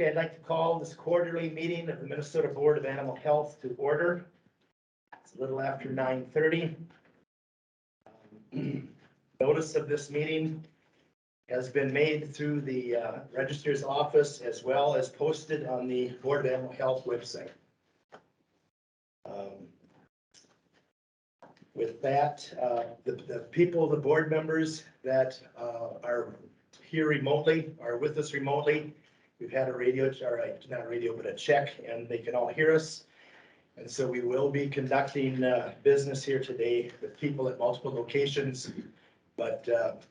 Okay, I'd like to call this quarterly meeting of the Minnesota Board of Animal Health to order. It's a little after 9:30. Notice of this meeting has been made through the Registrar's office as well as posted on the Board of Animal Health website. With that, the people, the board members that are here remotely, are with us remotely. We've had a radio, or not a radio, but a check, and they can all hear us. And so we will be conducting business here today with people at multiple locations, but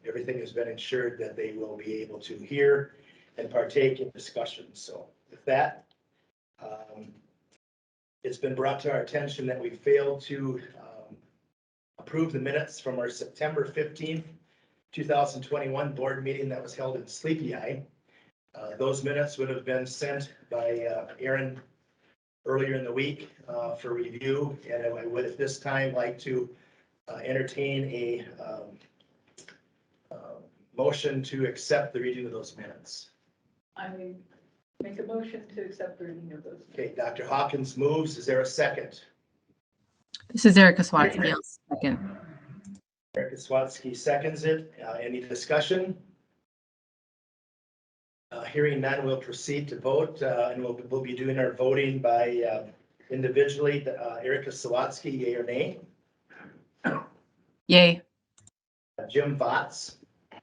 everything has been ensured that they will be able to hear and partake in discussions. So with that, it's been brought to our attention that we failed to approve the minutes from our September 15th, 2021 board meeting that was held in Sleepy Eye. Those minutes would have been sent by Aaron earlier in the week for review, and I would at this time like to entertain a motion to accept the reading of those minutes. I make a motion to accept the reading of those. Okay, Dr. Hawkins moves. Is there a second? This is Erica Sawatzke. Second. Erica Sawatzke seconds it. Any discussion? Hearing none, we'll proceed to vote, and we'll be doing our voting by individually. Erica Sawatzke, yea or nay? Yay. Jim Votz.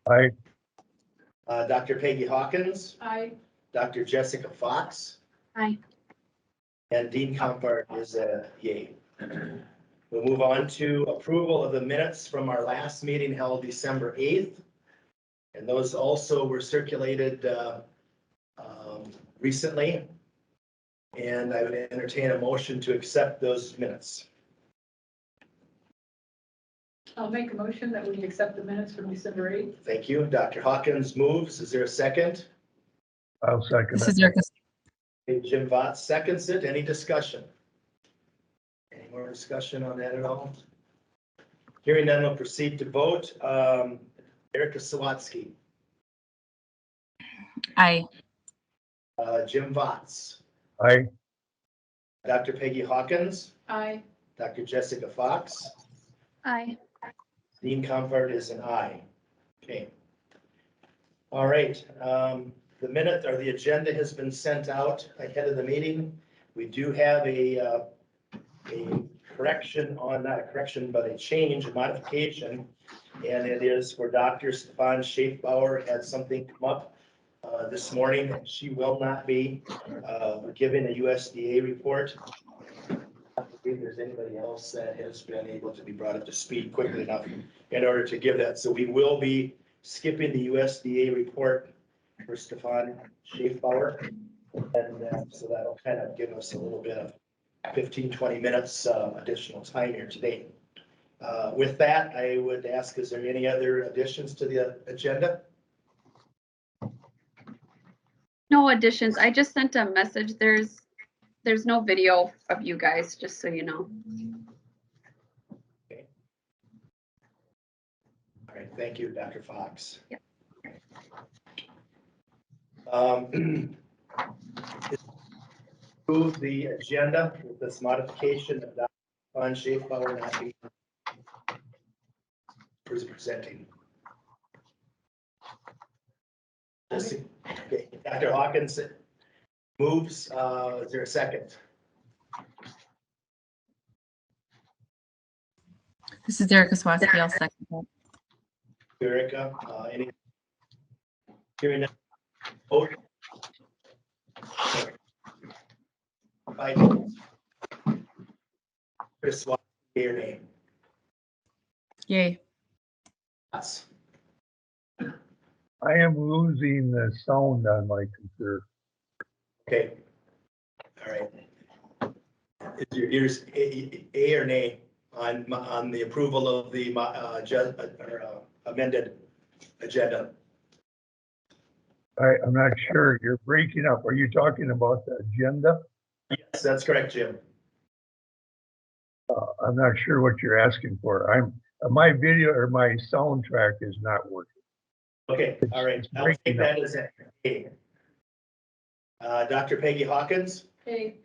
Aye. Dr. Peggy Hawkins. Aye. Dr. Jessica Fox. Aye. And Dean Compart is a yay. We'll move on to approval of the minutes from our last meeting held December 8th. And those also were circulated recently. And I would entertain a motion to accept those minutes. I'll make a motion that we accept the minutes from December 8th. Thank you. Dr. Hawkins moves. Is there a second? I'll second This it. is Erica. Okay, Jim Votz seconds it. Any discussion? Any more discussion on that at all? Hearing none, we'll proceed to vote. Erica Sawatzke. Aye. Jim Votz. Aye. Dr. Peggy Hawkins. Aye. Dr. Jessica Fox. Aye. Dean Compart is an aye. Okay. All right. The minute or the agenda has been sent out ahead of the meeting. We do have a correction on, not a correction, but a change, a modification. And it is for Dr. Stefan Schaefbauer had something come up this morning, and she will not be giving a USDA report. I don't think there's anybody else that has been able to be brought up to speed quickly enough in order to give that. So we will be skipping the USDA report for Stefan Schaefbauer. And so that'll kind of give us a little bit of 15-20 minutes additional time here today. With that, I would ask, is there any other additions to the agenda? No additions. I just sent a message. There's no video of you guys, just so you know. Okay. All right, thank you, Dr. Fox. Yep. Approve the agenda with this modification of Dr. Stefan Schaefbauer not being presenting. Okay, Dr. Hawkins moves. Is there a second? This is Erica Sawatzke. I'll second that. Erica, any hearing none? Vote. By Chris, what's your name? Yay. Yes. I am losing the sound on my computer. Okay. All right. Is your ears a or nay on the approval of the amended agenda? I'm not sure. You're breaking up. Are you talking about the agenda? Yes, that's correct, Jim. I'm not sure what you're asking for. My video or my soundtrack is not working. Okay, all right. I'll take that as a. Dr. Peggy Hawkins, Hey,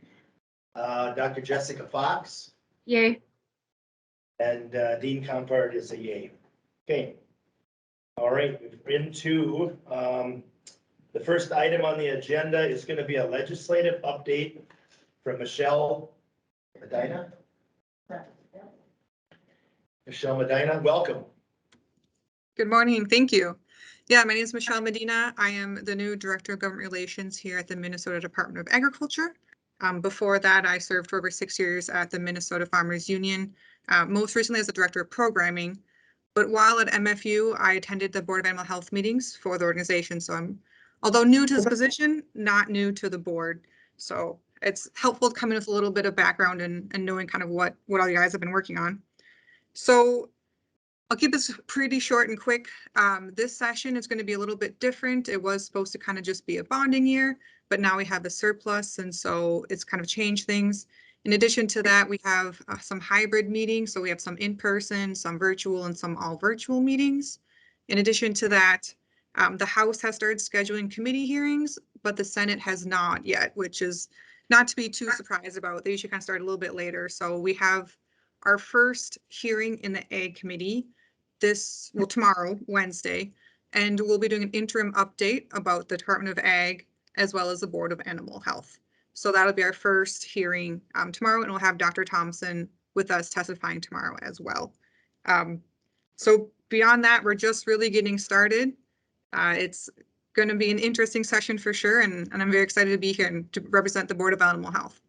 Dr. Jessica Fox, Yay. and Dean Compart is a yay. Okay. All right, we're into, the first item on the agenda is going to be a legislative update from Michelle Medina. Michelle Medina, welcome. Good morning. Thank you. Yeah, my name is Michelle Medina. I am the new Director of Government Relations here at the Minnesota Department of Agriculture. Before that, I served for over 6 years at the Minnesota Farmers Union, most recently as the Director of Programming. But while at MFU, I attended the Board of Animal Health meetings for the organization. So I'm, although new to this position, not new to the board. So it's helpful to come in with a little bit of background and knowing kind of what all you guys have been working on. So I'll keep this pretty short and quick. This session is going to be a little bit different. It was supposed to kind of just be a bonding year, but now we have a surplus, and so it's kind of changed things. In addition to that, we have some hybrid meetings. So we have some in-person, some virtual, and some all virtual meetings. In addition to that, the House has started scheduling committee hearings, but the Senate has not yet, which is not to be too surprised about. They usually kind of start a little bit later. So we have our first hearing in the Ag Committee tomorrow, Wednesday, and we'll be doing an interim update about the Department of Ag as well as the Board of Animal Health. So that'll be our first hearing tomorrow, and we'll have Dr. Thompson with us testifying tomorrow as well. So beyond that, we're just really getting started. It's going to be an interesting session for sure, and I'm very excited to be here and to represent the Board of Animal Health.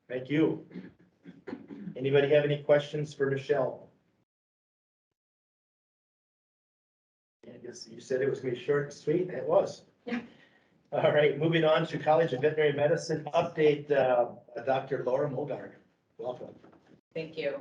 Thank you. Anybody have any questions for Michelle? I guess you said it was going to be short and sweet. It was. Yeah. All right, moving on to College of Veterinary Medicine update, Dr. Lauer Molgaard. Welcome. Thank you.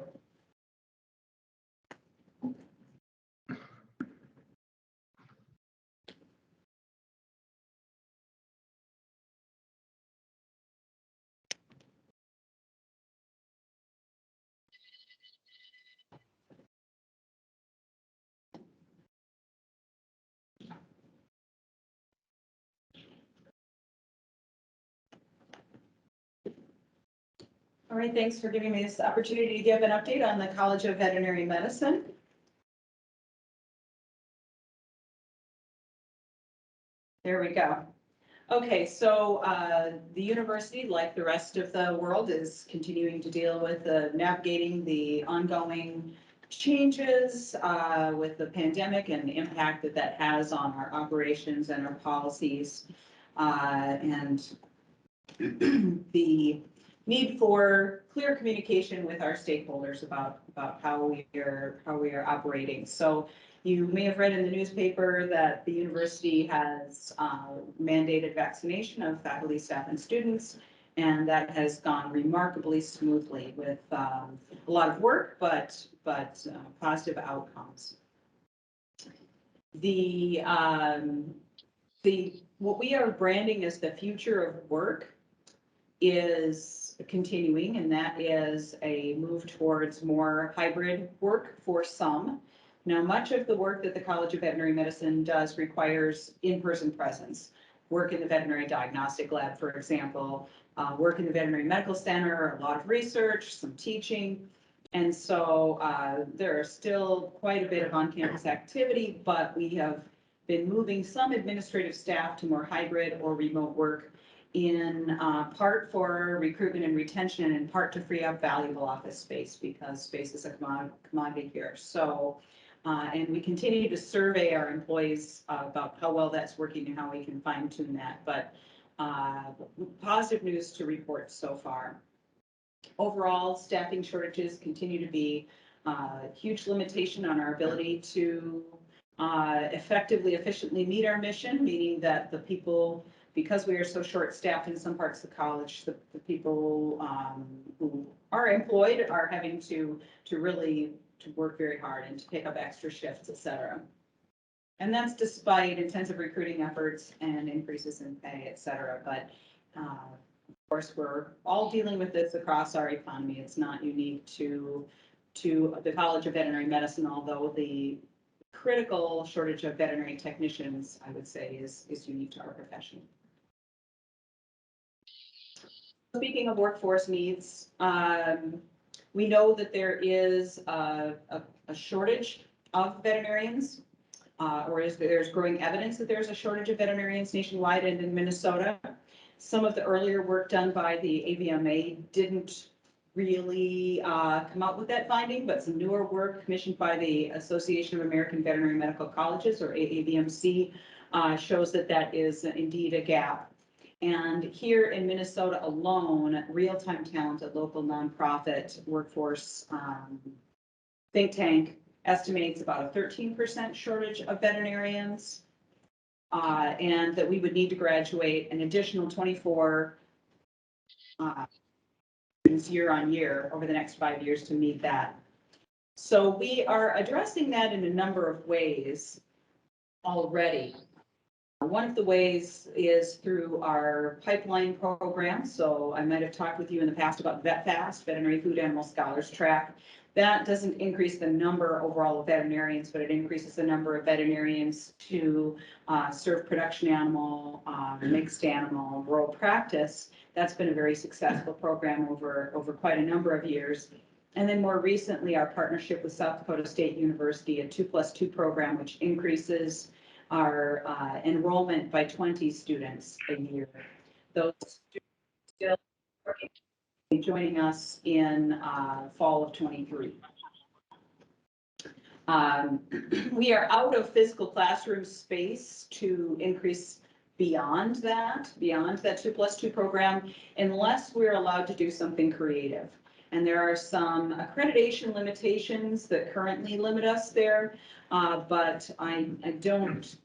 All right, thanks for giving me this opportunity to give an update on the College of Veterinary Medicine. There we go. Okay, so the university, like the rest of the world, is continuing to deal with navigating the ongoing changes with the pandemic and the impact that that has on our operations and our policies, and the need for clear communication with our stakeholders about how we are operating. So you may have read in the newspaper that the university has mandated vaccination of faculty, staff, and students, and that has gone remarkably smoothly with a lot of work, but positive outcomes. What we are branding as the future of work is continuing, and that is a move towards more hybrid work for some. Now, much of the work that the College of Veterinary Medicine does requires in-person presence. Work in the veterinary diagnostic lab, for example, work in the veterinary medical center, a lot of research, some teaching. And so there are still quite a bit of on-campus activity, but we have been moving some administrative staff to more hybrid or remote work, in part for recruitment and retention, and in part to free up valuable office space, because space is a commodity here. So, and we continue to survey our employees about how well that's working and how we can fine tune that. But positive news to report so far. Overall, staffing shortages continue to be a huge limitation on our ability to effectively, efficiently meet our mission, meaning that the people, because we are so short-staffed in some parts of the college, the people who are employed are having to really work very hard and to pick up extra shifts, et cetera. And that's despite intensive recruiting efforts and increases in pay, et cetera. But of course, we're all dealing with this across our economy. It's not unique to the College of Veterinary Medicine, although the critical shortage of veterinary technicians, I would say, is unique to our profession. Speaking of workforce needs, we know that there is a shortage of veterinarians, there's growing evidence that there's a shortage of veterinarians nationwide and in Minnesota. Some of the earlier work done by the AVMA didn't really come out with that finding, but some newer work commissioned by the Association of American Veterinary Medical Colleges, or AAVMC, shows that that is indeed a gap. And here in Minnesota alone, Real-Time Talent, a local nonprofit workforce think tank, estimates about a 13% shortage of veterinarians, and that we would need to graduate an additional 24 students year on year over the next 5 years to meet that. So we are addressing that in a number of ways already. One of the ways is through our pipeline program. So I might have talked with you in the past about VetFast, Veterinary Food Animal Scholars Track. That doesn't increase the number overall of veterinarians, but it increases the number of veterinarians to serve production animal, mixed animal, rural practice. That's been a very successful program over quite a number of years. And then more recently, our partnership with South Dakota State University, a 2+2 program, which increases our enrollment by 20 students a year. Those students still joining us in fall of 23. We are out of physical classroom space to increase beyond that 2+2 program, unless we're allowed to do something creative. And there are some accreditation limitations that currently limit us there, but I don't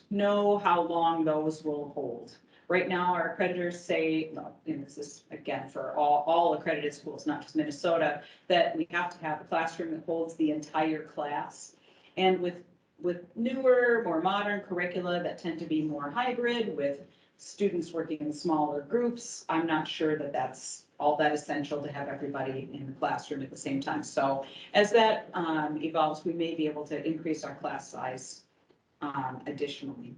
know how long those will hold. Right now, our accreditors say, and this is again for all accredited schools, not just Minnesota, that we have to have a classroom that holds the entire class. And with newer, more modern curricula that tend to be more hybrid, with students working in smaller groups, I'm not sure that that's all that essential to have everybody in the classroom at the same time. So as that evolves, we may be able to increase our class size additionally.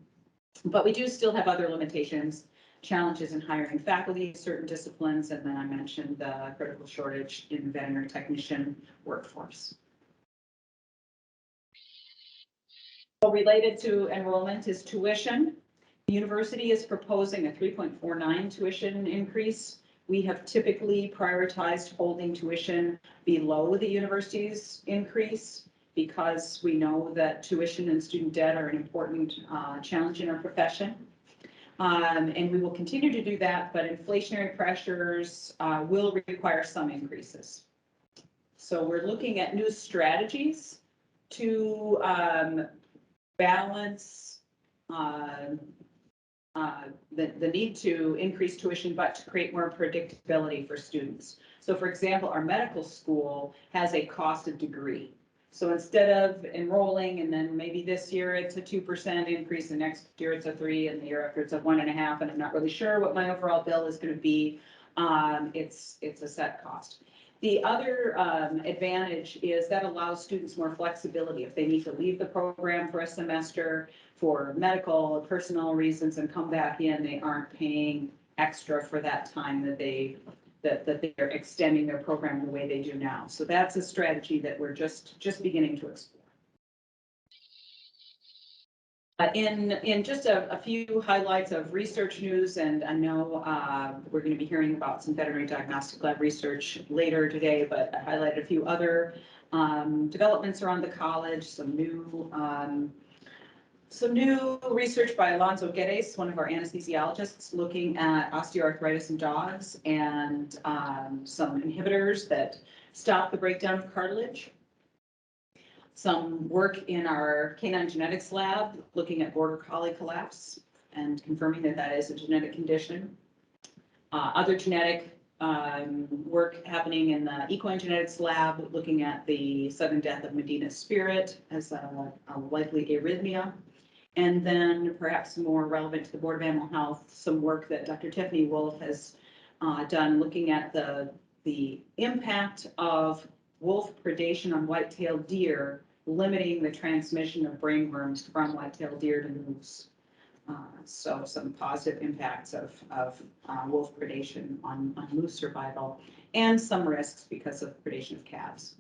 But we do still have other limitations, challenges in hiring faculty in certain disciplines, and then I mentioned the critical shortage in the veterinary technician workforce. So related to enrollment is tuition. The university is proposing a 3.49 tuition increase. We have typically prioritized holding tuition below the university's increase, because we know that tuition and student debt are an important challenge in our profession. And we will continue to do that, but inflationary pressures will require some increases. So we're looking at new strategies to balance the need to increase tuition, but to create more predictability for students. So for example, our medical school has a costed degree. So instead of enrolling and then maybe this year it's a 2% increase, and next year it's a 3%, and the year after it's a 1.5%, and I'm not really sure what my overall bill is going to be, it's a set cost. The other advantage is that allows students more flexibility. If they need to leave the program for a semester for medical or personal reasons and come back in, they aren't paying extra for that time that they're extending their program the way they do now. So that's a strategy that we're just beginning to explore. In just a few highlights of research news, and I know we're going to be hearing about some veterinary diagnostic lab research later today, but I highlighted a few other developments around the college, some new research by Alonso Guedes, one of our anesthesiologists, looking at osteoarthritis in dogs and some inhibitors that stop the breakdown of cartilage. Some work in our canine genetics lab looking at border collie collapse and confirming that that is a genetic condition. Other genetic work happening in the equine genetics lab looking at the sudden death of Medina's spirit as a likely arrhythmia. And then perhaps more relevant to the Board of Animal Health, some work that Dr. Tiffany Wolf has done looking at the impact of wolf predation on white-tailed deer limiting the transmission of brainworms from white-tailed deer to moose. So some positive impacts of wolf predation on moose survival, and some risks because of predation of calves.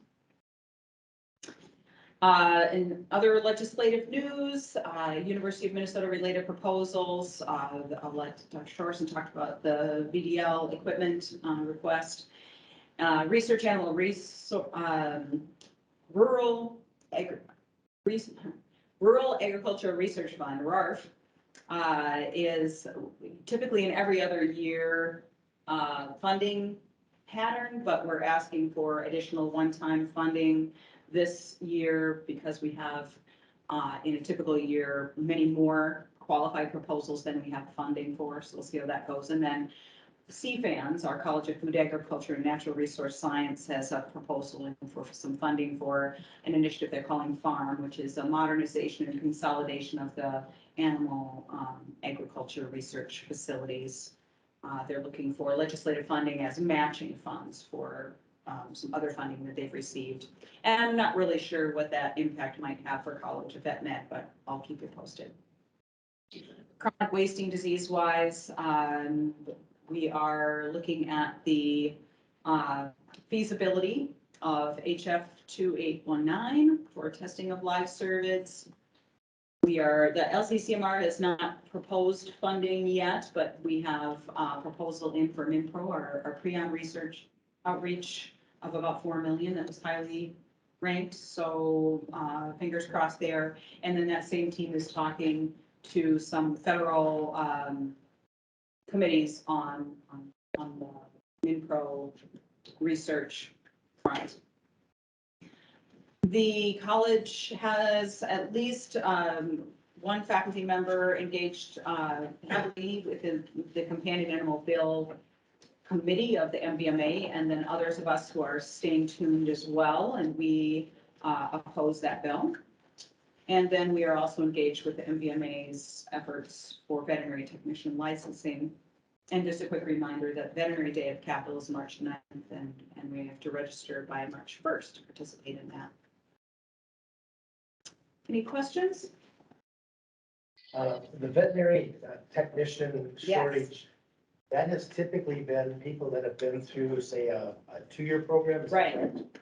In other legislative news, University of Minnesota related proposals. I'll let Dr. Torrison talk about the VDL equipment request. Research Animal Rural Agriculture Research Fund, RARF, is typically an every other year funding pattern, but we're asking for additional one-time funding this year because we have, in a typical year, many more qualified proposals than we have funding for. So we'll see how that goes. And then CFANS, our College of Food, Agriculture, and Natural Resource Science, has a proposal in for some funding for an initiative they're calling FARM, which is a modernization and consolidation of the animal agriculture research facilities. They're looking for legislative funding as matching funds for some other funding that they've received. And I'm not really sure what that impact might have for College of Vet Med, but I'll keep you posted. Chronic wasting disease wise, we are looking at the feasibility of HF 2819 for testing of live cervids. The LCCMR has not proposed funding yet, but we have a proposal in for MINPRO, our prion research outreach of about 4 million that was highly ranked. So fingers crossed there. And then that same team is talking to some federal committees on the MINPRO research front. The college has at least one faculty member engaged heavily within the companion animal bill committee of the MBMA, and then others of us who are staying tuned as well, and we oppose that bill. And then we are also engaged with the MBMA's efforts for veterinary technician licensing. And just a quick reminder that Veterinary Day of Capital is March 9th, and we have to register by March 1st to participate in that. Any questions? The veterinary technician Yes. shortage, that has typically been people that have been through, say, a 2-year program. Is that Right. correct?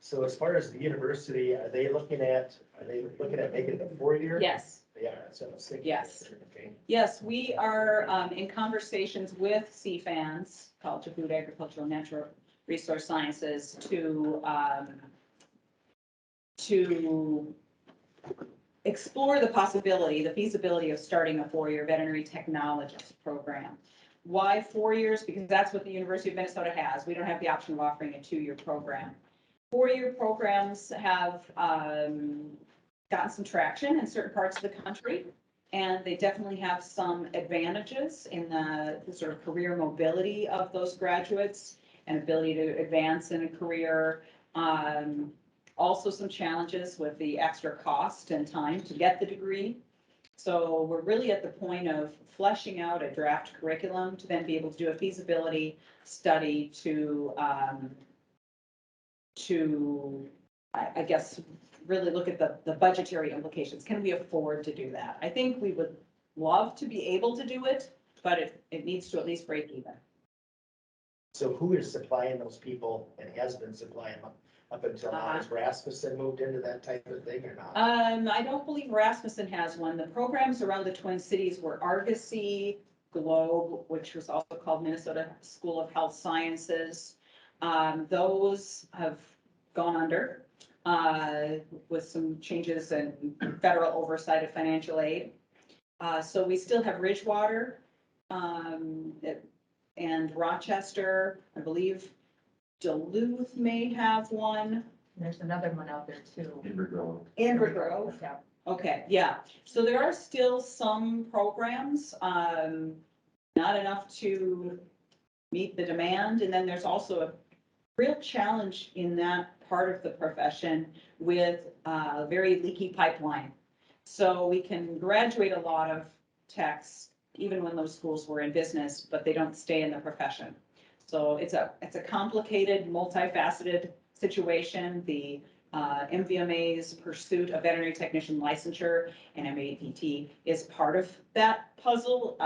So as far as the university, are they looking at making it a 4-year? Yes. They are, so it's 6 Yes. years. Okay. Yes, we are in conversations with CFANS, College of Food, Agricultural, and Natural Resource Sciences, to explore the possibility, the feasibility of starting a 4-year veterinary technologist program. Why 4 years? Because that's what the University of Minnesota has. We don't have the option of offering a 2-year program. 4-year programs have gotten some traction in certain parts of the country, and they definitely have some advantages in the sort of career mobility of those graduates and ability to advance in a career. Also some challenges with the extra cost and time to get the degree. So we're really at the point of fleshing out a draft curriculum to then be able to do a feasibility study to I guess, really look at the budgetary implications. Can we afford to do that? I think we would love to be able to do it, but it needs to at least break even. So who is supplying those people and has been supplying them up until now? Has Rasmussen moved into that type of thing or not? I don't believe Rasmussen has one. The programs around the Twin Cities were Argosy, Globe, which was also called Minnesota School of Health Sciences. Those have gone under with some changes in federal oversight of financial aid. So we still have Ridgewater and Rochester. I believe Duluth may have one. There's another one out there too. Amber Grove. Yeah. Okay, yeah. So there are still some programs, not enough to meet the demand. And then there's also a real challenge in that part of the profession with a very leaky pipeline. So we can graduate a lot of techs, even when those schools were in business, but they don't stay in the profession. So it's a complicated, multifaceted situation. The MVMA's pursuit of veterinary technician licensure and MAPT is part of that puzzle.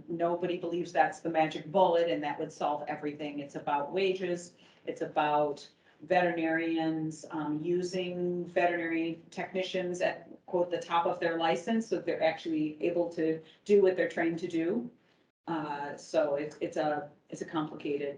Nobody believes that's the magic bullet and that would solve everything. It's about wages. It's about veterinarians using veterinary technicians at quote the top of their license, so that they're actually able to do what they're trained to do. So it's a complicated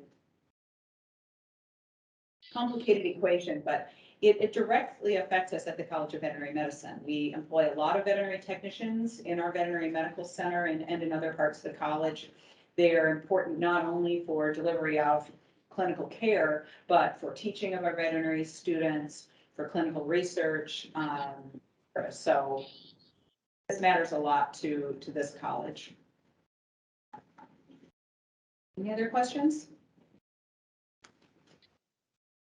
equation, but it directly affects us at the College of Veterinary Medicine. We employ a lot of veterinary technicians in our veterinary medical center and in other parts of the college. They are important not only for delivery of clinical care, but for teaching of our veterinary students, for clinical research. So this matters a lot to this college. Any other questions?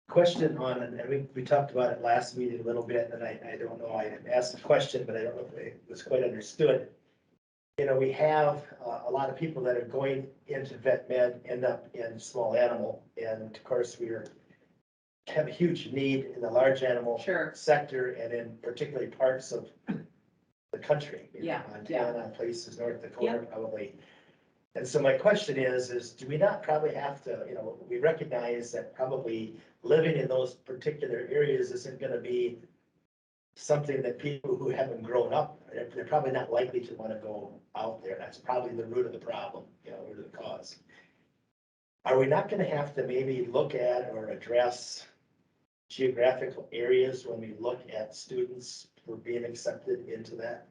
Question on, and we talked about it last meeting a little bit, and I don't know, I asked a question, but I don't know if it was quite understood. You know, we have a lot of people that are going into vet med end up in small animal, and of course, have a huge need in the large animal Sure. sector, and in particularly parts of the country. You know, Yeah, Montana, places, North Dakota, probably. And so my question is do we not probably have to, you know, we recognize that probably living in those particular areas isn't gonna be something that people who haven't grown up, they're probably not likely to want to go out there. That's probably the root of the problem, you know, root of the cause. Are we not gonna have to maybe look at or address geographical areas when we look at students who are being accepted into that?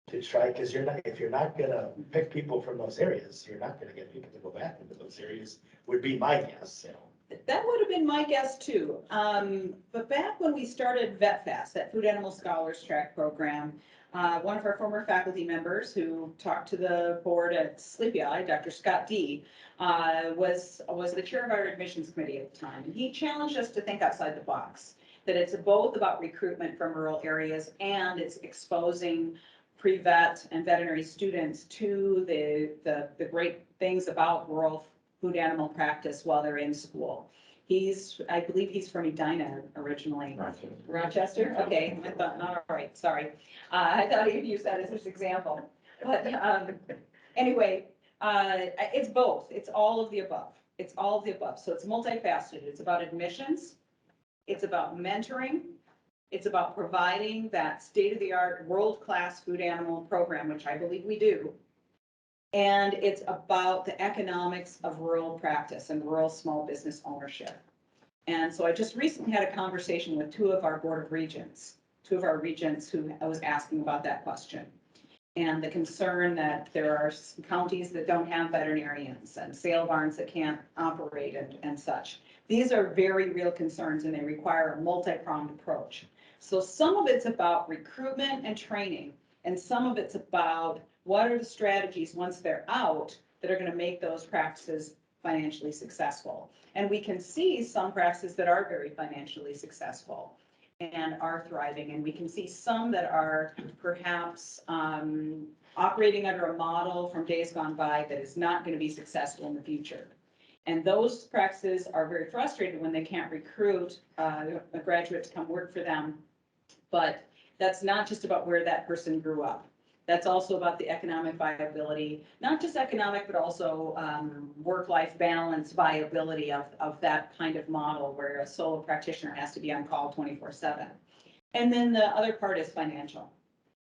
To try, because if you're not gonna pick people from those areas, you're not gonna get people to go back into those areas, would be my guess, you know. That would have been my guess too. But back when we started VetFast, that Food Animal Scholars Track program, one of our former faculty members who talked to the board at Sleepy Eye, Dr. Scott D, was the chair of our admissions committee at the time. And he challenged us to think outside the box, that it's both about recruitment from rural areas and it's exposing pre-vet and veterinary students to the great things about rural food animal practice while they're in school. I believe he's from Medina originally. Rochester? Okay, I thought, all right, sorry. I thought he'd use that as his example. But anyway, it's both. It's all of the above. It's all of the above. So it's multifaceted. It's about admissions. It's about mentoring. It's about providing that state-of-the-art, world-class food animal program, which I believe we do. And it's about the economics of rural practice and rural small business ownership. And so I just recently had a conversation with two of our board of regents, who I was asking about that question. And the concern that there are counties that don't have veterinarians and sale barns that can't operate and such. These are very real concerns and they require a multi-pronged approach. So some of it's about recruitment and training, and some of it's about what are the strategies once they're out that are going to make those practices financially successful. And we can see some practices that are very financially successful and are thriving. And we can see some that are perhaps operating under a model from days gone by that is not going to be successful in the future. And those practices are very frustrated when they can't recruit a graduate to come work for them. But that's not just about where that person grew up. That's also about the economic viability, not just economic, but also work-life balance viability of that kind of model where a solo practitioner has to be on call 24/7. And then the other part is financial.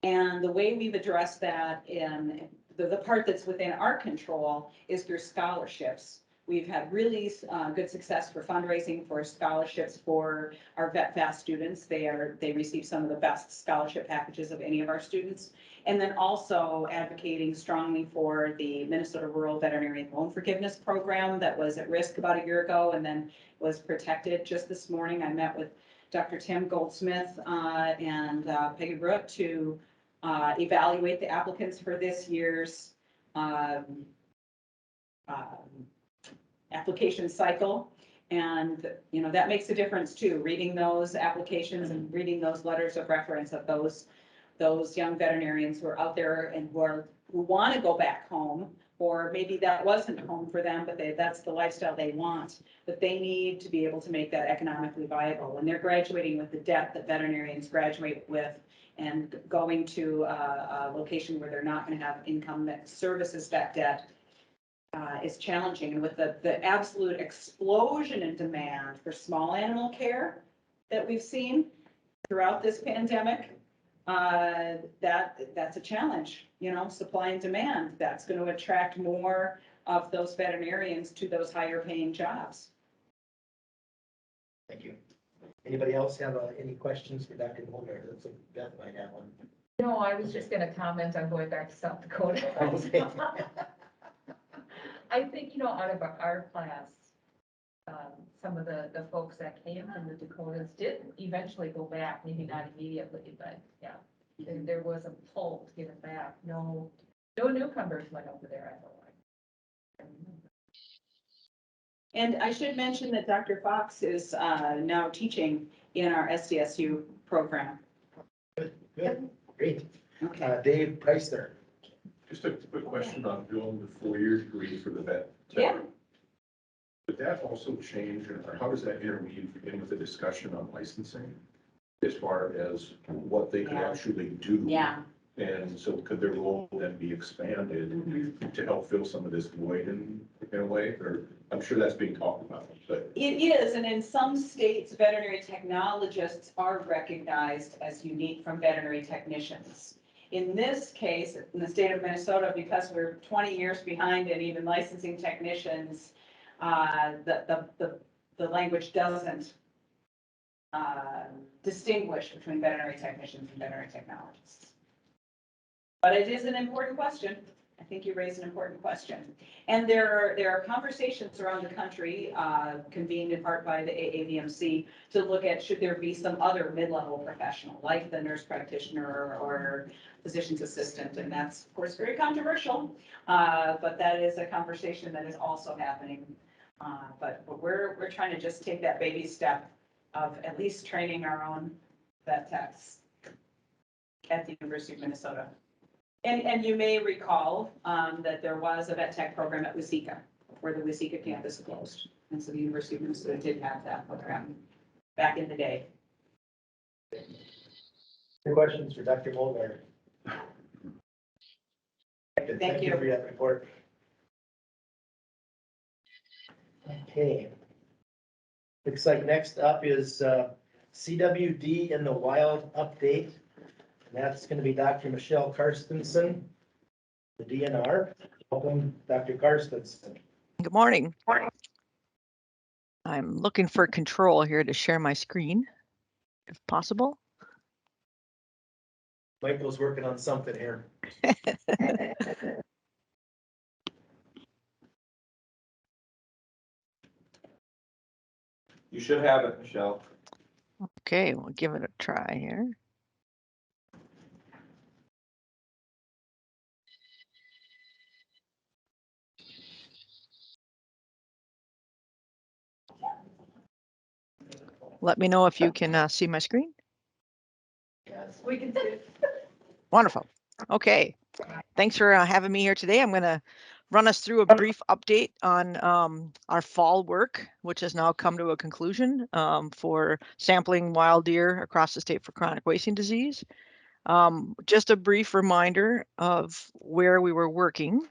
And the way we've addressed that in the part that's within our control is through scholarships. We've had really good success for fundraising for scholarships for our VetFast students. They receive some of the best scholarship packages of any of our students. And then also advocating strongly for the Minnesota Rural Veterinary Loan Forgiveness Program that was at risk about a year ago and then was protected. Just this morning, I met with Dr. Tim Goldsmith and Peggy Brooke to evaluate the applicants for this year's application cycle. And, you know, that makes a difference too, reading those applications and reading those letters of reference of those young veterinarians who are out there and who want to go back home, or maybe that wasn't home for them, but that's the lifestyle they want. But they need to be able to make that economically viable. When they're graduating with the debt that veterinarians graduate with and going to a location where they're not going to have income that services that debt is challenging. And with the absolute explosion in demand for small animal care that we've seen throughout this pandemic, that's a challenge, you know, supply and demand. That's going to attract more of those veterinarians to those higher paying jobs. Thank you. Anybody else have any questions for Dr. Molgaard? That's a Beth might have one. No, I was just gonna comment on going back to South Dakota. Okay. I think, you know, out of our class, some of the folks that came from the Dakotas did eventually go back, maybe not immediately, but yeah. There was a pull to get it back. No newcomers went over there, I feel like. And I should mention that Dr. Fox is now teaching in our SDSU program. Good, great. Okay. Dave Preisler. Just a quick question on doing the 4-year degree for the vet. Yeah. Would that also change, or how does that interweave in with the discussion on licensing? As far as what they could Yeah. actually do? Yeah. And so could their role then be expanded to help fill some of this void in a way? Or I'm sure that's being talked about, but. It is, and in some states, veterinary technologists are recognized as unique from veterinary technicians. In this case, in the state of Minnesota, because we're 20 years behind in even licensing technicians, the language doesn't distinguish between veterinary technicians and veterinary technologists. But it is an important question. I think you raised an important question. And there are conversations around the country, convened in part by the AAVMC, to look at should there be some other mid-level professional, like the nurse practitioner or physician's assistant. And that's, of course, very controversial, but that is a conversation that is also happening. But we're trying to just take that baby step of at least training our own vet techs at the University of Minnesota. And you may recall that there was a vet tech program at Waseca, where the Waseca campus closed. And so the University of Minnesota did have that program back in the day. Any questions for Dr. Molgaard? Thank you. For that report. Okay. Looks like next up is CWD in the wild update. And that's going to be Dr. Michelle Carstensen, the DNR. Welcome, Dr. Carstensen. Good morning. I'm looking for control here to share my screen, if possible. Michael's working on something here. You should have it, Michelle. Okay, we'll give it a try here. Let me know if you can see my screen. Yes, we can do. Wonderful. Okay, thanks for having me here today. I'm going to run us through a brief update on our fall work, which has now come to a conclusion for sampling wild deer across the state for chronic wasting disease. Just a brief reminder of where we were working.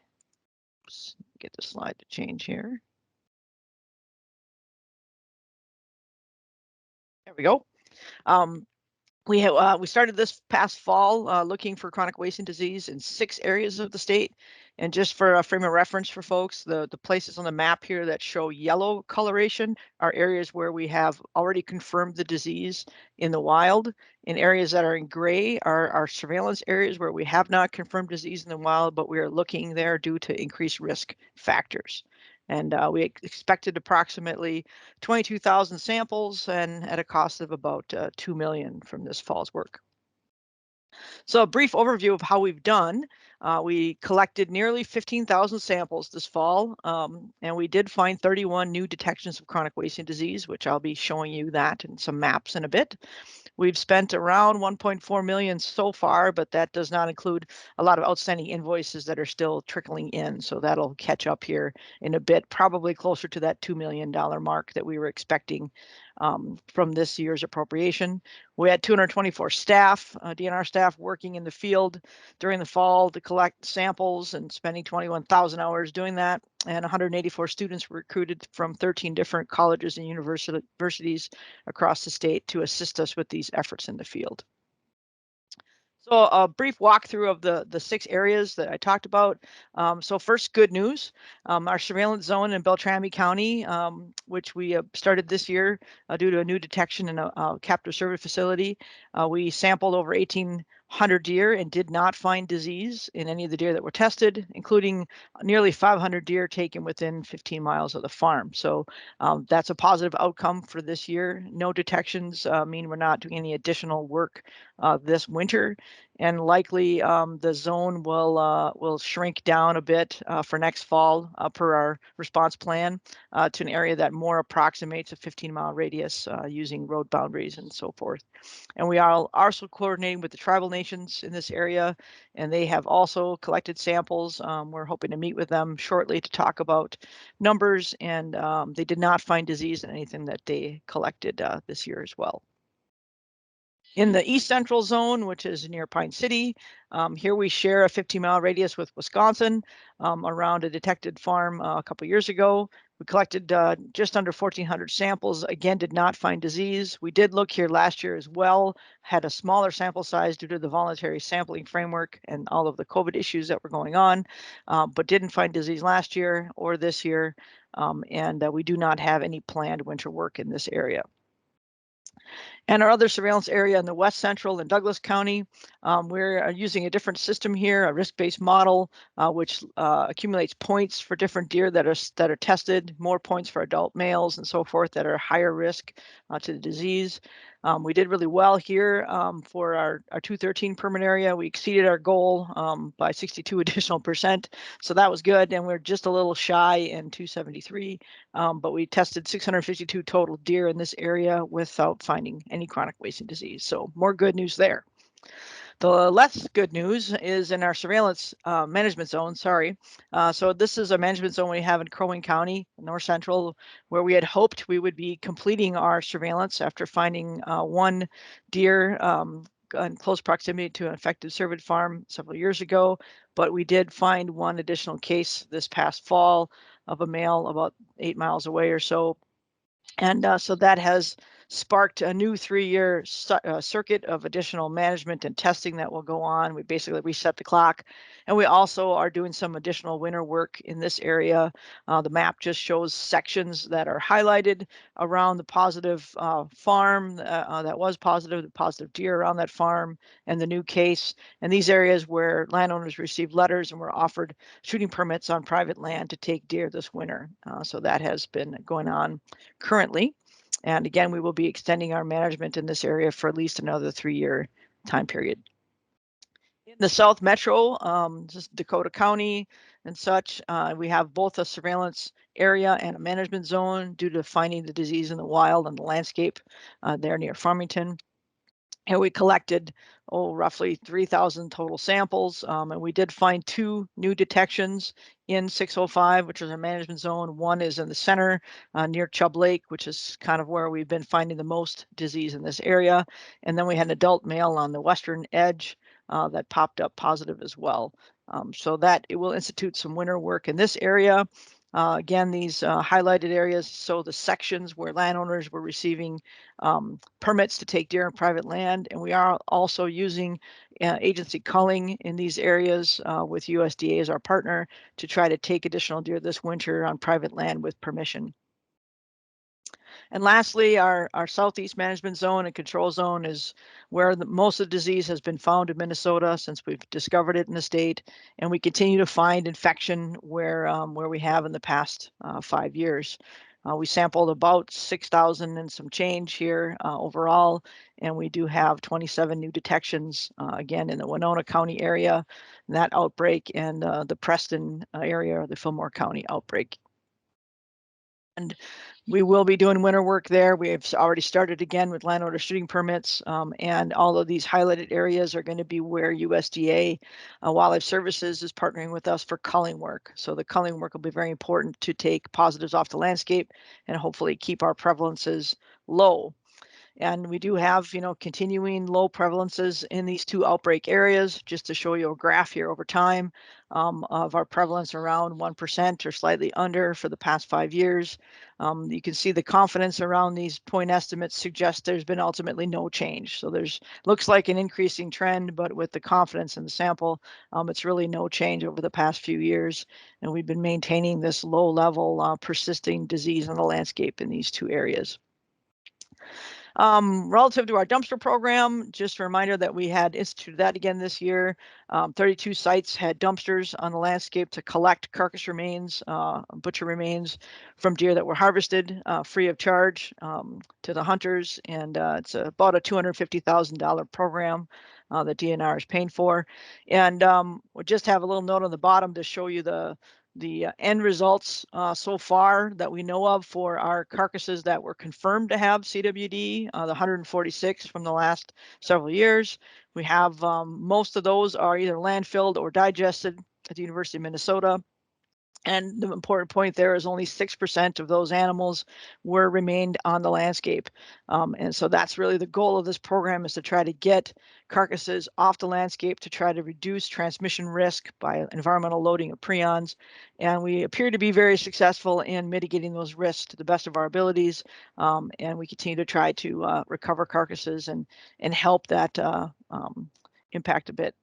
Let's get the slide to change here. There we go. We started this past fall looking for chronic wasting disease in 6 areas of the state. And just for a frame of reference for folks, the places on the map here that show yellow coloration are areas where we have already confirmed the disease in the wild. In areas that are in gray are our surveillance areas where we have not confirmed disease in the wild, but we are looking there due to increased risk factors. And we expected approximately 22,000 samples and at a cost of about $2 million from this fall's work. So a brief overview of how we've done. We collected nearly 15,000 samples this fall, and we did find 31 new detections of chronic wasting disease, which I'll be showing you that in some maps in a bit. We've spent around 1.4 million so far, but that does not include a lot of outstanding invoices that are still trickling in. So that'll catch up here in a bit, probably closer to that $2 million mark that we were expecting from this year's appropriation. We had 224 staff, DNR staff working in the field during the fall to collect samples and spending 21,000 hours doing that. And 184 students were recruited from 13 different colleges and universities across the state to assist us with these efforts in the field. So a brief walkthrough of the 6 areas that I talked about. So first, good news. Our surveillance zone in Beltrami County, which we started this year due to a new detection in a captive cervid facility. We sampled over 1,800 deer and did not find disease in any of the deer that were tested, including nearly 500 deer taken within 15 miles of the farm. So that's a positive outcome for this year. No detections mean we're not doing any additional work this winter, and likely the zone will shrink down a bit for next fall per our response plan to an area that more approximates a 15-mile radius using road boundaries and so forth. And we are also coordinating with the tribal nations in this area, and they have also collected samples. We're hoping to meet with them shortly to talk about numbers, and they did not find disease in anything that they collected this year as well. In the East Central Zone, which is near Pine City, here we share a 15-mile radius with Wisconsin around a detected farm a couple years ago. We collected just under 1,400 samples. Again, did not find disease. We did look here last year as well, had a smaller sample size due to the voluntary sampling framework and all of the COVID issues that were going on, but didn't find disease last year or this year. And we do not have any planned winter work in this area. And our other surveillance area in the West Central and Douglas County, we're using a different system here, a risk-based model, which accumulates points for different deer that are tested, more points for adult males and so forth that are higher risk to the disease. We did really well here for our 213 permit area. We exceeded our goal by 62 additional %. So that was good. And we're just a little shy in 273, but we tested 652 total deer in this area without finding any chronic wasting disease. So more good news there. The less good news is in our surveillance management zone, so this is a management zone we have in Crow Wing County, North Central, where we had hoped we would be completing our surveillance after finding one deer in close proximity to an infected cervid farm several years ago. But we did find one additional case this past fall of a male about 8 miles away or so. And so that has sparked a new 3-year circuit of additional management and testing that will go on. We basically reset the clock. And we also are doing some additional winter work in this area. The map just shows sections that are highlighted around the positive farm that was positive, the positive deer around that farm, and the new case. And these areas where landowners received letters and were offered shooting permits on private land to take deer this winter. So that has been going on currently. And again, we will be extending our management in this area for at least another 3-year time period. In the South Metro, just Dakota County and such, we have both a surveillance area and a management zone due to finding the disease in the wild and the landscape there near Farmington. And we collected, roughly 3,000 total samples. And we did find 2 new detections in 605, which is our management zone. One is in the center near Chubb Lake, which is kind of where we've been finding the most disease in this area. And then we had an adult male on the western edge that popped up positive as well. So that it will institute some winter work in this area. Again, these highlighted areas, so the sections where landowners were receiving permits to take deer on private land, and we are also using agency culling in these areas with USDA as our partner to try to take additional deer this winter on private land with permission. And lastly, our southeast management zone and control zone is where most of the disease has been found in Minnesota since we've discovered it in the state, and we continue to find infection where we have in the past 5 years. We sampled about 6,000 and some change here overall, and we do have 27 new detections again in the Winona County area, that outbreak, and the Preston area, the Fillmore County outbreak. And we will be doing winter work there. We have already started again with landowner shooting permits, and all of these highlighted areas are going to be where USDA Wildlife Services is partnering with us for culling work. So the culling work will be very important to take positives off the landscape and hopefully keep our prevalences low. And we do have, continuing low prevalences in these two outbreak areas, just to show you a graph here over time of our prevalence around 1% or slightly under for the past 5 years. You can see the confidence around these point estimates suggests there's been ultimately no change. So looks like an increasing trend, but with the confidence in the sample, it's really no change over the past few years. And we've been maintaining this low level persisting disease in the landscape in these two areas. Relative to our dumpster program, just a reminder that we had instituted that again this year. 32 sites had dumpsters on the landscape to collect carcass remains, butcher remains from deer that were harvested free of charge to the hunters. And it's about a $250,000 program that DNR is paying for. And we'll just have a little note on the bottom to show you the end results so far that we know of for our carcasses that were confirmed to have CWD, the 146 from the last several years. We have most of those are either landfilled or digested at the University of Minnesota. And the important point there is only 6% of those animals remained on the landscape. And so that's really the goal of this program, is to try to get carcasses off the landscape to try to reduce transmission risk by environmental loading of prions. And we appear to be very successful in mitigating those risks to the best of our abilities. And we continue to try to recover carcasses and help that impact a bit.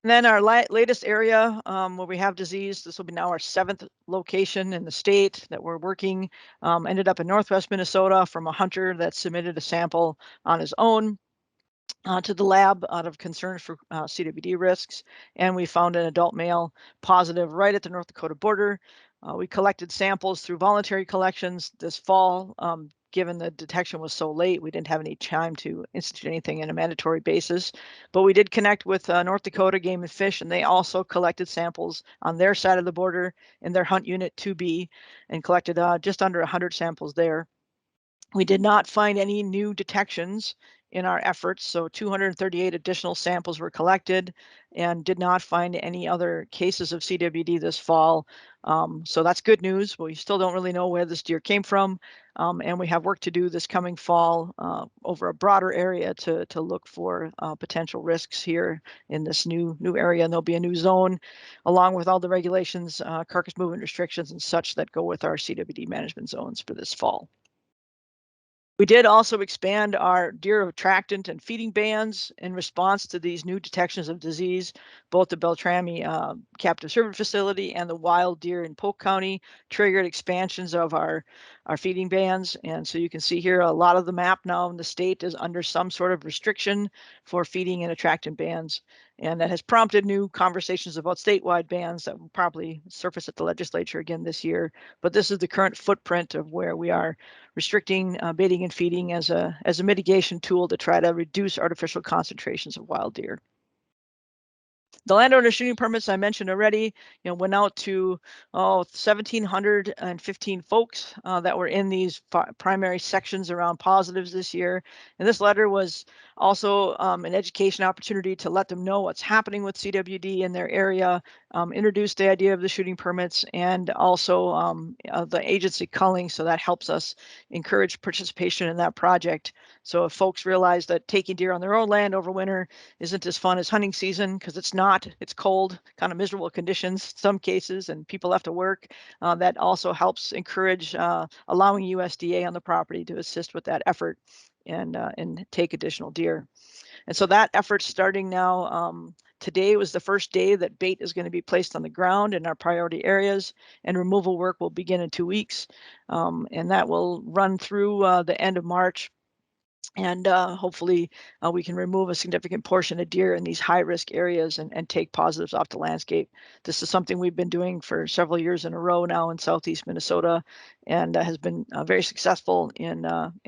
And then our latest area where we have disease, this will be now our 7th location in the state that we're working, ended up in Northwest Minnesota from a hunter that submitted a sample on his own to the lab out of concern for CWD risks. And we found an adult male positive right at the North Dakota border. We collected samples through voluntary collections this fall. Given the detection was so late, we didn't have any time to institute anything in a mandatory basis. But we did connect with North Dakota Game and Fish, and they also collected samples on their side of the border in their hunt unit 2B and collected just under 100 samples there. We did not find any new detections in our efforts, so 238 additional samples were collected and did not find any other cases of CWD this fall. So that's good news, but we still don't really know where this deer came from. And we have work to do this coming fall over a broader area to look for potential risks here in this new area. And there'll be a new zone along with all the regulations, carcass movement restrictions and such that go with our CWD management zones for this fall. We did also expand our deer attractant and feeding bans in response to these new detections of disease. Both the Beltrami captive cervid facility and the wild deer in Polk County triggered expansions of our feeding bans. And so you can see here a lot of the map now in the state is under some sort of restriction for feeding and attractant bans. And that has prompted new conversations about statewide bans that will probably surface at the legislature again this year. But this is the current footprint of where we are restricting baiting and feeding as a mitigation tool to try to reduce artificial concentrations of wild deer. The landowner shooting permits I mentioned already, went out to 1,715 folks that were in these primary sections around positives this year. And this letter was also an education opportunity to let them know what's happening with CWD in their area, introduce the idea of the shooting permits, and also the agency culling. So that helps us encourage participation in that project. So if folks realize that taking deer on their own land over winter isn't as fun as hunting season, because it's not, it's cold, kind of miserable conditions in some cases, and people have to work, that also helps encourage allowing USDA on the property to assist with that effort and take additional deer. And so that effort's starting now. Today was the first day that bait is going to be placed on the ground in our priority areas, and removal work will begin in 2 weeks. And that will run through the end of March. And hopefully we can remove a significant portion of deer in these high-risk areas and take positives off the landscape. This is something we've been doing for several years in a row now in southeast Minnesota, and has been very successful in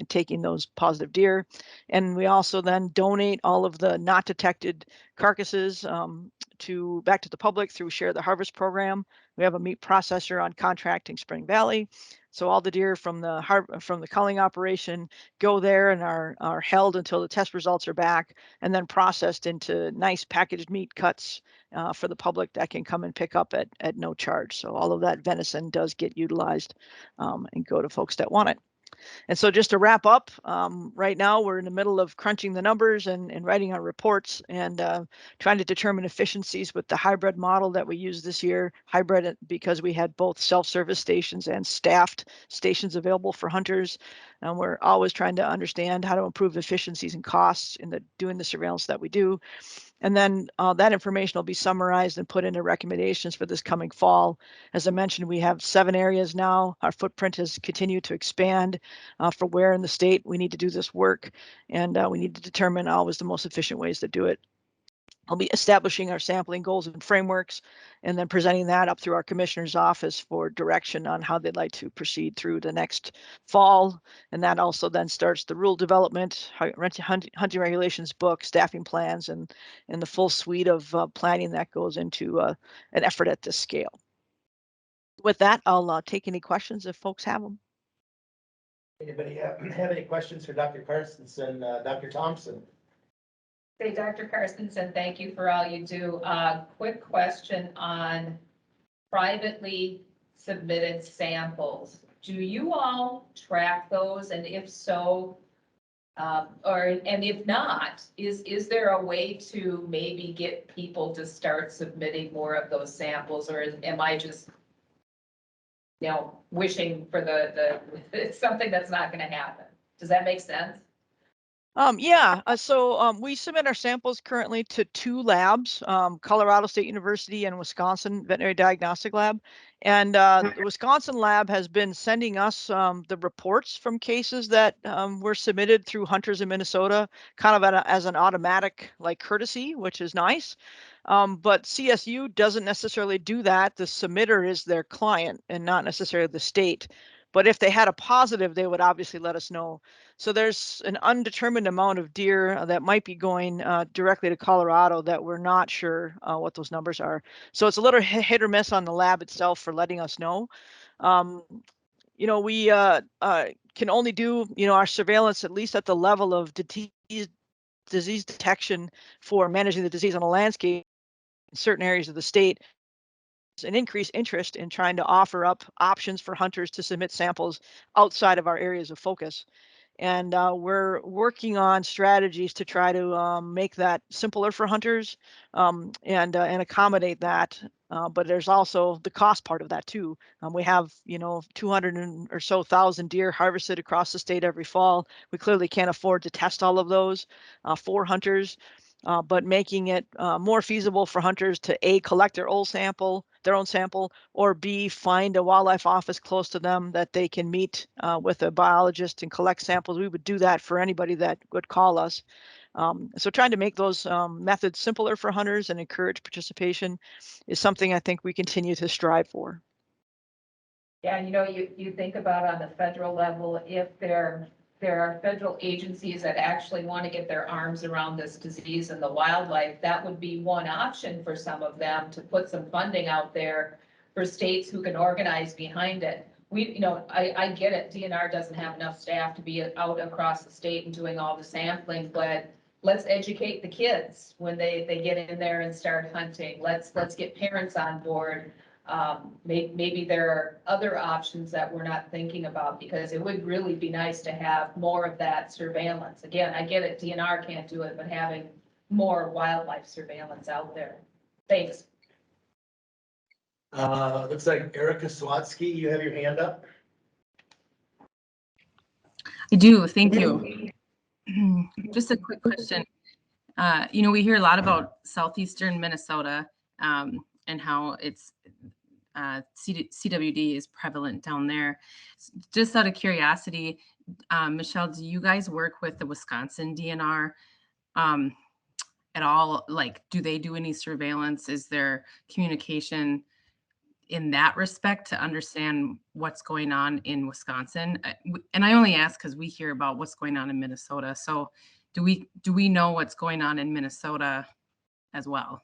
taking those positive deer. And we also then donate all of the not detected carcasses back to the public through Share the Harvest program. We have a meat processor on contract in Spring Valley. So all the deer from the culling operation go there and are held until the test results are back, and then processed into nice packaged meat cuts for the public that can come and pick up at no charge. So all of that venison does get utilized and go to folks that want it. And so just to wrap up, right now we're in the middle of crunching the numbers and writing our reports and trying to determine efficiencies with the hybrid model that we used this year. Hybrid because we had both self-service stations and staffed stations available for hunters. And we're always trying to understand how to improve efficiencies and costs in doing the surveillance that we do. And then that information will be summarized and put into recommendations for this coming fall. As I mentioned, we have 7 areas now. Our footprint has continued to expand for where in the state we need to do this work. And we need to determine always the most efficient ways to do it. I'll be establishing our sampling goals and frameworks and then presenting that up through our commissioner's office for direction on how they'd like to proceed through the next fall. And that also then starts the rule development, hunting regulations book, staffing plans, and the full suite of planning that goes into an effort at this scale. With that, I'll take any questions if folks have them. Anybody have any questions for Dr. Carstensen, Dr. Thompson? Say, Dr. Carstensen, thank you for all you do. Quick question on privately submitted samples. Do you all track those? And if so, and if not, is there a way to maybe get people to start submitting more of those samples, or am I just, wishing for it's something that's not going to happen? Does that make sense? So we submit our samples currently to 2 labs, Colorado State University and Wisconsin Veterinary Diagnostic Lab. And the Wisconsin lab has been sending us the reports from cases that were submitted through hunters in Minnesota, kind of as an automatic courtesy, which is nice. But CSU doesn't necessarily do that. The submitter is their client and not necessarily the state. But if they had a positive, they would obviously let us know. So there's an undetermined amount of deer that might be going directly to Colorado that we're not sure what those numbers are. So it's a little hit or miss on the lab itself for letting us know. We can only do, our surveillance at least at the level of disease detection for managing the disease on a landscape in certain areas of the state. An increased interest in trying to offer up options for hunters to submit samples outside of our areas of focus. And we're working on strategies to try to make that simpler for hunters and accommodate that. But there's also the cost part of that too. We have 200 or so thousand deer harvested across the state every fall. We clearly can't afford to test all of those for hunters. But making it more feasible for hunters to A, collect their own sample, or B, find a wildlife office close to them that they can meet with a biologist and collect samples. We would do that for anybody that would call us. So trying to make those methods simpler for hunters and encourage participation is something I think we continue to strive for. Yeah, you think about on the federal level, if there are federal agencies that actually want to get their arms around this disease and the wildlife, that would be one option for some of them to put some funding out there for states who can organize behind it. I get it, DNR doesn't have enough staff to be out across the state and doing all the sampling, but let's educate the kids when they get in there and start hunting. Let's get parents on board. Maybe there are other options that we're not thinking about, because it would really be nice to have more of that surveillance. Again, I get it, DNR can't do it, but having more wildlife surveillance out there. Thanks. Looks like Erica Sawatzke, you have your hand up. I do, thank you. Just a quick question. We hear a lot about southeastern Minnesota and how it's CWD is prevalent down there. Just out of curiosity, Michelle, do you guys work with the Wisconsin DNR at all? Do they do any surveillance? Is there communication in that respect to understand what's going on in Wisconsin? And I only ask because we hear about what's going on in Minnesota. So do we know what's going on in Minnesota as well?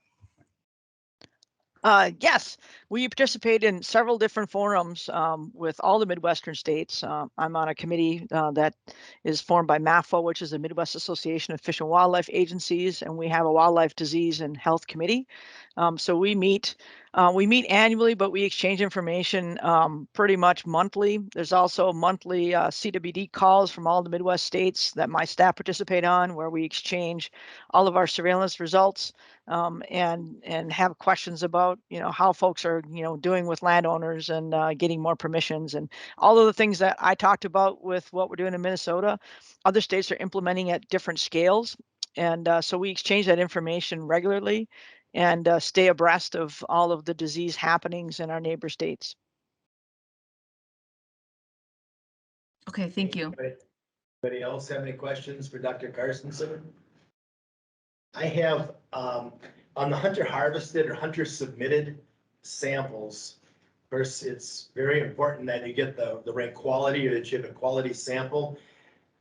Yes, we participate in several different forums with all the Midwestern states. I'm on a committee that is formed by MAFO, which is the Midwest Association of Fish and Wildlife Agencies, and we have a Wildlife Disease and Health Committee. So we meet annually, but we exchange information pretty much monthly. There's also monthly CWD calls from all the Midwest states that my staff participate on, where we exchange all of our surveillance results. And have questions about, how folks are, doing with landowners and getting more permissions and all of the things that I talked about with what we're doing in Minnesota. Other states are implementing at different scales. And so we exchange that information regularly and stay abreast of all of the disease happenings in our neighbor states. Okay, thank you. Anybody else have any questions for Dr. Carstensen? I have, on the hunter harvested or hunter submitted samples, first, it's very important that you get the right quality or that you have a quality sample.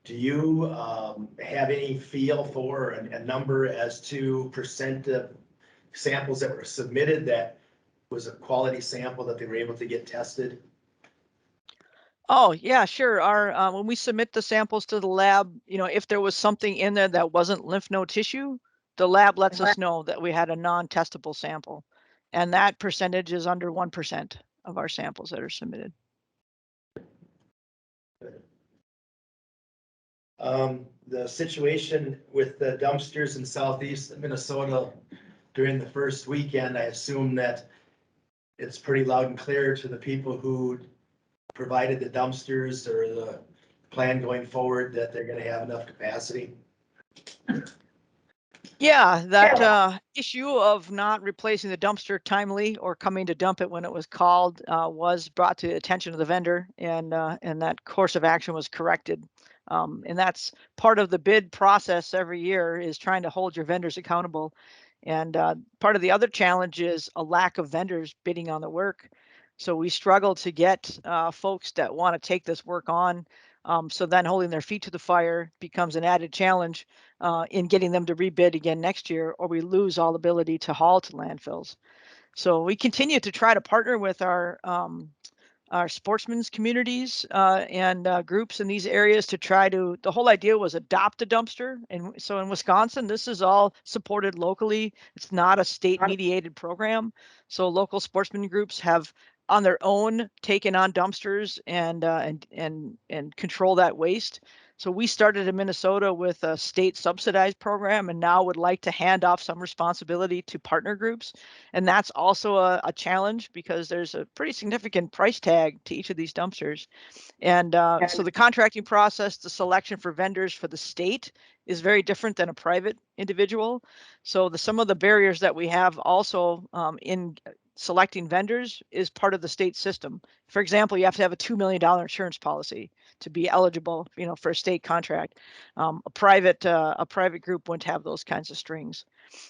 Do you have any feel for a number as to percent of samples that were submitted that was a quality sample that they were able to get tested? Oh, yeah, sure. Our when we submit the samples to the lab, if there was something in there that wasn't lymph node tissue, the lab lets us know that we had a non-testable sample. And that percentage is under 1% of our samples that are submitted. The situation with the dumpsters in southeast Minnesota during the first weekend, I assume that it's pretty loud and clear to the people who provided the dumpsters or the plan going forward that they're gonna have enough capacity. Yeah, that issue of not replacing the dumpster timely or coming to dump it when it was called was brought to the attention of the vendor, and that course of action was corrected. And that's part of the bid process every year, is trying to hold your vendors accountable. And part of the other challenge is a lack of vendors bidding on the work. So we struggle to get folks that want to take this work on. So then holding their feet to the fire becomes an added challenge in getting them to rebid again next year, or we lose all ability to haul to landfills. So we continue to try to partner with our sportsmen's communities and groups in these areas to try to, the whole idea was adopt a dumpster. And so in Wisconsin, this is all supported locally. It's not a state mediated program. So local sportsman groups have on their own taken on dumpsters and control that waste. So we started in Minnesota with a state subsidized program and now would like to hand off some responsibility to partner groups. And that's also a challenge because there's a pretty significant price tag to each of these dumpsters. And so the contracting process, the selection for vendors for the state is very different than a private individual. So some of the barriers that we have also in selecting vendors is part of the state system. For example, you have to have a $2 million insurance policy to be eligible, for a state contract. A private group wouldn't have those kinds of strings.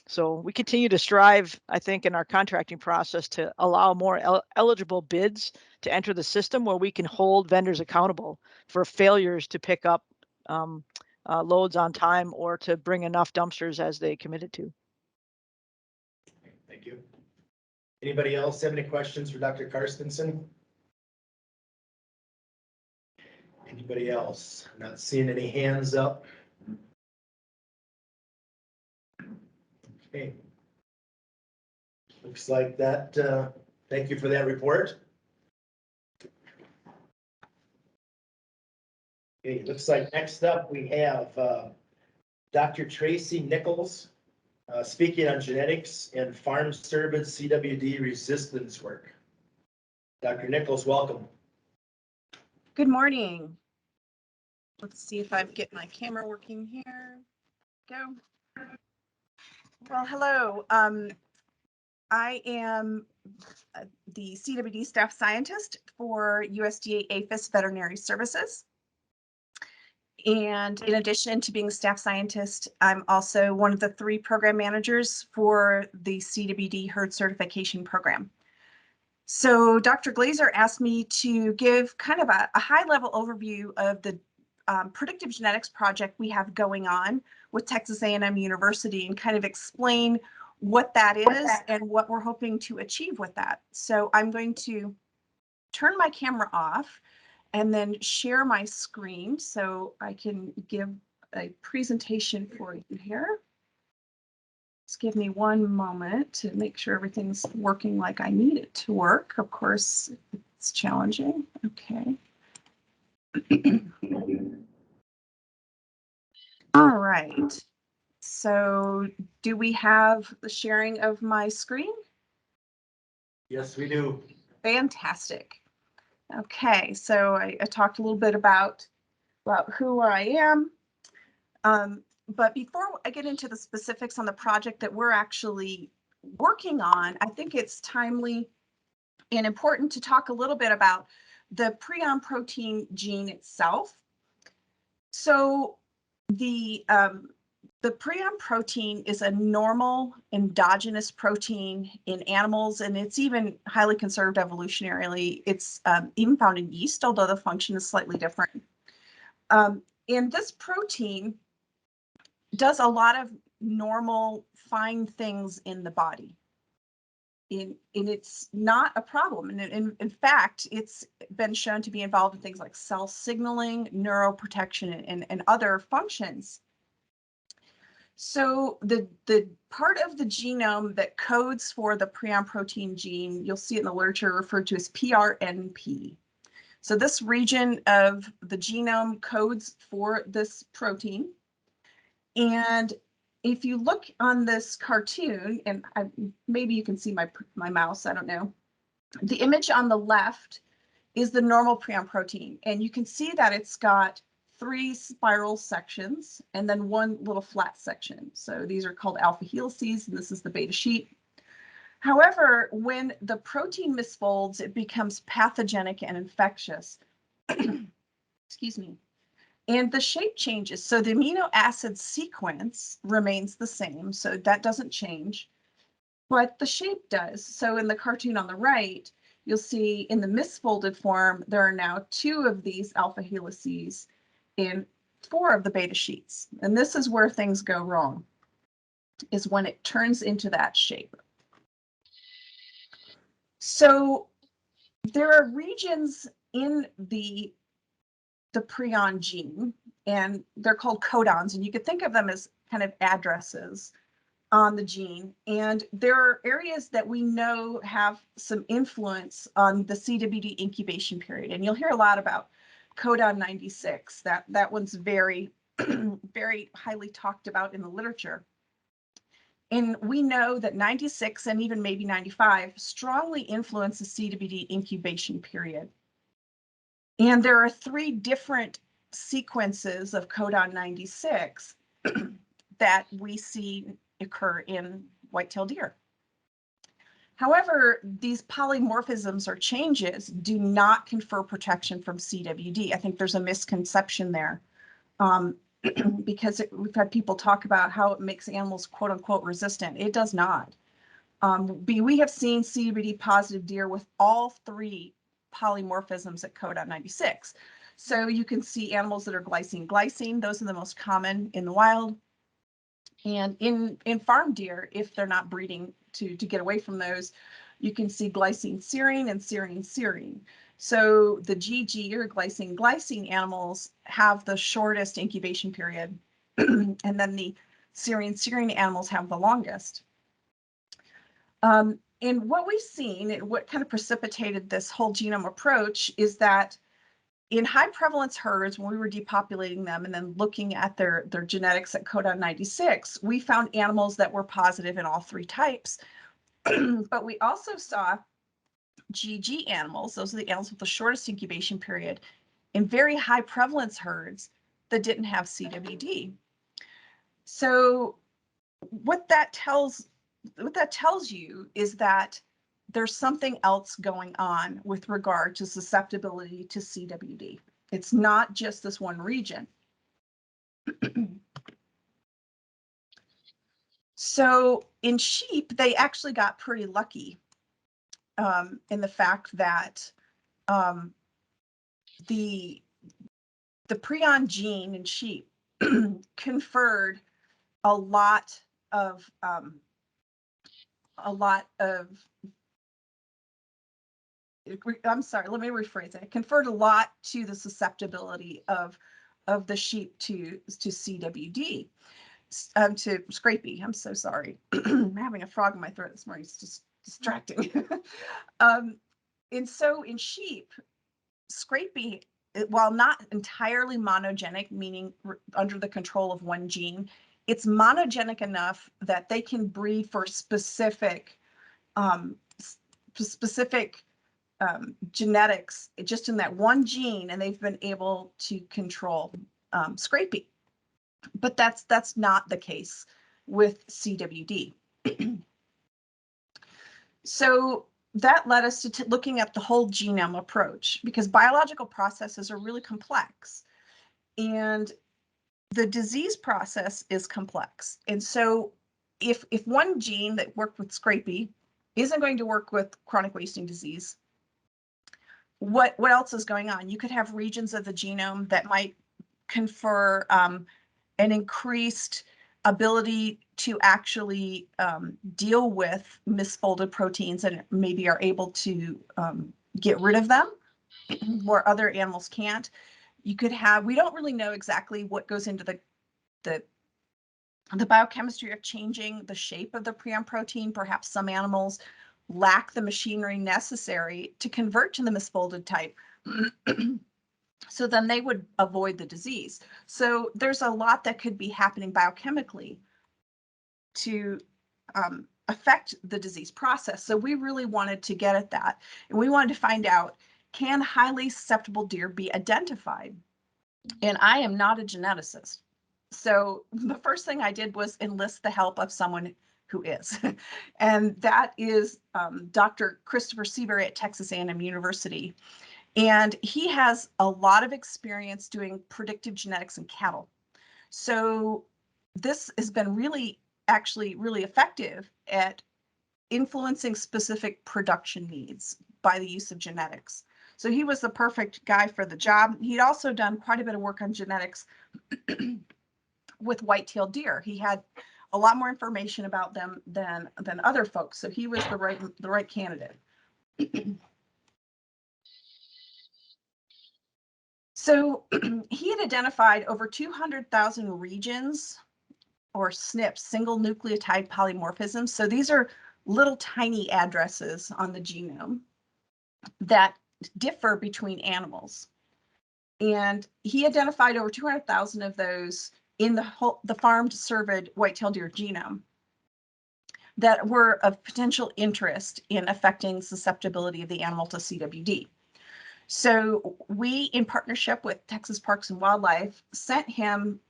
So we continue to strive, I think, in our contracting process to allow more eligible bids to enter the system, where we can hold vendors accountable for failures to pick up loads on time or to bring enough dumpsters as they committed to. Thank you. Anybody else have any questions for Dr. Carstensen? Anybody else? I'm not seeing any hands up. Okay. Looks like that. Thank you for that report. Okay, looks like next up we have Dr. Tracy Nichols speaking on genetics and farm cervid CWD resistance work. Dr. Nichols, welcome. Good morning. Let's see if I get my camera working here. Go. Well, hello. I am the CWD staff scientist for USDA APHIS Veterinary Services. And in addition to being a staff scientist, I'm also one of the 3 program managers for the CWD herd certification program. So Dr. Glaser asked me to give kind of a high-level overview of the predictive genetics project we have going on with Texas A&M University and kind of explain what that is and what we're hoping to achieve with that. So I'm going to turn my camera off and then share my screen so I can give a presentation for you here. Just give me one moment to make sure everything's working like I need it to work. Of course, it's challenging. Okay. All right. So do we have the sharing of my screen? Yes, we do. Fantastic. Okay, so I talked a little bit about who I am. But before I get into the specifics on the project that we're actually working on, I think it's timely and important to talk a little bit about the prion protein gene itself. So the prion protein is a normal endogenous protein in animals, and it's even highly conserved evolutionarily. It's even found in yeast, although the function is slightly different. And this protein does a lot of normal, fine things in the body. And it's not a problem. And in fact, it's been shown to be involved in things like cell signaling, neuroprotection, and other functions. So the part of the genome that codes for the prion protein gene, you'll see it in the literature referred to as PRNP. So this region of the genome codes for this protein. And if you look on this cartoon, and maybe you can see my mouse, I don't know. The image on the left is the normal prion protein. And you can see that it's got 3 spiral sections and then 1 little flat section. So these are called alpha helices, and this is the beta sheet. However, when the protein misfolds, it becomes pathogenic and infectious. Excuse me. And the shape changes. So the amino acid sequence remains the same. So that doesn't change, but the shape does. So in the cartoon on the right, you'll see in the misfolded form, there are now 2 of these alpha helices in 4 of the beta sheets. And this is where things go wrong, is when it turns into that shape. So there are regions in the prion gene, and they're called codons, and you could think of them as kind of addresses on the gene. And there are areas that we know have some influence on the CWD incubation period. And you'll hear a lot about codon 96. That one's very, very highly talked about in the literature. And we know that 96 and even maybe 95 strongly influence the CWD incubation period. And there are 3 different sequences of codon 96 that we see occur in white-tailed deer. However, these polymorphisms or changes do not confer protection from CWD. I think there's a misconception there, because we've had people talk about how it makes animals quote unquote resistant. It does not. We have seen CWD positive deer with all 3 polymorphisms at codon 96. So you can see animals that are glycine-glycine. Those are the most common in the wild. And in farm deer, if they're not breeding to get away from those, you can see glycine-serine and serine-serine. So the GG or glycine-glycine animals have the shortest incubation period, and then the serine-serine animals have the longest. And what we've seen and what kind of precipitated this whole genome approach is that in high prevalence herds, when we were depopulating them and then looking at their genetics at codon 96, we found animals that were positive in all 3 types. But we also saw GG animals, those are the animals with the shortest incubation period, in very high prevalence herds that didn't have CWD. So what that tells you is that there's something else going on with regard to susceptibility to CWD. It's not just this one region. So in sheep, they actually got pretty lucky in the fact that the prion gene in sheep conferred a lot of a lot of, I'm sorry, let me rephrase it. It conferred a lot to the susceptibility of the sheep to CWD, to scrapie. I'm so sorry. I'm having a frog in my throat this morning. It's just distracting. And so in sheep, scrapie, while not entirely monogenic, meaning under the control of one gene, it's monogenic enough that they can breed for specific genetics just in that one gene, and they've been able to control scrapie. But that's not the case with CWD. So that led us to looking at the whole genome approach, because biological processes are really complex and the disease process is complex. And so if one gene that worked with scrapie isn't going to work with chronic wasting disease, what else is going on? You could have regions of the genome that might confer an increased ability to actually deal with misfolded proteins and maybe are able to get rid of them where other animals can't. You could have, we don't really know exactly what goes into the biochemistry of changing the shape of the prion protein. Perhaps some animals lack the machinery necessary to convert to the misfolded type. So then they would avoid the disease. So there's a lot that could be happening biochemically to affect the disease process. So we really wanted to get at that. And we wanted to find out, can highly susceptible deer be identified? And I am not a geneticist. So the first thing I did was enlist the help of someone who is. And that is Dr. Christopher Seabury at Texas A&M University. And he has a lot of experience doing predictive genetics in cattle. So this has been really effective at influencing specific production needs by the use of genetics. So he was the perfect guy for the job. He'd also done quite a bit of work on genetics with white-tailed deer. He had a lot more information about them than other folks. So he was the right candidate. So he had identified over 200,000 regions or SNPs, single nucleotide polymorphisms. So these are little tiny addresses on the genome that differ between animals. And he identified over 200,000 of those in the farmed cervid white-tailed deer genome that were of potential interest in affecting susceptibility of the animal to CWD. So we, in partnership with Texas Parks and Wildlife, sent him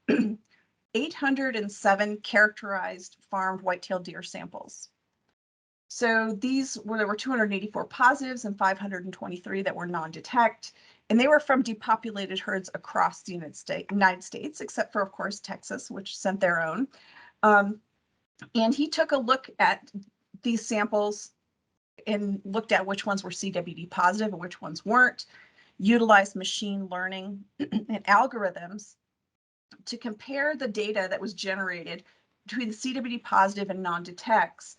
807 characterized farmed white-tailed deer samples. So there were 284 positives and 523 that were non-detect, and they were from depopulated herds across the United States, except for, of course, Texas, which sent their own. And he took a look at these samples and looked at which ones were CWD positive and which ones weren't, utilized machine learning and algorithms to compare the data that was generated between the CWD positive and non-detects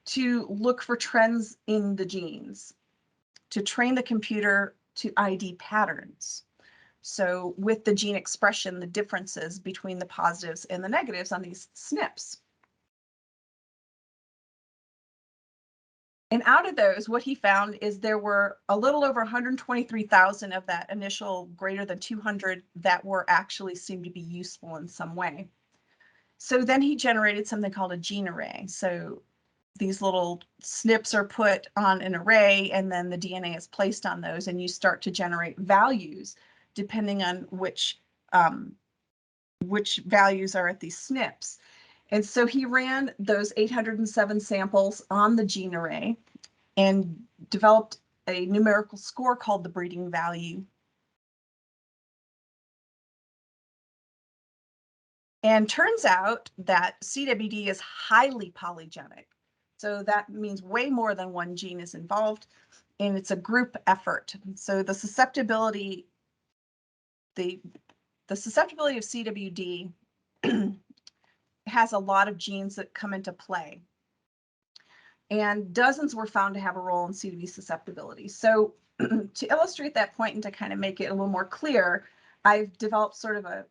to look for trends in the genes, to train the computer to ID patterns. So with the gene expression, the differences between the positives and the negatives on these SNPs. And out of those, what he found is there were a little over 123,000 of that initial greater than 200 that were actually seemed to be useful in some way. So then he generated something called a gene array. So these little SNPs are put on an array and then the DNA is placed on those and you start to generate values depending on which values are at these SNPs. And so he ran those 807 samples on the gene array and developed a numerical score called the breeding value. And turns out that CWD is highly polygenic. So that means way more than one gene is involved, and it's a group effort. So the susceptibility of CWD has a lot of genes that come into play. and dozens were found to have a role in CDB susceptibility. So to illustrate that point and to kind of make it a little more clear, I've developed sort of a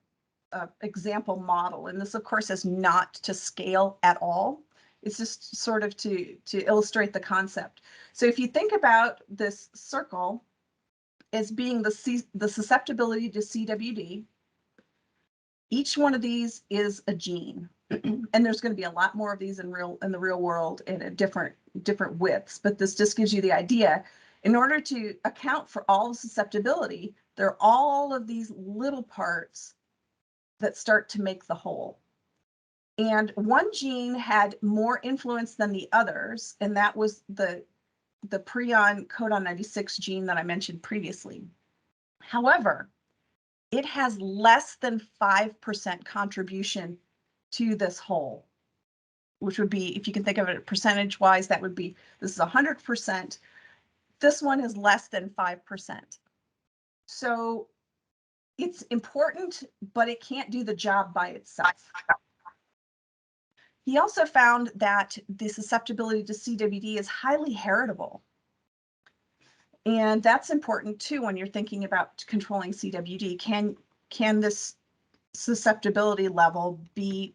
example model. And this, of course, is not to scale at all. It's just sort of to illustrate the concept. So if you think about this circle as being the susceptibility to CWD, each one of these is a gene. And there's going to be a lot more of these in the real world and at different widths. But this just gives you the idea. In order to account for all the susceptibility, there are all of these little parts that start to make the whole. And one gene had more influence than the others, and that was the prion codon 96 gene that I mentioned previously. However, it has less than 5% contribution to this whole, which would be, if you can think of it percentage-wise, that would be, this is 100%. This one is less than 5%. So it's important, but it can't do the job by itself. He also found that the susceptibility to CWD is highly heritable. And that's important too when you're thinking about controlling CWD. Can this susceptibility level be,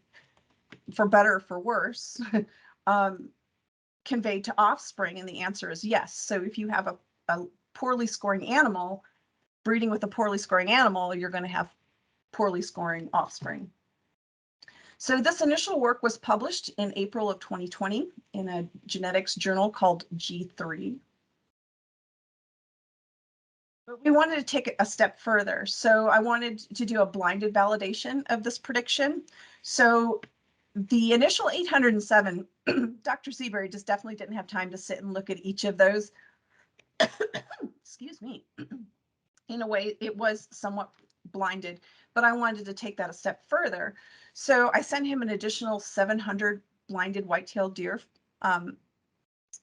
for better or for worse, conveyed to offspring? And the answer is yes. So if you have a poorly scoring animal, breeding with a poorly scoring animal, you're going to have poorly scoring offspring. So this initial work was published in April of 2020 in a genetics journal called G3. But we wanted to take it a step further. So I wanted to do a blinded validation of this prediction. So the initial 807, Dr. Seabury just definitely didn't have time to sit and look at each of those. Excuse me. In a way, it was somewhat blinded, but I wanted to take that a step further. So I sent him an additional 700 blinded white-tailed deer,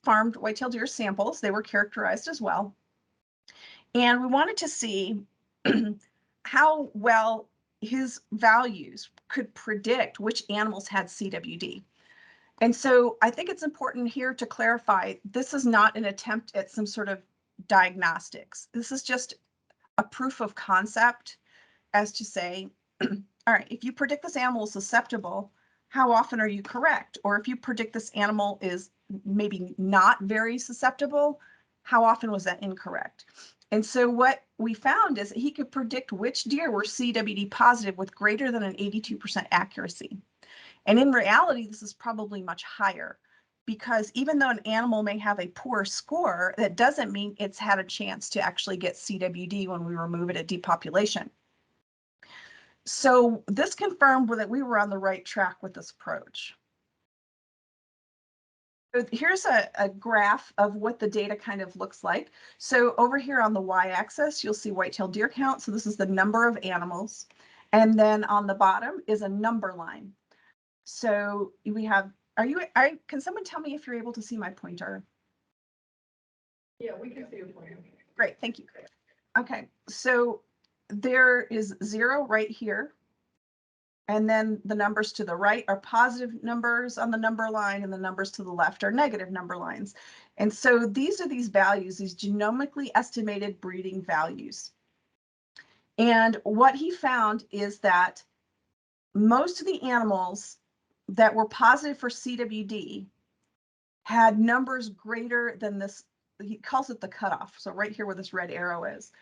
farmed white-tailed deer samples. They were characterized as well. And we wanted to see how well his values could predict which animals had CWD. And so I think it's important here to clarify, this is not an attempt at some sort of diagnostics. This is just a proof of concept as to say, all right, if you predict this animal is susceptible, how often are you correct? Or if you predict this animal is maybe not very susceptible, how often was that incorrect? And so what we found is that he could predict which deer were CWD positive with greater than an 82% accuracy. And in reality, this is probably much higher, because even though an animal may have a poor score, that doesn't mean it's had a chance to actually get CWD when we remove it at depopulation. So this confirmed that we were on the right track with this approach. So here's a graph of what the data kind of looks like. So over here on the y-axis, you'll see white-tailed deer count. So this is the number of animals. And then on the bottom is a number line. So we have, can someone tell me if you're able to see my pointer? Yeah, we can see your pointer. Great, thank you. Okay, so there is 0 right here. And then the numbers to the right are positive numbers on the number line, and the numbers to the left are negative number lines. And so these are these values, these genomically estimated breeding values. And what he found is that most of the animals that were positive for CWD had numbers greater than this. He calls it the cutoff. So right here where this red arrow is.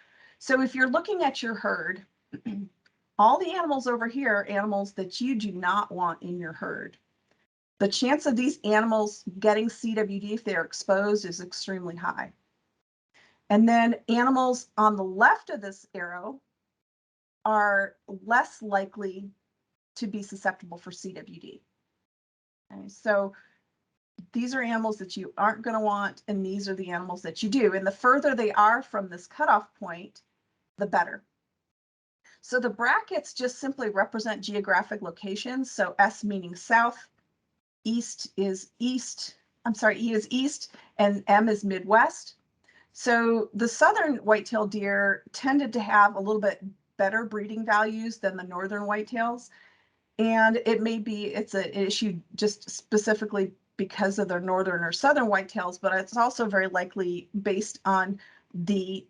So if you're looking at your herd, all the animals over here are animals that you do not want in your herd. The chance of these animals getting CWD if they're exposed is extremely high. And then animals on the left of this arrow are less likely to be susceptible for CWD. Okay, so these are animals that you aren't going to want, and these are the animals that you do. And the further they are from this cutoff point, the better. So the brackets just simply represent geographic locations. So S meaning south, east is east, I'm sorry, E is east, and M is Midwest. So the southern white-tailed deer tended to have a little bit better breeding values than the northern whitetails. And it may be, it's an issue just specifically because of their northern or southern whitetails, but it's also very likely based on the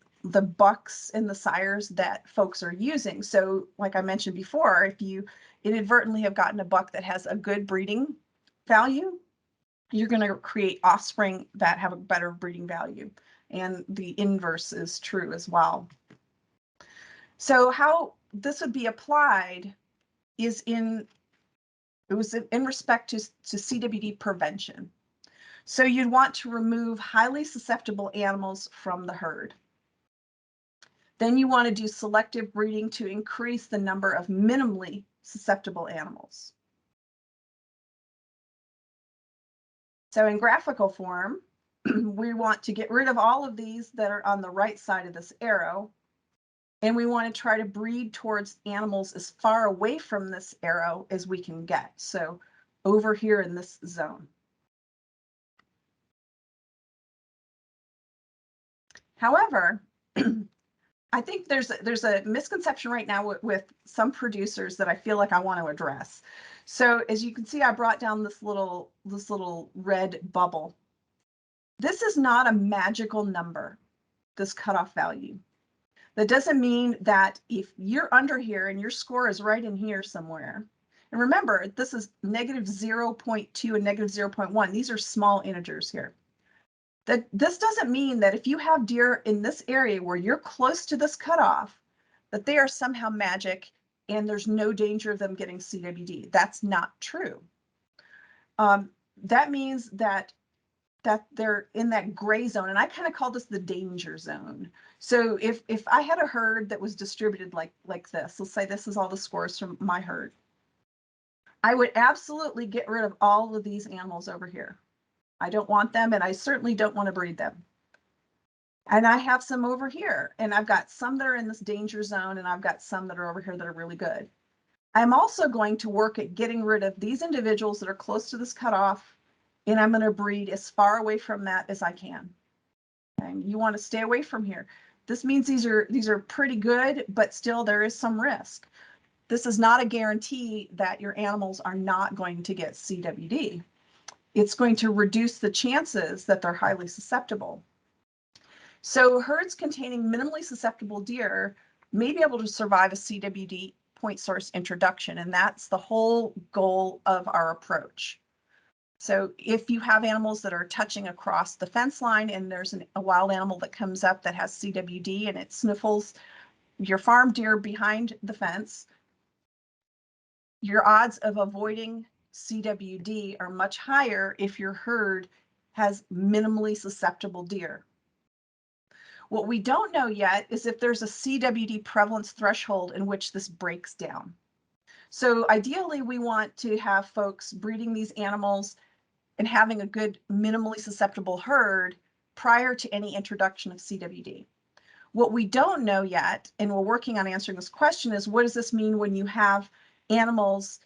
bucks and the sires that folks are using. So like I mentioned before, if you inadvertently have gotten a buck that has a good breeding value, you're going to create offspring that have a better breeding value. And the inverse is true as well. So how this would be applied is in respect to CWD prevention. So you'd want to remove highly susceptible animals from the herd. Then you want to do selective breeding to increase the number of minimally susceptible animals. So in graphical form, we want to get rid of all of these that are on the right side of this arrow. And we want to try to breed towards animals as far away from this arrow as we can get. So over here in this zone. However, I think there's a misconception right now with some producers that I feel like I want to address. So as you can see, I brought down this little red bubble. This is not a magical number, this cutoff value. That doesn't mean that if you're under here and your score is right in here somewhere, and remember, this is negative 0.2 and negative 0.1. These are small integers here. That this doesn't mean that if you have deer in this area where you're close to this cutoff, that they are somehow magic and there's no danger of them getting CWD. That's not true. That means that they're in that gray zone, and I kind of call this the danger zone. So if I had a herd that was distributed like this, let's say this is all the scores from my herd, I would absolutely get rid of all of these animals over here. I don't want them, and I certainly don't want to breed them. And I have some over here, and I've got some that are in this danger zone, and I've got some that are over here that are really good. I'm also going to work at getting rid of these individuals that are close to this cutoff, and I'm going to breed as far away from that as I can. And you want to stay away from here. This means these are pretty good, but still there is some risk. This is not a guarantee that your animals are not going to get CWD. It's going to reduce the chances that they're highly susceptible. So herds containing minimally susceptible deer may be able to survive a CWD point source introduction, and that's the whole goal of our approach. So if you have animals that are touching across the fence line and there's a wild animal that comes up that has CWD and it sniffles your farm deer behind the fence, your odds of avoiding CWD are much higher if your herd has minimally susceptible deer. What we don't know yet is if there's a CWD prevalence threshold in which this breaks down. So ideally, we want to have folks breeding these animals and having a good minimally susceptible herd prior to any introduction of CWD. What we don't know yet, and we're working on answering this question, is what does this mean when you have animals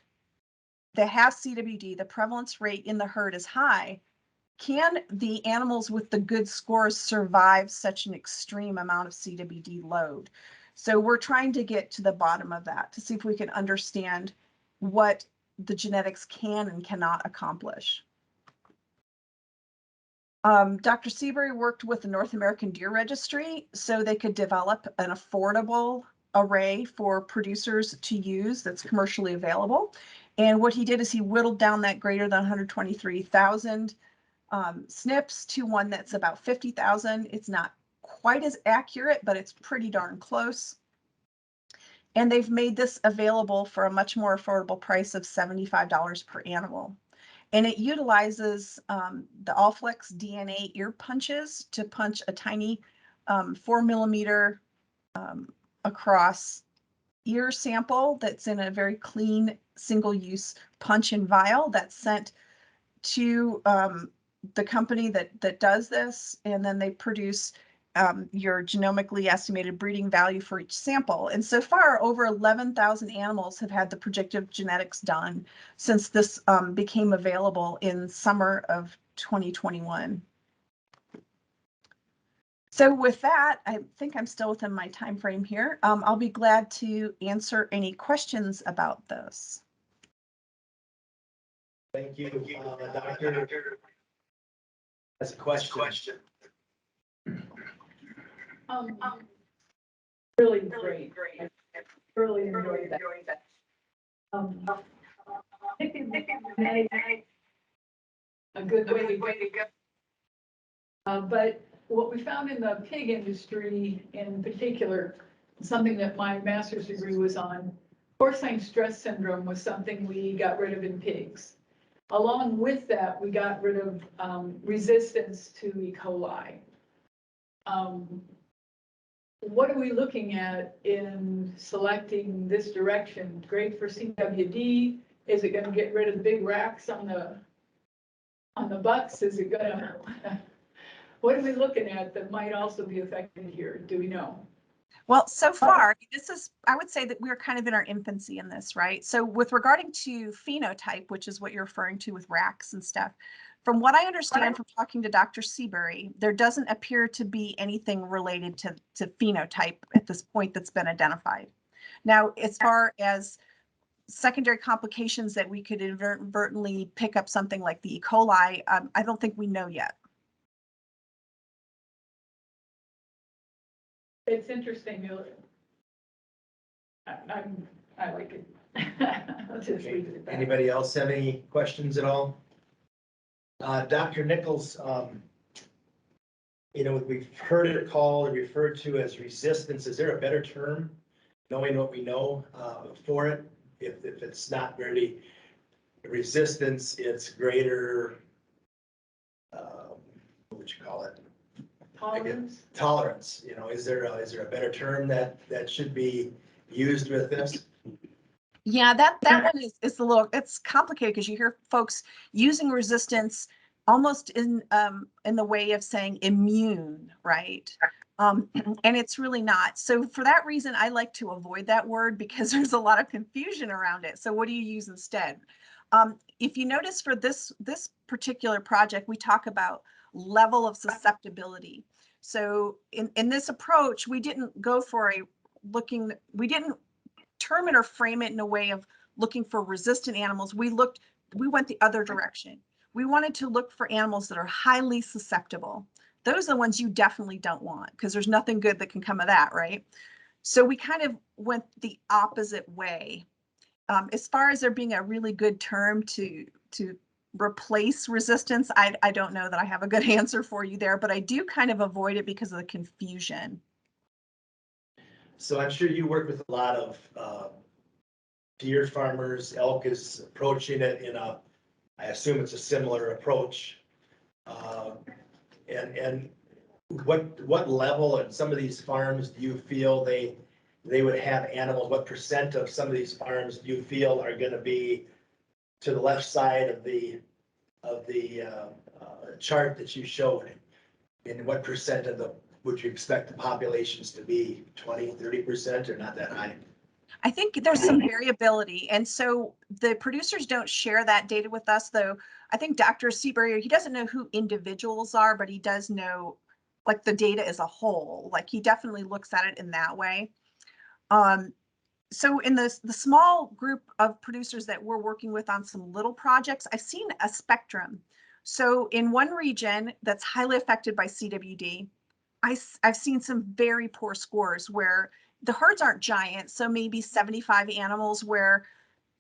that have CWD, the prevalence rate in the herd is high? Can the animals with the good scores survive such an extreme amount of CWD load? So we're trying to get to the bottom of that to see if we can understand what the genetics can and cannot accomplish. Dr. Seabury worked with the North American Deer Registry so they could develop an affordable array for producers to use that's commercially available. And what he did is he whittled down that greater than 123,000 SNPs to one that's about 50,000. It's not quite as accurate, but it's pretty darn close. And they've made this available for a much more affordable price of $75 per animal. And it utilizes the Allflex DNA ear punches to punch a tiny 4 millimeter across ear sample that's in a very clean single-use punch and vial that's sent to the company that does this, and then they produce your genomically estimated breeding value for each sample. And so far, over 11,000 animals have had the predictive genetics done since this became available in summer of 2021. So with that, I think I'm still within my time frame here. I'll be glad to answer any questions about this. Thank you. Doctor has a question. Really great. I really enjoyed that. I think a good way to go. But what we found in the pig industry in particular, something that my master's degree was on, porcine stress syndrome was something we got rid of in pigs. Along with that, we got rid of resistance to E. coli. What are we looking at in selecting this direction? Great for CWD? Is it going to get rid of the big racks on the butts? Is it going to? What are we looking at that might also be affected here? Do we know? Well, so far, I would say that we're kind of in our infancy in this, right? So with regarding to phenotype, which is what you're referring to with racks and stuff, from what I understand from talking to Dr. Seabury, there doesn't appear to be anything related to phenotype at this point that's been identified. Now, as far as secondary complications that we could inadvertently pick up something like the E. coli, I don't think we know yet. It's interesting. I like it. I'll just leave it at that. Anybody else have any questions at all? Dr. Nichols, we've heard it called or referred to as resistance. Is there a better term, knowing what we know for it? If it's not really resistance, it's greater, what would you call it? Tolerance. Is there a better term that should be used with this? Yeah, that one is a little, it's complicated because you hear folks using resistance almost in the way of saying immune, right? And it's really not. So for that reason, I like to avoid that word because there's a lot of confusion around it. So what do you use instead? If you notice for this particular project, we talk about level of susceptibility. So in this approach, we didn't go for we didn't term it or frame it in a way of looking for resistant animals. We went the other direction. We wanted to look for animals that are highly susceptible. Those are the ones you definitely don't want because there's nothing good that can come of that, right? So we kind of went the opposite way. As far as there being a really good term to replace resistance, I don't know that I have a good answer for you there, but I do kind of avoid it because of the confusion. So I'm sure you work with a lot of deer farmers. Elk is approaching it I assume it's a similar approach. And what level in some of these farms do you feel they would have animals? What percent of some of these farms do you feel are going to be to the left side of the chart that you showed? And what percent would you expect the populations to be? 20, 30% or not that high? I think there's some variability. And so the producers don't share that data with us, though. I think Dr. Seabury, he doesn't know who individuals are, but he does know like the data as a whole. Like he definitely looks at it in that way. So in the small group of producers that we're working with on some little projects, I've seen a spectrum. So in one region that's highly affected by CWD, I've seen some very poor scores where the herds aren't giant. So maybe 75 animals where,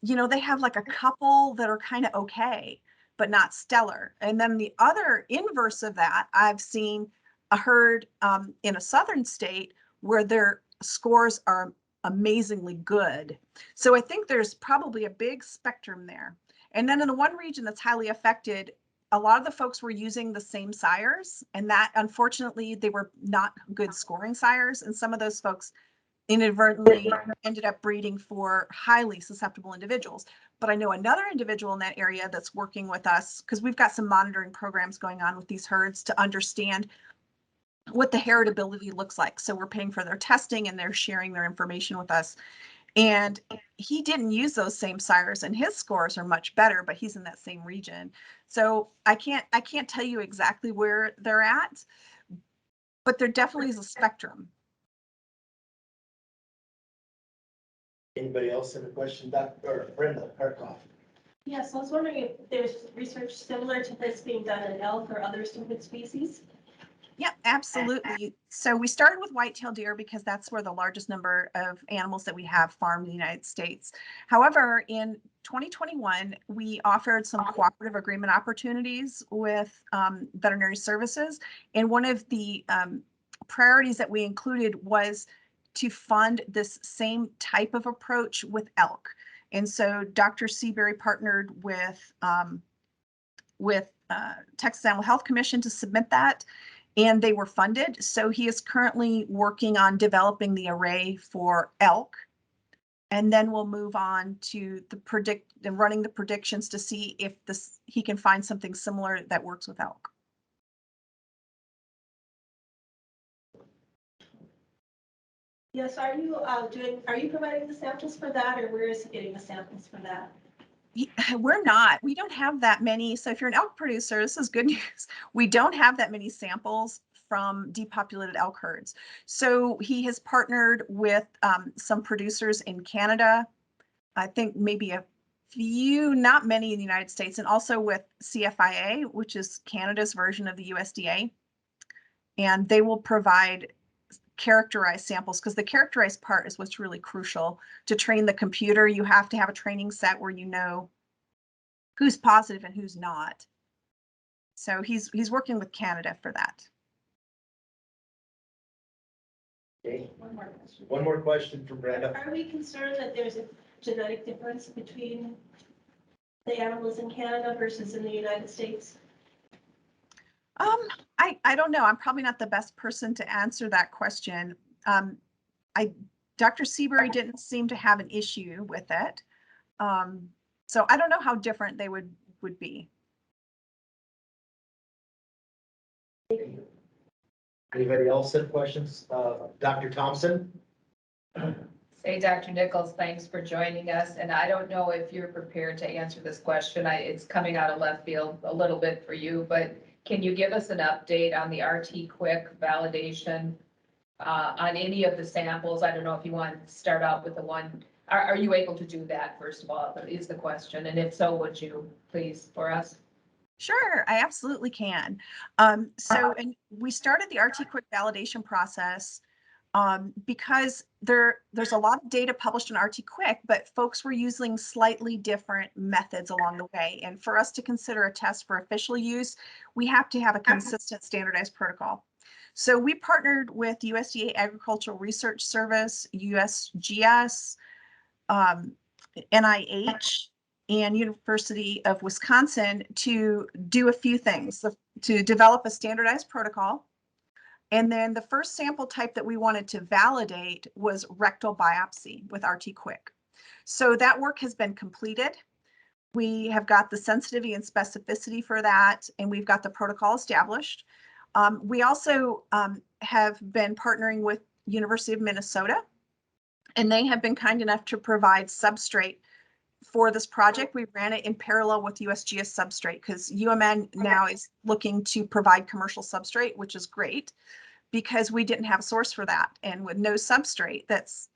they have like a couple that are kind of okay, but not stellar. And then the other inverse of that, I've seen a herd in a southern state where their scores are amazingly good. So I think there's probably a big spectrum there. And then in the one region that's highly affected, a lot of the folks were using the same sires, and that unfortunately they were not good scoring sires. And some of those folks inadvertently ended up breeding for highly susceptible individuals. But I know another individual in that area that's working with us because we've got some monitoring programs going on with these herds to understand what the heritability looks like. So we're paying for their testing and they're sharing their information with us. And he didn't use those same sires and his scores are much better, but he's in that same region. So I can't tell you exactly where they're at, but there definitely is a spectrum. Anybody else have a question, Dr. or Brenda Harkoff? Yes, I was wondering if there's research similar to this being done in elk or other cervid species? Yeah, absolutely. So we started with white-tailed deer because that's where the largest number of animals that we have farmed in the United States. However, in 2021, we offered some cooperative agreement opportunities with veterinary services. And one of the priorities that we included was to fund this same type of approach with elk. And so Dr. Seabury partnered with Texas Animal Health Commission to submit that, and they were funded. So he is currently working on developing the array for elk. And then we'll move on to running the predictions to see if he can find something similar that works with elk. Yes, are you providing the samples for that, or where is he getting the samples for that? We're not. We don't have that many. So if you're an elk producer, this is good news. We don't have that many samples from depopulated elk herds. So he has partnered with some producers in Canada. I think maybe a few, not many in the United States, and also with CFIA, which is Canada's version of the USDA. And they will provide characterized samples, because the characterized part is what's really crucial to train the computer. You have to have a training set where you know who's positive and who's not. So he's working with Canada for that. Okay, One more question. one more question from Brenda. Are we concerned that there's a genetic difference between the animals in Canada versus in the United States? I don't know. I'm probably not the best person to answer that question. Dr. Seabury didn't seem to have an issue with it. So I don't know how different they would be. Anybody else have questions? Dr. Thompson? Say, Dr. Nichols, thanks for joining us. And I don't know if you're prepared to answer this question. It's coming out of left field a little bit for you, but can you give us an update on the RT Quick validation on any of the samples? I don't know if you want to start out with the one. Are you able to do that, first of all, is the question. And if so, would you please for us? Sure, I absolutely can. And we started the RT Quick validation process because there's a lot of data published in RT Quick, but folks were using slightly different methods along the way. And for us to consider a test for official use, we have to have a consistent standardized protocol. So we partnered with USDA Agricultural Research Service, USGS, NIH, and University of Wisconsin to do a few things, to develop a standardized protocol. And then the first sample type that we wanted to validate was rectal biopsy with RT Quick. So that work has been completed. We have got the sensitivity and specificity for that, and we've got the protocol established. We also have been partnering with University of Minnesota, and they have been kind enough to provide substrate for this project. We ran it in parallel with USGS substrate because UMN now is looking to provide commercial substrate, which is great because we didn't have a source for that. And with no substrate that's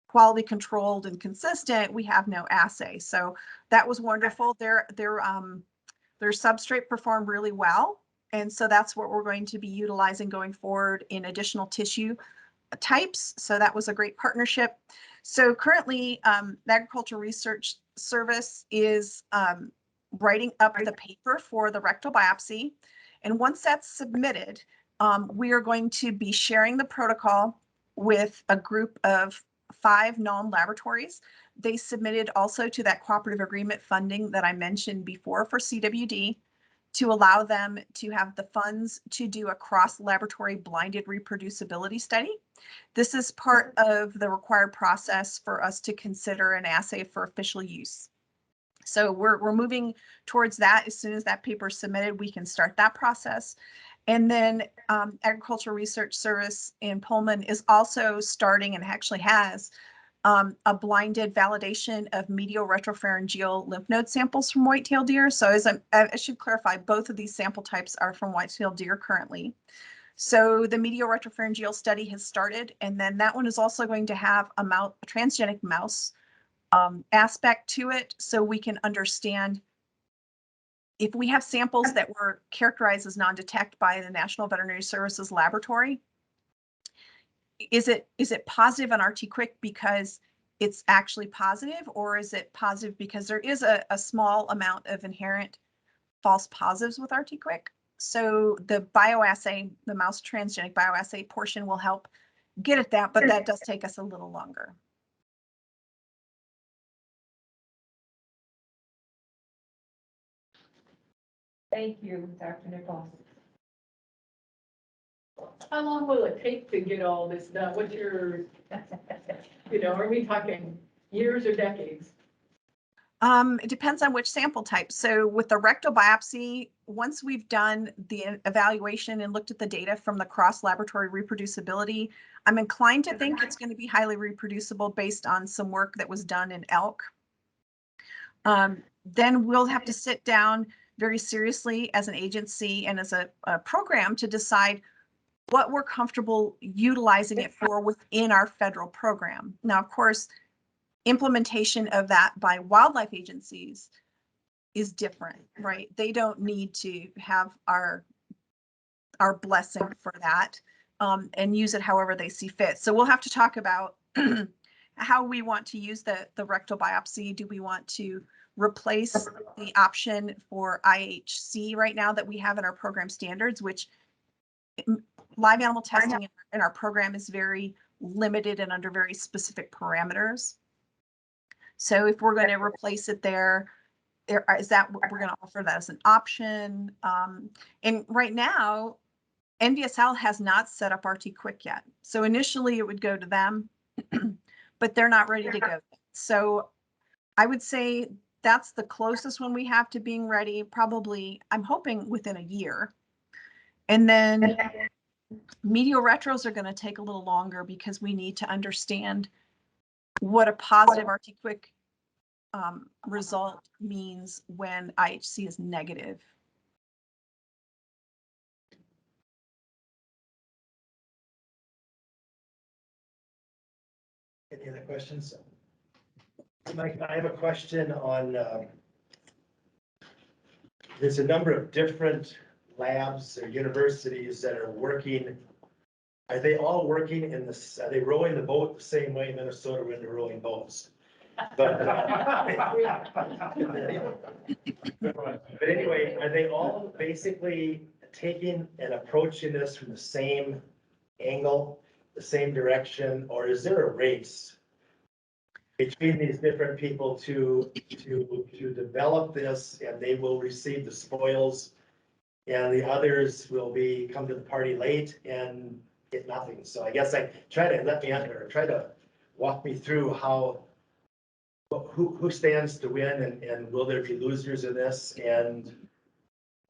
quality controlled and consistent, we have no assay. So that was wonderful. Their substrate performed really well. And so that's what we're going to be utilizing going forward in additional tissue types. So that was a great partnership. So currently, the Agricultural Research Service is writing up the paper for the rectal biopsy. And once that's submitted, we are going to be sharing the protocol with a group of 5 known laboratories. They submitted also to that cooperative agreement funding that I mentioned before for CWD to allow them to have the funds to do a cross-laboratory blinded reproducibility study. This is part of the required process for us to consider an assay for official use. So we're moving towards that. As soon as that paper is submitted, we can start that process. And then Agricultural Research Service in Pullman is also starting and actually has a blinded validation of medial retropharyngeal lymph node samples from white-tailed deer. So as I should clarify, both of these sample types are from white-tailed deer currently. So the medial retropharyngeal study has started, and then that one is also going to have a transgenic mouse aspect to it, so we can understand if we have samples that were characterized as non-detect by the National Veterinary Services Laboratory, is it positive on RT-Quick because it's actually positive, or is it positive because there is a small amount of inherent false positives with RT-Quick? So the bioassay, the mouse transgenic bioassay portion will help get at that, but that does take us a little longer. Thank you, Dr. Nichols. How long will it take to get all this done? What's your, are we talking years or decades? It depends on which sample type. So with the rectal biopsy, once we've done the evaluation and looked at the data from the cross-laboratory reproducibility, I'm inclined to think it's going to be highly reproducible based on some work that was done in elk. Then we'll have to sit down very seriously as an agency and as a program to decide what we're comfortable utilizing it for within our federal program. Now, of course, implementation of that by wildlife agencies is different, right? They don't need to have our blessing for that, and use it however they see fit. So we'll have to talk about how we want to use the rectal biopsy. Do we want to replace the option for IHC right now that we have in our program standards, which live animal testing in our program is very limited and under very specific parameters. So if we're going to replace it there, is that what we're going to offer that as an option? And right now, NVSL has not set up RT-Quick yet. So initially it would go to them, but they're not ready to go. So I would say that's the closest one we have to being ready, probably, I'm hoping within a year. And then medial retros are going to take a little longer because we need to understand what a positive RT-Quick result means when IHC is negative. Any other questions? Mike, I have a question on, there's a number of different labs or universities that are working. Are they all working in this, are they rowing the boat the same way in Minnesota when they're rowing boats? But anyway, are they all basically taking and approaching this from the same angle, the same direction, or is there a race between these different people to develop this, and they will receive the spoils, and the others will come to the party late and get nothing? So I guess try to walk me through who stands to win, and will there be losers in this, and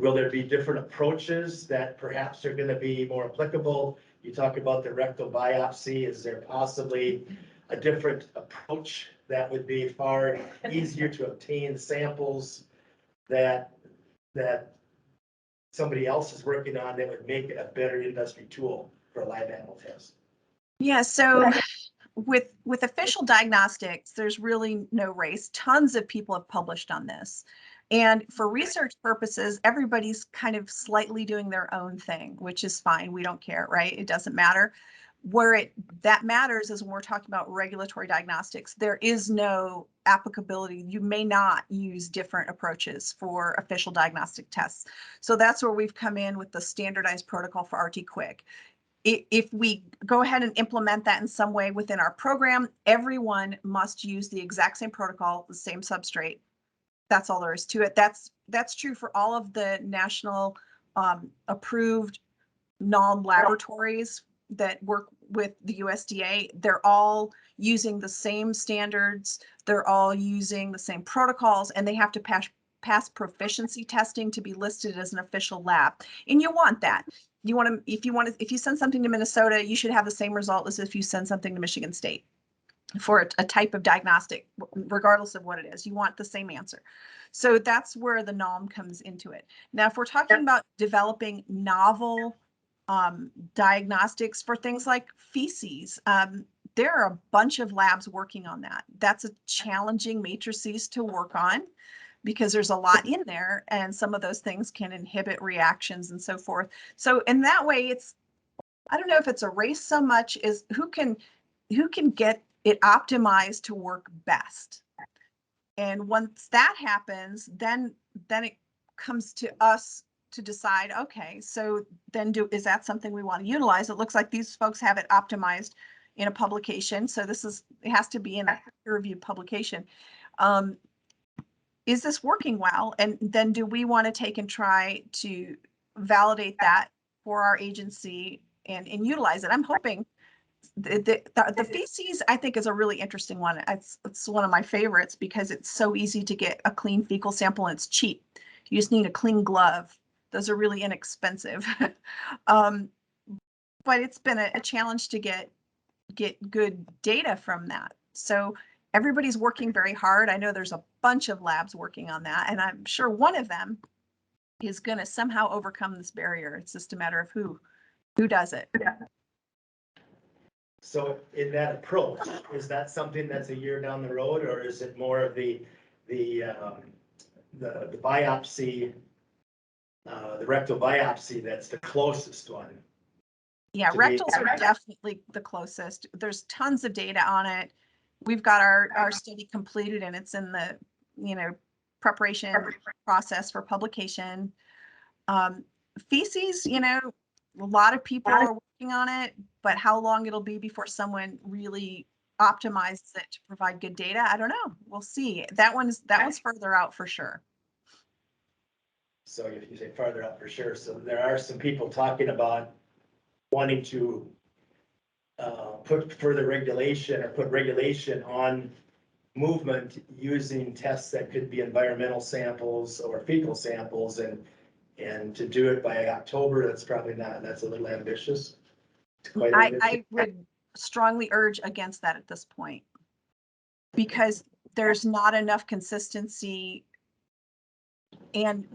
will there be different approaches that perhaps are going to be more applicable? You talk about the rectal biopsy. Is there possibly a different approach that would be far easier to obtain samples that somebody else is working on that would make it a better industry tool for a live animal test? Yeah, so with official diagnostics, there's really no race. Tons of people have published on this. And for research purposes, everybody's kind of slightly doing their own thing, which is fine. We don't care, right? It doesn't matter. Where that matters is when we're talking about regulatory diagnostics. There is no applicability. You may not use different approaches for official diagnostic tests. So that's where we've come in with the standardized protocol for RT-Quick. If we go ahead and implement that in some way within our program, everyone must use the exact same protocol, the same substrate. That's all there is to it. That's true for all of the national approved non-laboratories that work with the USDA. They're all using the same standards. They're all using the same protocols, and they have to pass proficiency testing to be listed as an official lab. And you want that. If you send something to Minnesota, you should have the same result as if you send something to Michigan State for a type of diagnostic, regardless of what it is. You want the same answer. So that's where the NOM comes into it. Now, if we're talking about developing novel diagnostics for things like feces, there are a bunch of labs working on that. That's a challenging matrices to work on because there's a lot in there and some of those things can inhibit reactions and so forth. So in that way, it's, I don't know if it's a race so much as who can get it optimized to work best. And once that happens, then it comes to us to decide, okay, so then is that something we want to utilize? It looks like these folks have it optimized in a publication. So it has to be in a peer-reviewed publication. Is this working well? And then do we want to take and try to validate that for our agency and utilize it? I'm hoping the feces, I think, is a really interesting one. It's one of my favorites because it's so easy to get a clean fecal sample and it's cheap. You just need a clean glove. Those are really inexpensive. But it's been a challenge to get good data from that. So everybody's working very hard. I know there's a bunch of labs working on that, and I'm sure one of them is going to somehow overcome this barrier. It's just a matter of who does it. So in that approach, is that something that's a year down the road, or is it more of the biopsy, the rectal biopsy that's the closest one? Yeah, rectals are definitely the closest. There's tons of data on it. We've got our study completed and it's in the, preparation process for publication. Feces, a lot of people are working on it, but how long it'll be before someone really optimizes it to provide good data, I don't know. We'll see. That one's further out for sure. So if you say farther out for sure, so there are some people talking about wanting to put further regulation or put regulation on movement using tests that could be environmental samples or fecal samples, and to do it by October, that's probably not, that's a little ambitious. I would strongly urge against that at this point because there's not enough consistency and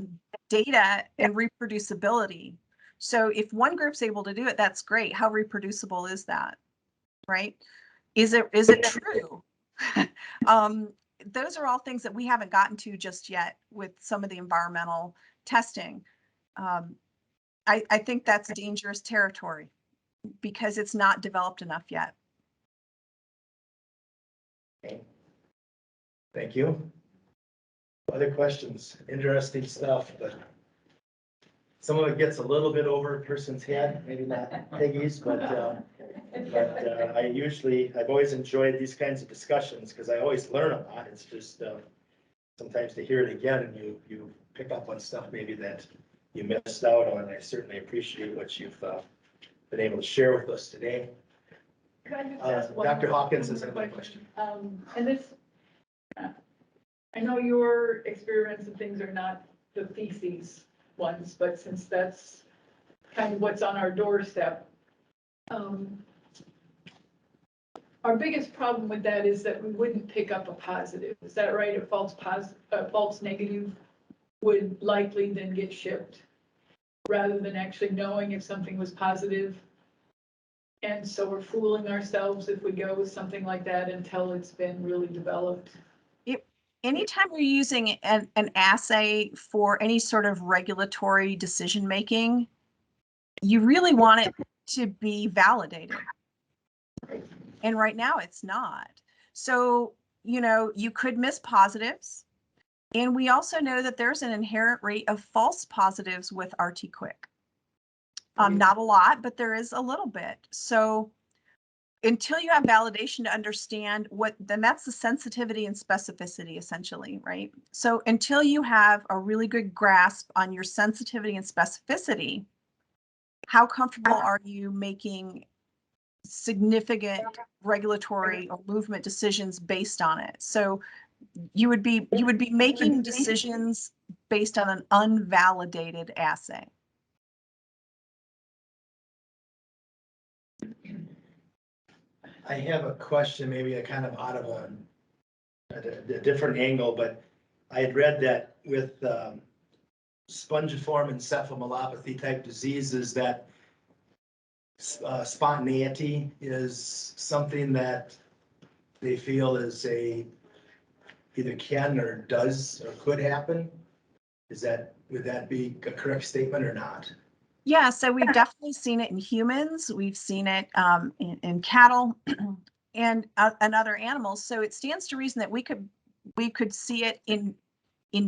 data and reproducibility. So if one group's able to do it, that's great. How reproducible is that, right? Is it true? Those are all things that we haven't gotten to just yet with some of the environmental testing. I think that's dangerous territory because it's not developed enough yet. Okay. Thank you. Other questions? Interesting stuff, but some of it gets a little bit over a person's head, maybe not Peggy's, but I've always enjoyed these kinds of discussions because I always learn a lot. It's just sometimes to hear it again and you pick up on stuff maybe that you missed out on. I certainly appreciate what you've been able to share with us today. Could I just ask one Dr. more Hawkins has another question. And this, I know your experiments and things are not the feces ones, but since that's kind of what's on our doorstep, our biggest problem with that is that we wouldn't pick up a positive. Is that right? A false negative would likely then get shipped rather than actually knowing if something was positive. And so we're fooling ourselves if we go with something like that until it's been really developed. Anytime you're using an assay for any sort of regulatory decision making, you really want it to be validated. And right now it's not. So, you could miss positives. And we also know that there's an inherent rate of false positives with RT-Quick. Not a lot, but there is a little bit. So until you have validation to understand then that's the sensitivity and specificity essentially, right? So until you have a really good grasp on your sensitivity and specificity, how comfortable are you making significant regulatory or movement decisions based on it? So you would be making decisions based on an unvalidated assay. I have a question, maybe a kind of out of a different angle, but I had read that with spongiform encephalomyopathy type diseases that spontaneity is something that they feel is either can or does or could happen. Would that be a correct statement or not? Yeah, so we've definitely seen it in humans. We've seen it in cattle and other animals. So it stands to reason that we could see it in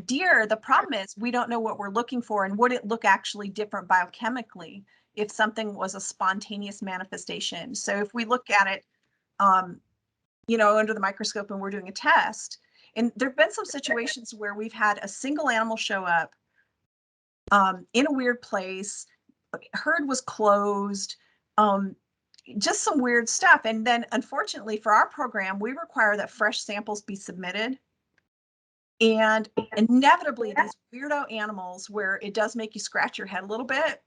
deer. The problem is we don't know what we're looking for, and would it look actually different biochemically if something was a spontaneous manifestation. So if we look at it, under the microscope and we're doing a test, and there've been some situations where we've had a single animal show up in a weird place, herd was closed, just some weird stuff. And then unfortunately for our program, we require that fresh samples be submitted. And inevitably these weirdo animals where it does make you scratch your head a little bit,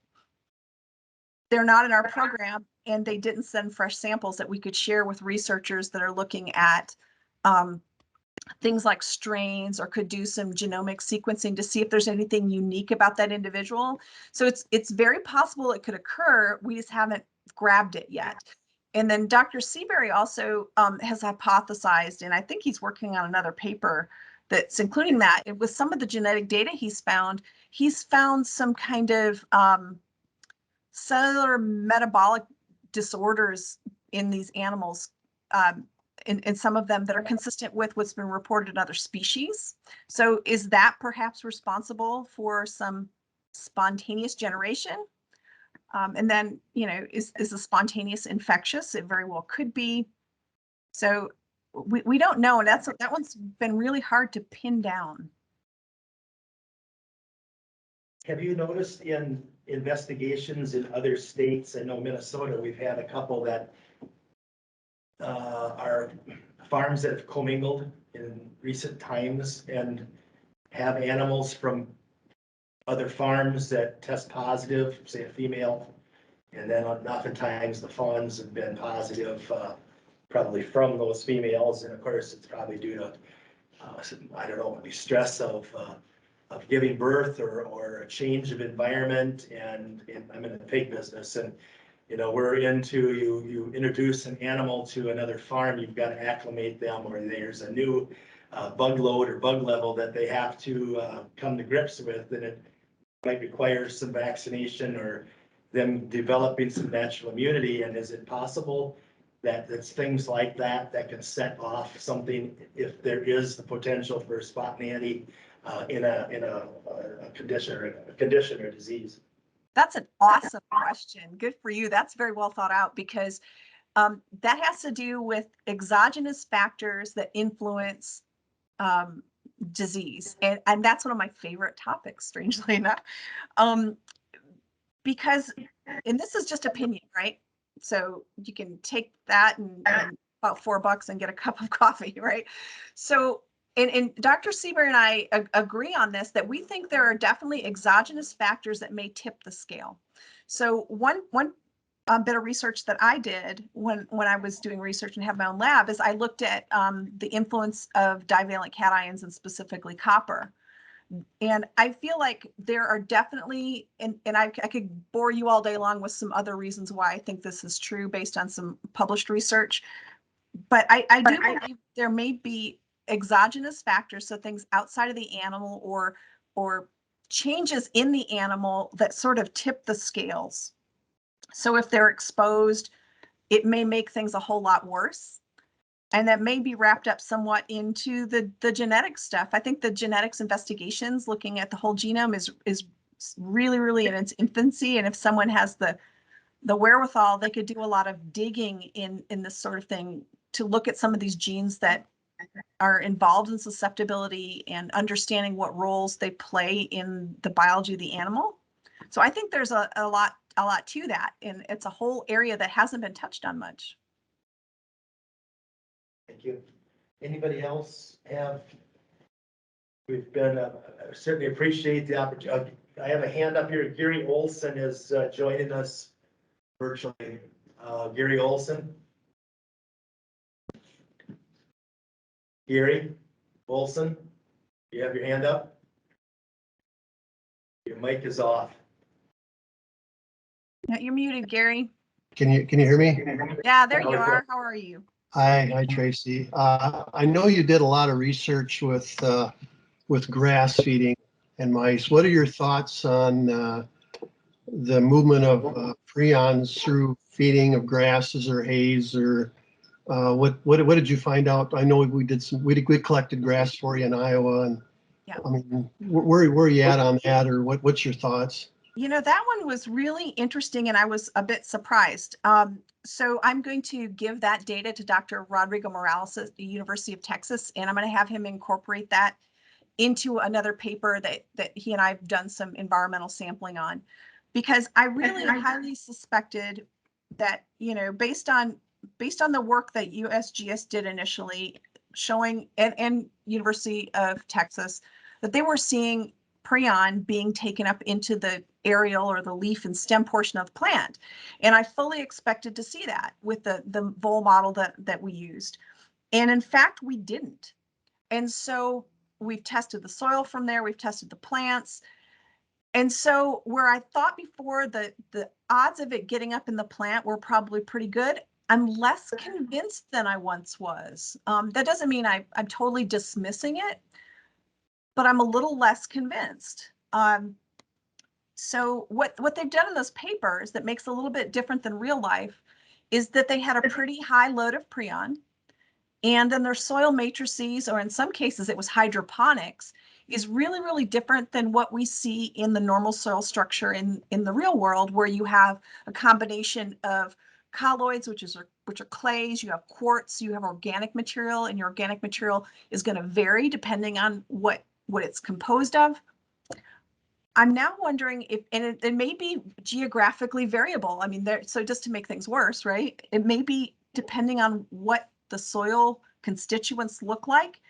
they're not in our program, and they didn't send fresh samples that we could share with researchers that are looking at things like strains, or could do some genomic sequencing to see if there's anything unique about that individual. So it's very possible it could occur. We just haven't grabbed it yet. And then Dr. Seabury also has hypothesized, and I think he's working on another paper that's including that. With some of the genetic data he's found some kind of cellular metabolic disorders in these animals, in some of them that are consistent with what's been reported in other species. So is that perhaps responsible for some spontaneous generation? And then, is the spontaneous infectious? It very well could be. So we don't know, and that one's been really hard to pin down. Have you noticed in investigations in other states, I know Minnesota, we've had a couple that are farms that have commingled in recent times and have animals from other farms that test positive, say a female, and then oftentimes the fawns have been positive, probably from those females, and of course it's probably due to I don't know, maybe stress of giving birth or a change of environment. And I'm in the pig business, and we're into you introduce an animal to another farm, you've got to acclimate them, or there's a new bug load or bug level that they have to come to grips with, and it might require some vaccination or them developing some natural immunity. And is it possible that it's things like that that can set off something if there is the potential for spontaneity in a condition or disease? That's an awesome question. Good for you. That's very well thought out, because that has to do with exogenous factors that influence disease. And that's one of my favorite topics, strangely enough. Because, and this is just opinion, right? So you can take that and about $4 and get a cup of coffee, right? So, and Dr. Seabury and I agree on this, that we think there are definitely exogenous factors that may tip the scale. So one bit of research that I did when I was doing research and have my own lab is I looked at the influence of divalent cations, and specifically copper. And I feel like there are definitely, and I could bore you all day long with some other reasons why I think this is true based on some published research. But I do believe there may be exogenous factors, so things outside of the animal or changes in the animal that sort of tip the scales. So if they're exposed, it may make things a whole lot worse. And that may be wrapped up somewhat into the genetic stuff. I think the genetics investigations looking at the whole genome is really, really in its infancy. And if someone has the wherewithal, they could do a lot of digging in this sort of thing to look at some of these genes that are involved in susceptibility and understanding what roles they play in the biology of the animal. So I think there's a lot to that, and it's a whole area that hasn't been touched on much. Thank you. Anybody else have? We've been, certainly appreciate the opportunity. I have a hand up here. Gary Olson is joining us virtually. Gary Olson. Gary Olson, you have your hand up? Your mic is off. You're muted, Gary. Can you hear me? Yeah, there you are. How are you? Hi, Tracy. I know you did a lot of research with grass feeding and mice. What are your thoughts on the movement of prions through feeding of grasses or hays, or what did you find out? I know we collected grass for you in Iowa, and Yeah. I mean, where are you at on that, or what's your thoughts? You know, that one was really interesting and I was a bit surprised. So I'm going to give that data to Dr. Rodrigo Morales at the University of Texas, and I'm going to have him incorporate that into another paper that he and I have done some environmental sampling on, because I really highly suspected that, you know, based on the work that USGS did initially showing and University of Texas, that they were seeing prion being taken up into the aerial or the leaf and stem portion of the plant. And I fully expected to see that with the vole model that we used. And in fact, we didn't. And so we've tested the soil from there, we've tested the plants. And so where I thought before the odds of it getting up in the plant were probably pretty good, I'm less convinced than I once was. That doesn't mean I'm totally dismissing it, but I'm a little less convinced. So what they've done in those papers that makes it a little bit different than real life is that they had a pretty high load of prion, and then their soil matrices, or in some cases it was hydroponics, is really, really different than what we see in the normal soil structure in the real world, where you have a combination of colloids, which are clays, you have quartz, you have organic material, and your organic material is going to vary depending on what it's composed of. I'm now wondering if, and it may be geographically variable. I mean, so just to make things worse, right? It may be depending on what the soil constituents look like.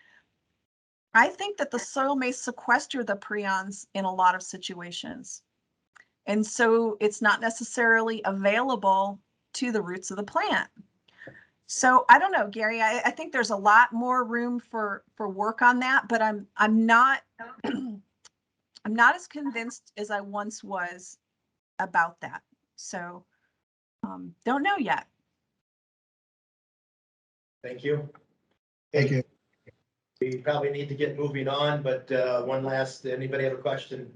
I think that the soil may sequester the prions in a lot of situations. And so it's not necessarily available to the roots of the plant. So I don't know, Gary, I think there's a lot more room for work on that, but I'm not I'm not as convinced as I once was about that. So don't know yet. Thank you. Thank you. We probably need to get moving on, but anybody have a question?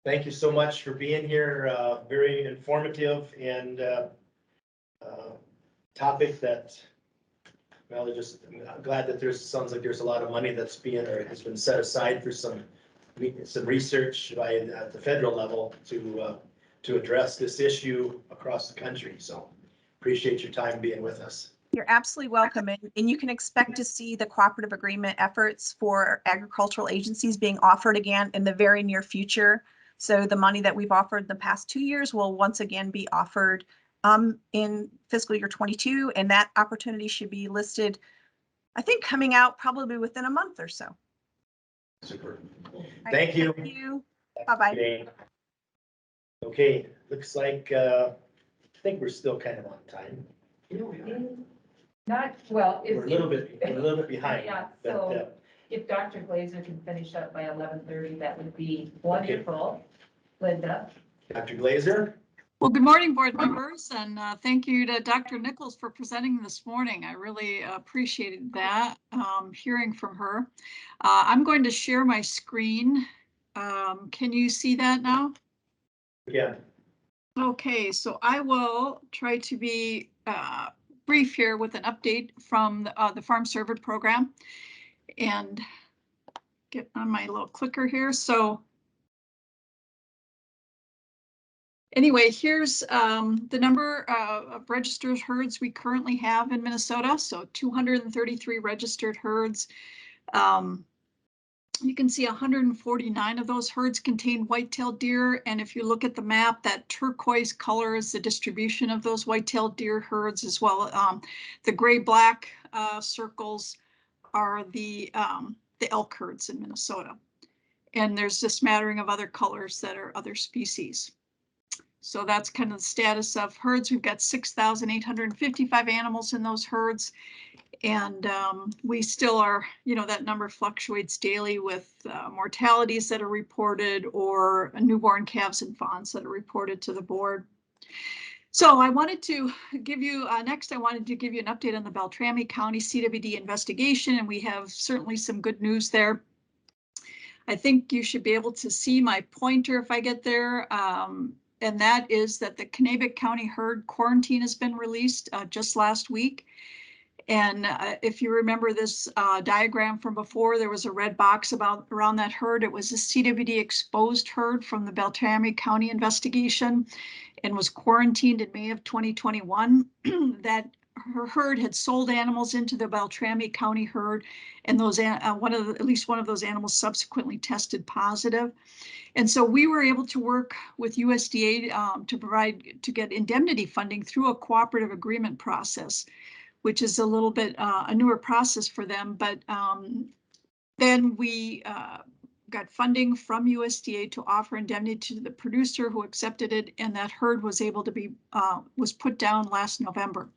Thank you so much for being here. Very informative and topic that, well, I'm glad that sounds like there's a lot of money that's has been set aside for some research by at the federal level to address this issue across the country. So appreciate your time being with us. You're absolutely welcome. And you can expect to see the cooperative agreement efforts for agricultural agencies being offered again in the very near future. So the money that we've offered the past 2 years will once again be offered in fiscal year 22. And that opportunity should be listed, I think, coming out probably within a month or so. Super. Right, Thank you. Thank you. Bye-bye. Okay, looks like, I think we're still kind of on time. Not, well, We're a little bit behind. Yeah, but, so if Dr. Glaser can finish up by 11:30, that would be wonderful. Linda? Dr. Glaser? Well, good morning, board members, and thank you to Dr. Nichols for presenting this morning. I really appreciated that, hearing from her. I'm going to share my screen. Can you see that now? Yeah. Okay, so I will try to be brief here with an update from the Farm Cervid program and get on my little clicker here. So anyway, here's the number of registered herds we currently have in Minnesota. So 233 registered herds. You can see 149 of those herds contain white-tailed deer. And if you look at the map, that turquoise color is the distribution of those white-tailed deer herds as well. The gray-black circles are the elk herds in Minnesota. And there's a smattering of other colors that are other species. So that's kind of the status of herds. We've got 6,855 animals in those herds. And we still are, you know, that number fluctuates daily with mortalities that are reported or newborn calves and fawns that are reported to the board. So I wanted to give you, next I wanted to give you an update on the Beltrami County CWD investigation, and we have certainly some good news there. I think you should be able to see my pointer if I get there. And that is that the Kanabec County herd quarantine has been released just last week. And if you remember this diagram from before, there was a red box around that herd. It was a CWD exposed herd from the Beltrami County investigation and was quarantined in May of 2021. That her herd had sold animals into the Beltrami County herd, and those at least one of those animals subsequently tested positive. And so we were able to work with USDA to get indemnity funding through a cooperative agreement process, which is a little bit a newer process for them. But then we got funding from USDA to offer indemnity to the producer who accepted it, and that herd was able to be was put down last November.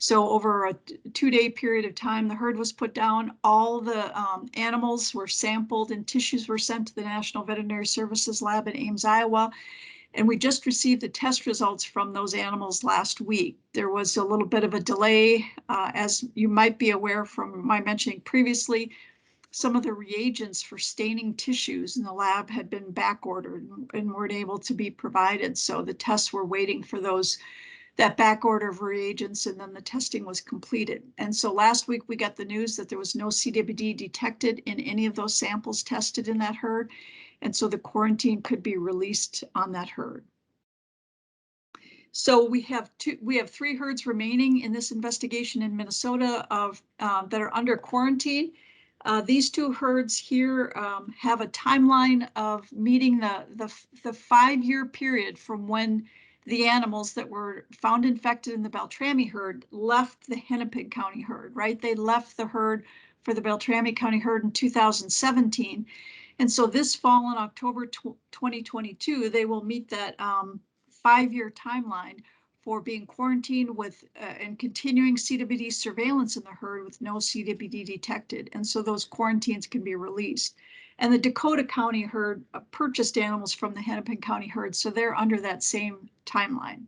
So over a 2-day period of time, the herd was put down. All the animals were sampled and tissues were sent to the National Veterinary Services Lab in Ames, Iowa. And we just received the test results from those animals last week. There was a little bit of a delay, as you might be aware from my mentioning previously. Some of the reagents for staining tissues in the lab had been back ordered and weren't able to be provided. So the tests were waiting for that back order of reagents, and then the testing was completed. And so last week we got the news that there was no CWD detected in any of those samples tested in that herd. And so the quarantine could be released on that herd. So we have 3 herds remaining in this investigation in Minnesota that are under quarantine. These 2 herds here have a timeline of meeting the 5-year period from when the animals that were found infected in the Beltrami herd left the Hennepin County herd, right? They left the herd for the Beltrami County herd in 2017. And so this fall in October 2022, they will meet that 5-year timeline for being quarantined with and continuing CWD surveillance in the herd with no CWD detected. And so those quarantines can be released. And the Dakota County herd purchased animals from the Hennepin County herd, so they're under that same timeline.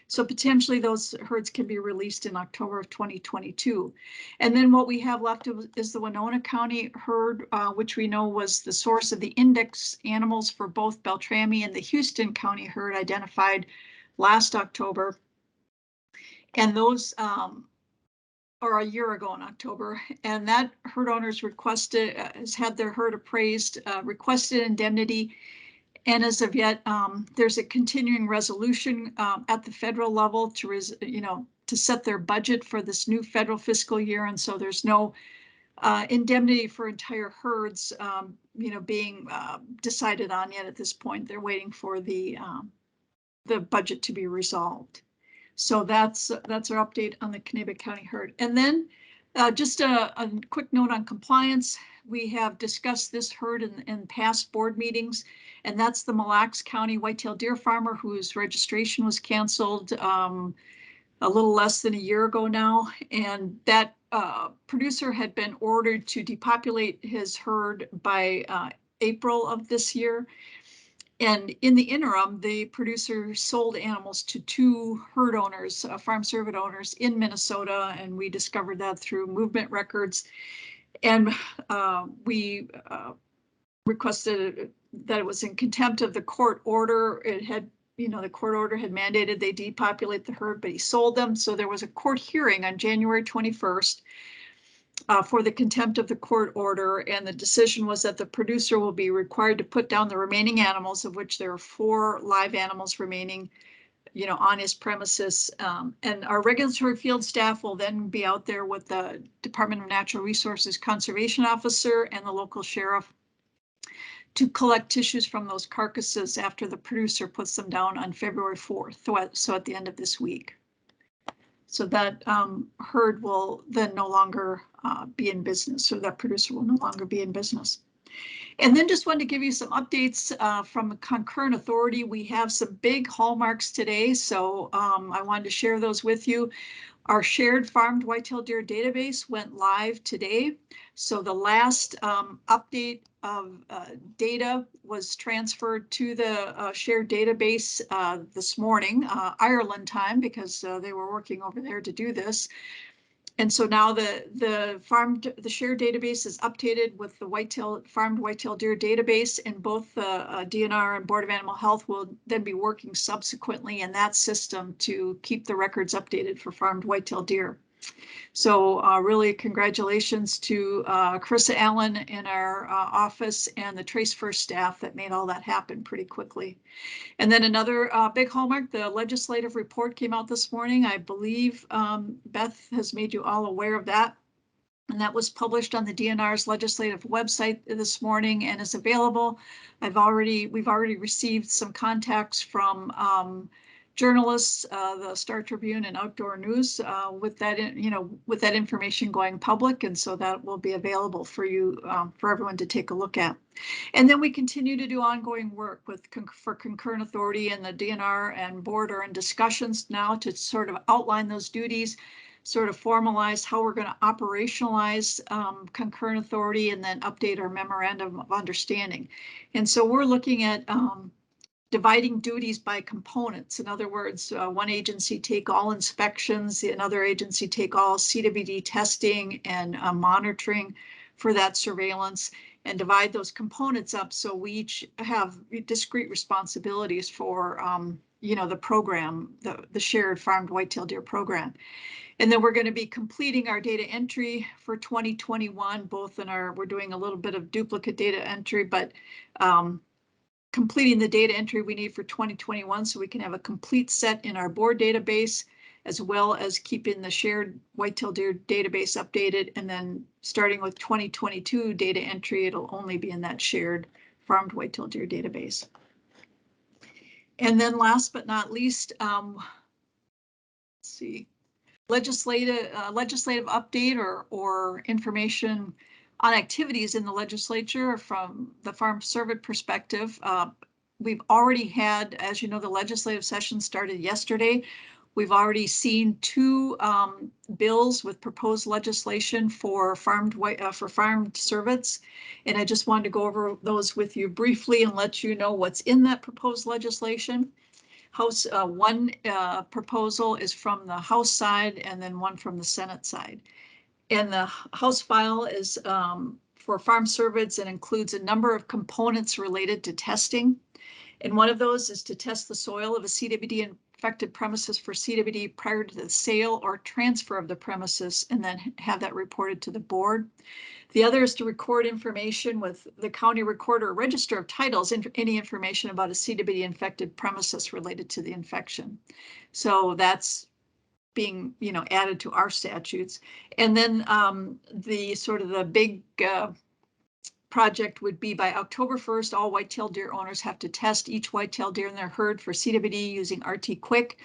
So potentially those herds can be released in October of 2022. And then what we have left is the Winona County herd, which we know was the source of the index animals for both Beltrami and the Houston County herd identified last October. And those or a year ago in October, and that herd owners requested, has had their herd appraised, requested indemnity. And as of yet, there's a continuing resolution at the federal level to set their budget for this new federal fiscal year. And so there's no indemnity for entire herds, being decided on yet at this point. They're waiting for the budget to be resolved. So that's our update on the Kanabec County herd. And then just a quick note on compliance. We have discussed this herd in past board meetings, and that's the Mille Lacs County whitetail deer farmer whose registration was canceled a little less than a year ago now. And that producer had been ordered to depopulate his herd by April of this year. And in the interim, the producer sold animals to 2 herd owners, farm Cervid owners in Minnesota, and we discovered that through movement records. And we requested that it was in contempt of the court order. It had, the court order had mandated they depopulate the herd, but he sold them. So there was a court hearing on January 21st. For the contempt of the court order, and the decision was that the producer will be required to put down the remaining animals, of which there are 4 live animals remaining, on his premises. And our regulatory field staff will then be out there with the Department of Natural Resources Conservation Officer and the local sheriff to collect tissues from those carcasses after the producer puts them down on February 4th, so at the end of this week. So that herd will then no longer be in business, or that producer will no longer be in business. And then just wanted to give you some updates from a concurrent authority. We have some big hallmarks today, so I wanted to share those with you. Our shared farmed whitetail deer database went live today. So the last update of data was transferred to the shared database this morning, Ireland time, because they were working over there to do this. And so now the shared database is updated with the farmed whitetail deer database, and both the DNR and Board of Animal Health will then be working subsequently in that system to keep the records updated for farmed whitetail deer. So really congratulations to Carissa Allen in our office and the Trace First staff that made all that happen pretty quickly. And then another big hallmark, the legislative report came out this morning. I believe Beth has made you all aware of that. And that was published on the DNR's legislative website this morning and is available. We've already received some contacts from journalists, the Star Tribune and Outdoor News, with that, with that information going public, and so that will be available for you, for everyone to take a look at. And then we continue to do ongoing work for concurrent authority, and the DNR and board are in discussions now to sort of outline those duties, sort of formalize how we're going to operationalize concurrent authority, and then update our memorandum of understanding. And so we're looking at dividing duties by components. In other words, one agency take all inspections, another agency take all CWD testing and monitoring for that surveillance, and divide those components up so we each have discrete responsibilities for the program, the shared farmed whitetail deer program. And then we're going to be completing our data entry for 2021, both in we're doing a little bit of duplicate data entry, but completing the data entry we need for 2021 so we can have a complete set in our board database, as well as keeping the shared whitetail deer database updated. And then starting with 2022 data entry, it'll only be in that shared farmed whitetail deer database. And then last but not least, let's see, legislative update or information on activities in the legislature from the farm Cervid perspective. We've already had, as you know, the legislative session started yesterday. We've already seen 2 bills with proposed legislation for farmed cervids, and I just wanted to go over those with you briefly and let you know what's in that proposed legislation. House one proposal is from the House side, and then one from the Senate side. And the House file is for farm cervids and includes a number of components related to testing. And one of those is to test the soil of a CWD infected premises for CWD prior to the sale or transfer of the premises, and then have that reported to the board. The other is to record information with the county recorder or register of titles, any information about a CWD infected premises related to the infection. So that's being, added to our statutes. And then the big project would be by October 1st, all whitetail deer owners have to test each whitetail deer in their herd for CWD using RT Quick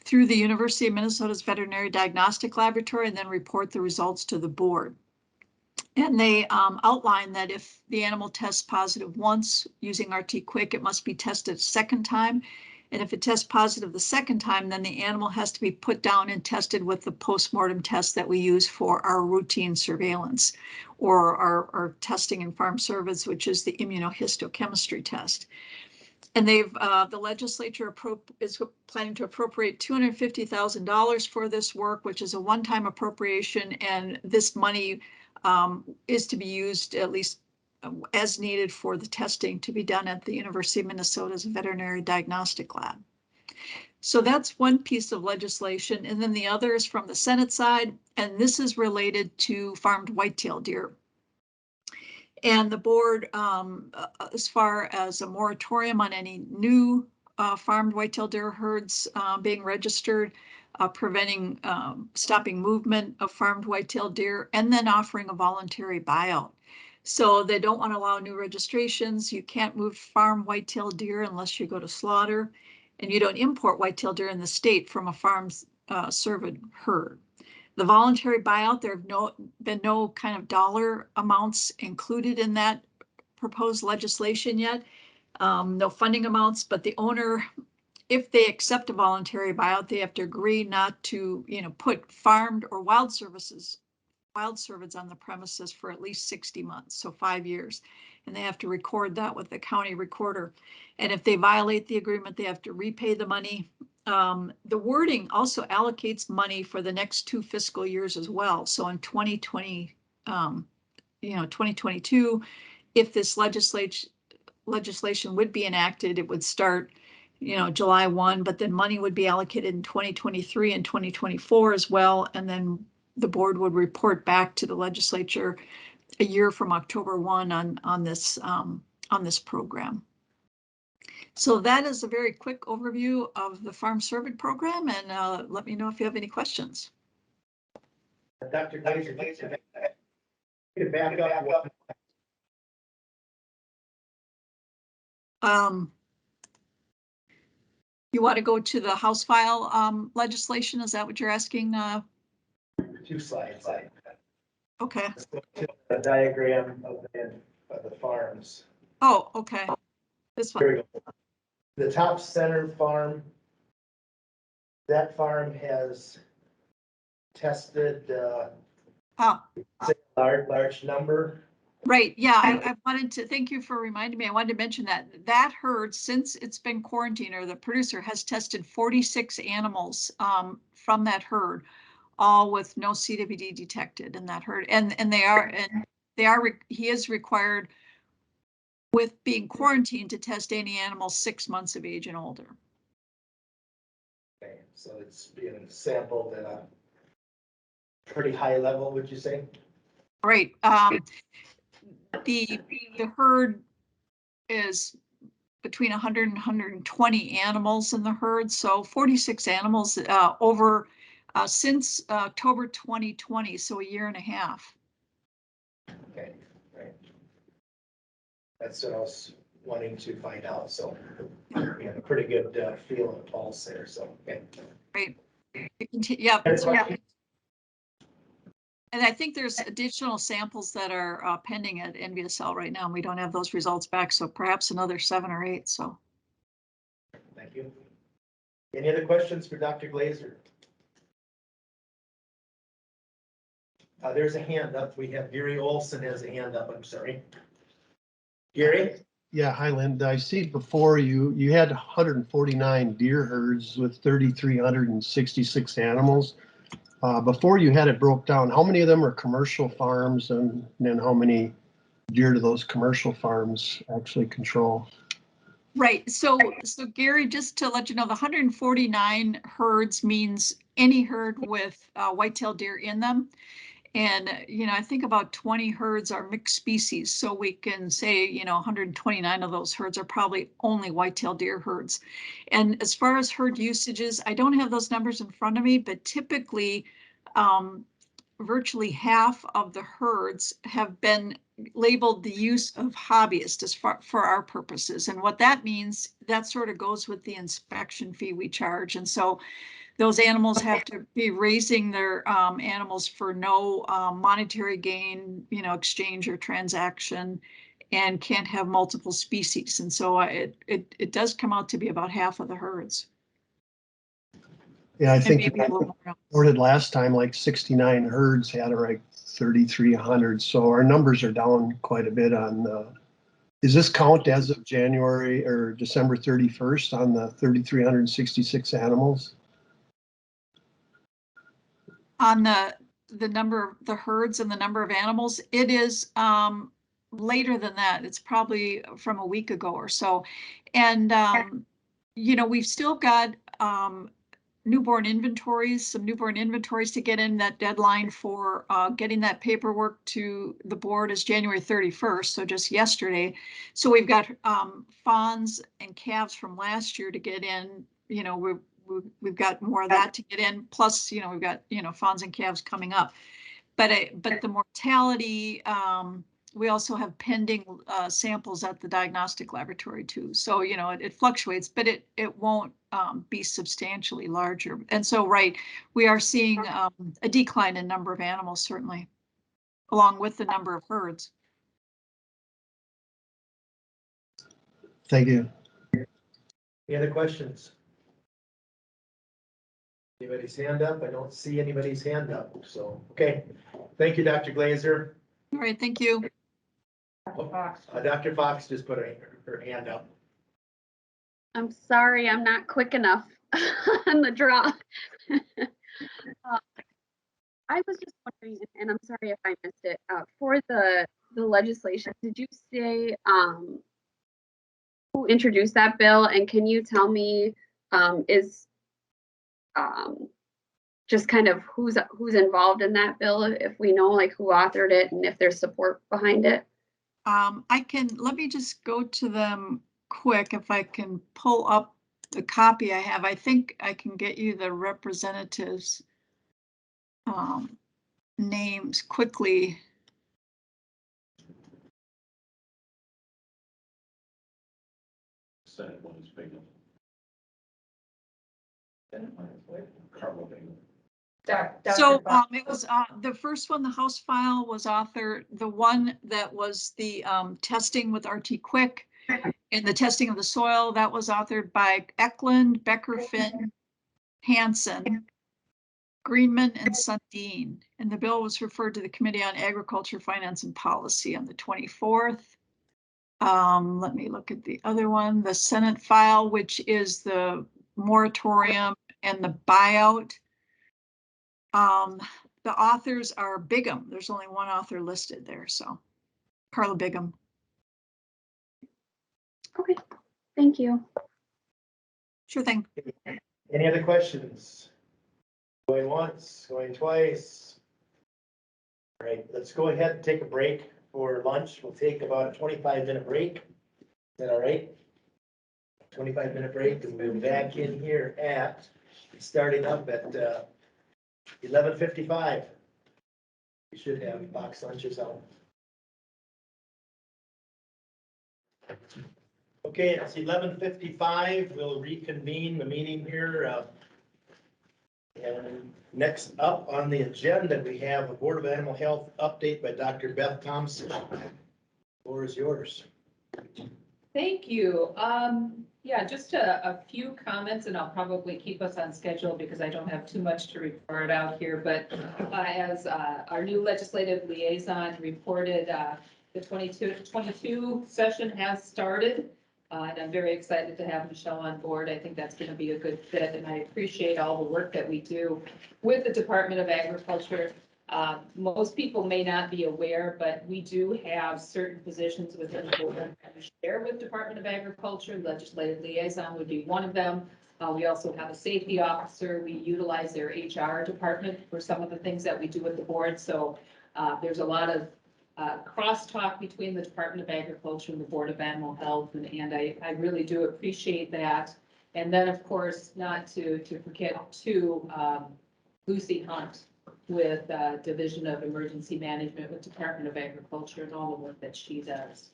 through the University of Minnesota's Veterinary Diagnostic Laboratory, and then report the results to the board. And they outline that if the animal tests positive once using RT Quick, it must be tested a second time. And if it tests positive the second time, then the animal has to be put down and tested with the postmortem test that we use for our routine surveillance, or our testing in farm cervids, which is the immunohistochemistry test. And the legislature is planning to appropriate $250,000 for this work, which is a one-time appropriation, and this money is to be used at least as needed for the testing to be done at the University of Minnesota's Veterinary Diagnostic Lab. So that's one piece of legislation. And then the other is from the Senate side, and this is related to farmed whitetail deer. And the board, as far as a moratorium on any new farmed whitetail deer herds being registered, preventing, stopping movement of farmed whitetail deer, and then offering a voluntary buyout. So they don't want to allow new registrations. You can't move farm whitetail deer unless you go to slaughter, and you don't import whitetail deer in the state from a farm cervid herd. The voluntary buyout, there have been no kind of dollar amounts included in that proposed legislation yet. No funding amounts, but the owner, if they accept a voluntary buyout, they have to agree not to, put farmed or wild cervids on the premises for at least 60 months, so 5 years. And they have to record that with the county recorder. And if they violate the agreement, they have to repay the money. The wording also allocates money for the next 2 fiscal years as well. So in 2020, 2022, if this legislation would be enacted, it would start, July 1, but then money would be allocated in 2023 and 2024 as well. And then the board would report back to the legislature a year from October 1 on this program. So that is a very quick overview of the Farm Cervid program, and let me know if you have any questions. Dr. Glaser, to back up. You want to go to the House file legislation? Is that what you're asking? 2 slides. Okay. Let's go to the diagram of the farms. Oh, okay. This one. Here we go. The top center farm, that farm has tested large number. Right, yeah, I wanted to, thank you for reminding me. I wanted to mention that herd, since it's been quarantined, or the producer has tested 46 animals from that herd, all with no CWD detected in that herd. And he is required, with being quarantined, to test any animal 6 months of age and older. Okay, so it's being sampled at a pretty high level, would you say? Right. The herd is between 100 and 120 animals in the herd. So 46 animals over since October 2020, so a year and a half. Okay, right. That's what I was wanting to find out. So we have a pretty good feel and pulse there. So okay. Right. Yeah. And I think there's additional samples that are pending at NVSL right now, and we don't have those results back. So perhaps another 7 or 8. So. Thank you. Any other questions for Dr. Glaser? There's a hand up. We have Gary Olson has a hand up. I'm sorry. Gary? Yeah, hi, Linda. I see before you had 149 deer herds with 3,366 animals. Before you had it broke down, how many of them are commercial farms, and then how many deer do those commercial farms actually control? Right. So Gary, just to let you know, the 149 herds means any herd with white-tailed deer in them. And, I think about 20 herds are mixed species. So we can say, 129 of those herds are probably only white-tailed deer herds. And as far as herd usages, I don't have those numbers in front of me, but typically virtually half of the herds have been labeled the use of hobbyist as far for our purposes. And what that means, that sort of goes with the inspection fee we charge. And so those animals have to be raising their animals for no monetary gain, exchange or transaction, and can't have multiple species. And so it does come out to be about half of the herds. Yeah, I think you reported last time like 69 herds had like 3,300. So our numbers are down quite a bit on is this count as of January or December 31st on the 3,366 animals? On the number of the herds and the number of animals, it is later than that. It's probably from a week ago or so. And, we've still got some newborn inventories to get in. That deadline for getting that paperwork to the board is January 31st, so just yesterday. So we've got fawns and calves from last year to get in. We've got more of that to get in. Plus, we've got, fawns and calves coming up. But the mortality, we also have pending samples at the diagnostic laboratory too. So, it fluctuates, but it won't be substantially larger. And so, right, we are seeing a decline in number of animals, certainly, along with the number of herds. Thank you. Any other questions? Anybody's hand up? I don't see anybody's hand up, so, okay. Thank you, Dr. Glaser. All right, thank you. Dr. Fox just put her hand up. I'm sorry, I'm not quick enough on the draw. I was just wondering, and I'm sorry if I missed it, for the legislation, did you say who introduced that bill? And can you tell me is just kind of who's involved in that bill, if we know like who authored it and if there's support behind it? Let me just go to them quick. If I can pull up the copy I have, I think I can get you the representatives' names quickly. Senate one is Bingham. Senate one is what? Carlo Bingham. So it was the first one, the House file was authored, the one that was the testing with RT Quick and the testing of the soil, that was authored by Eklund, Becker, Finn, Hansen, Greenman, and Sundin. And the bill was referred to the Committee on Agriculture, Finance, and Policy on the 24th. Let me look at the other one, the Senate file, which is the moratorium and the buyout. The authors are Bigham. There's only one author listed there, so Carla Bigham. Okay, thank you. Sure thing. Any other questions? Going once, going twice. All right, let's go ahead and take a break for lunch. We'll take about a 25-minute break. Is that all right? 25-minute break, and we'll be back in here at, starting up at 11:55. We should have box lunches out. Okay, it's 11:55. We'll reconvene the meeting here. And next up on the agenda, we have a Board of Animal Health update by Dr. Beth Thompson. The floor is yours. Thank you. Yeah, just a few comments, and I'll probably keep us on schedule because I don't have too much to report out here. But as our new legislative liaison reported, the 22 session has started. And I'm very excited to have Michelle on board. I think that's going to be a good fit, and I appreciate all the work that we do with the Department of Agriculture. Most people may not be aware, but we do have certain positions within the board that we share with Department of Agriculture. Legislative liaison would be one of them. We also have a safety officer. We utilize their HR department for some of the things that we do with the board. So there's a lot of crosstalk between the Department of Agriculture and the Board of Animal Health, and I really do appreciate that. And then, of course, not to forget too, Lucy Hunt with Division of Emergency Management with Department of Agriculture and all the work that she does.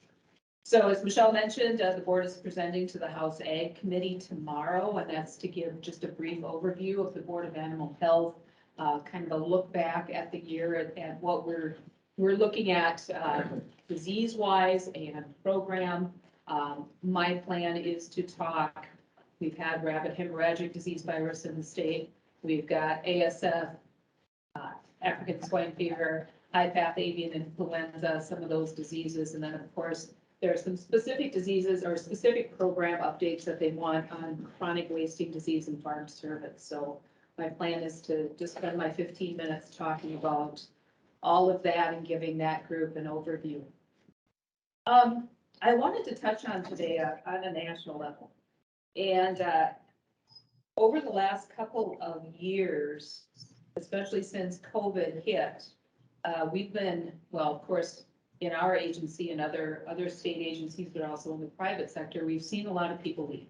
So as Michelle mentioned, the board is presenting to the House Ag Committee tomorrow, and that's to give just a brief overview of the Board of Animal Health, kind of a look back at the year and what we're looking at disease-wise and program. My plan is to talk, we've had rabbit hemorrhagic disease virus in the state. We've got ASF, African swine fever, high-path avian influenza, some of those diseases. And then, of course, there are some specific diseases or specific program updates that they want on chronic wasting disease and farm service. So my plan is to just spend my 15 minutes talking about all of that and giving that group an overview. I wanted to touch on today on a national level. And over the last couple of years, especially since COVID hit, we've been, well, of course, in our agency and other state agencies, but also in the private sector, we've seen a lot of people leave.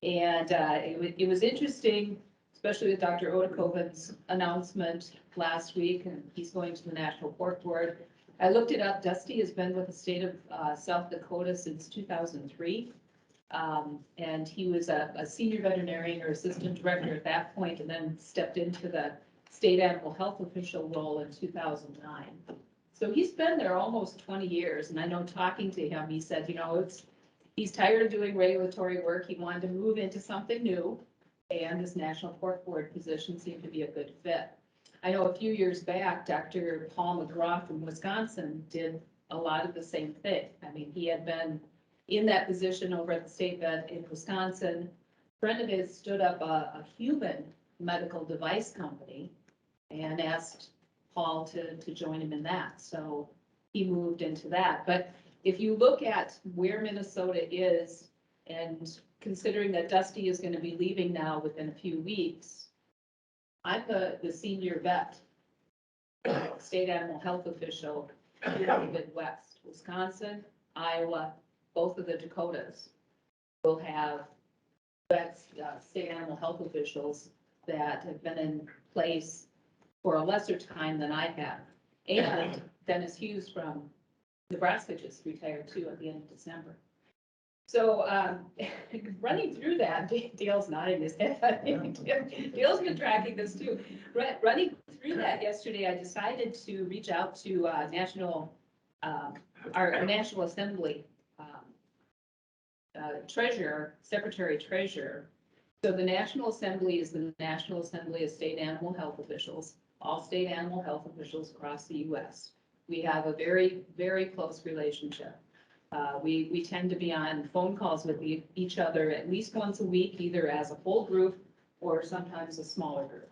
And it was interesting, especially with Dr. Odekoven's announcement last week, and he's going to the National Pork Board. I looked it up. Dusty has been with the state of South Dakota since 2003. And he was a senior veterinarian or assistant director at that point, and then stepped into the state animal health official role in 2009. So he's been there almost 20 years. And I know talking to him, he said, you know, He's tired of doing regulatory work. He wanted to move into something new. And this National Pork Board position seemed to be a good fit. I know a few years back, Dr. Paul McGraw from Wisconsin did a lot of the same thing. I mean, he had been in that position over at the state vet in Wisconsin. A friend of his stood up a human medical device company and asked Paul to join him in that. So he moved into that. But if you look at where Minnesota is, and considering that Dusty is going to be leaving now within a few weeks, I'm the senior vet, state animal health official in the Midwest. Wisconsin, Iowa, both of the Dakotas will have vets, state animal health officials that have been in place for a lesser time than I have. And Dennis Hughes from Nebraska just retired too at the end of December. So running through that, Dale's nodding his head. Dale's been tracking this too. Running through that yesterday, I decided to reach out to our National Assembly treasurer, secretary treasurer. So the National Assembly is the National Assembly of State Animal Health Officials, all state animal health officials across the U.S. We have a very, very close relationship. We tend to be on phone calls with each other at least once a week, either as a full group or sometimes a smaller group.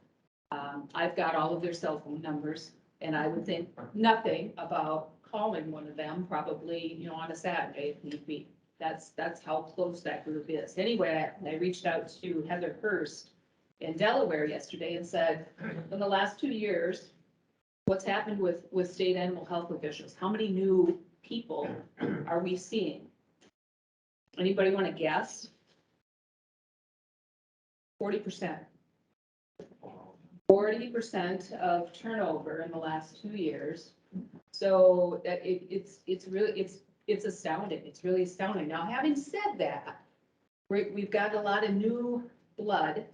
I've got all of their cell phone numbers, and I would think nothing about calling one of them probably, on a Saturday if need be. That's how close that group is. Anyway, I reached out to Heather Hurst in Delaware yesterday and said, in the last 2 years, what's happened with state animal health officials? How many new people are we seeing? Anybody want to guess? 40%. 40% of turnover in the last 2 years. So that it's astounding. It's really astounding. Now, having said that, we've got a lot of new blood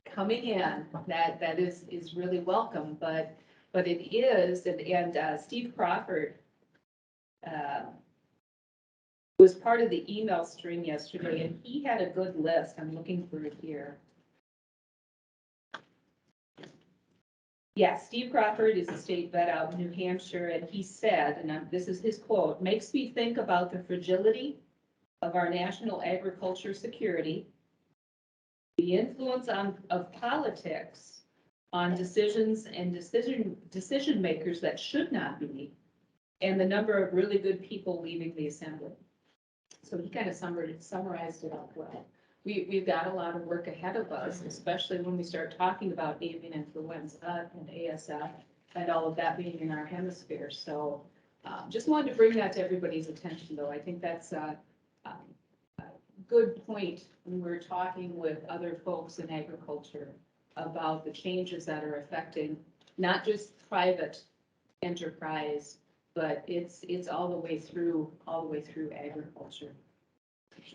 coming in that is really welcome, but it is, and Steve Crawford was part of the email stream yesterday, and he had a good list. I'm looking for it here. Yeah, Steve Crawford is a state vet out in New Hampshire, and he said, and this is his quote, "Makes me think about the fragility of our national agriculture security, the influence of politics on decisions and decision makers that should not be, and the number of really good people leaving the assembly." So he kind of summarized it up well. We've got a lot of work ahead of us, especially when we start talking about avian influenza and ASF and all of that being in our hemisphere. So just wanted to bring that to everybody's attention, though. I think that's a good point when we're talking with other folks in agriculture about the changes that are affecting not just private enterprise, but it's all the way through agriculture.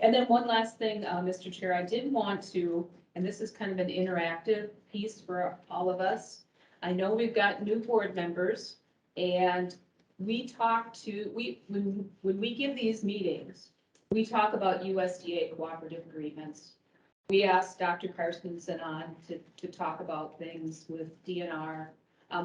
And then one last thing, Mr. Chair, I did want to, and this is kind of an interactive piece for all of us. I know we've got new board members, and we talk to, when we give these meetings, we talk about USDA cooperative agreements. We asked Dr. Carstensen on to talk about things with DNR.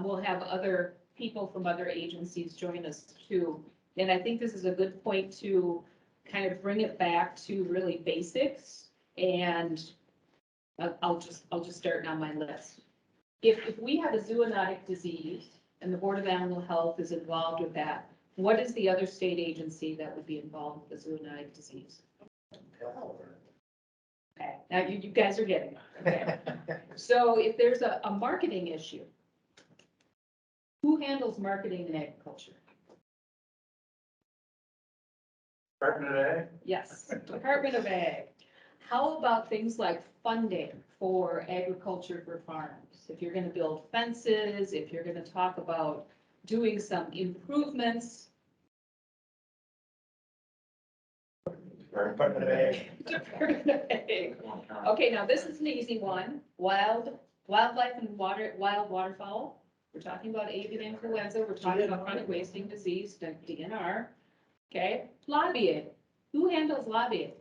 We'll have other people from other agencies join us too. And I think this is a good point to kind of bring it back to really basics. And I'll just start on my list. If we have a zoonotic disease and the Board of Animal Health is involved with that, what is the other state agency that would be involved with the zoonotic disease? Okay, now you guys are getting it. Okay. So if there's a marketing issue, who handles marketing in agriculture? Department of Ag? Yes, Department of Ag. How about things like funding for agriculture for farms? If you're going to build fences, if you're going to talk about doing some improvements. Department of Ag. Department of Ag. Okay, now this is an easy one. Wildlife and wild waterfowl. We're talking about avian influenza. We're talking about chronic wasting disease, DNR. Okay, lobbying. Who handles lobbying?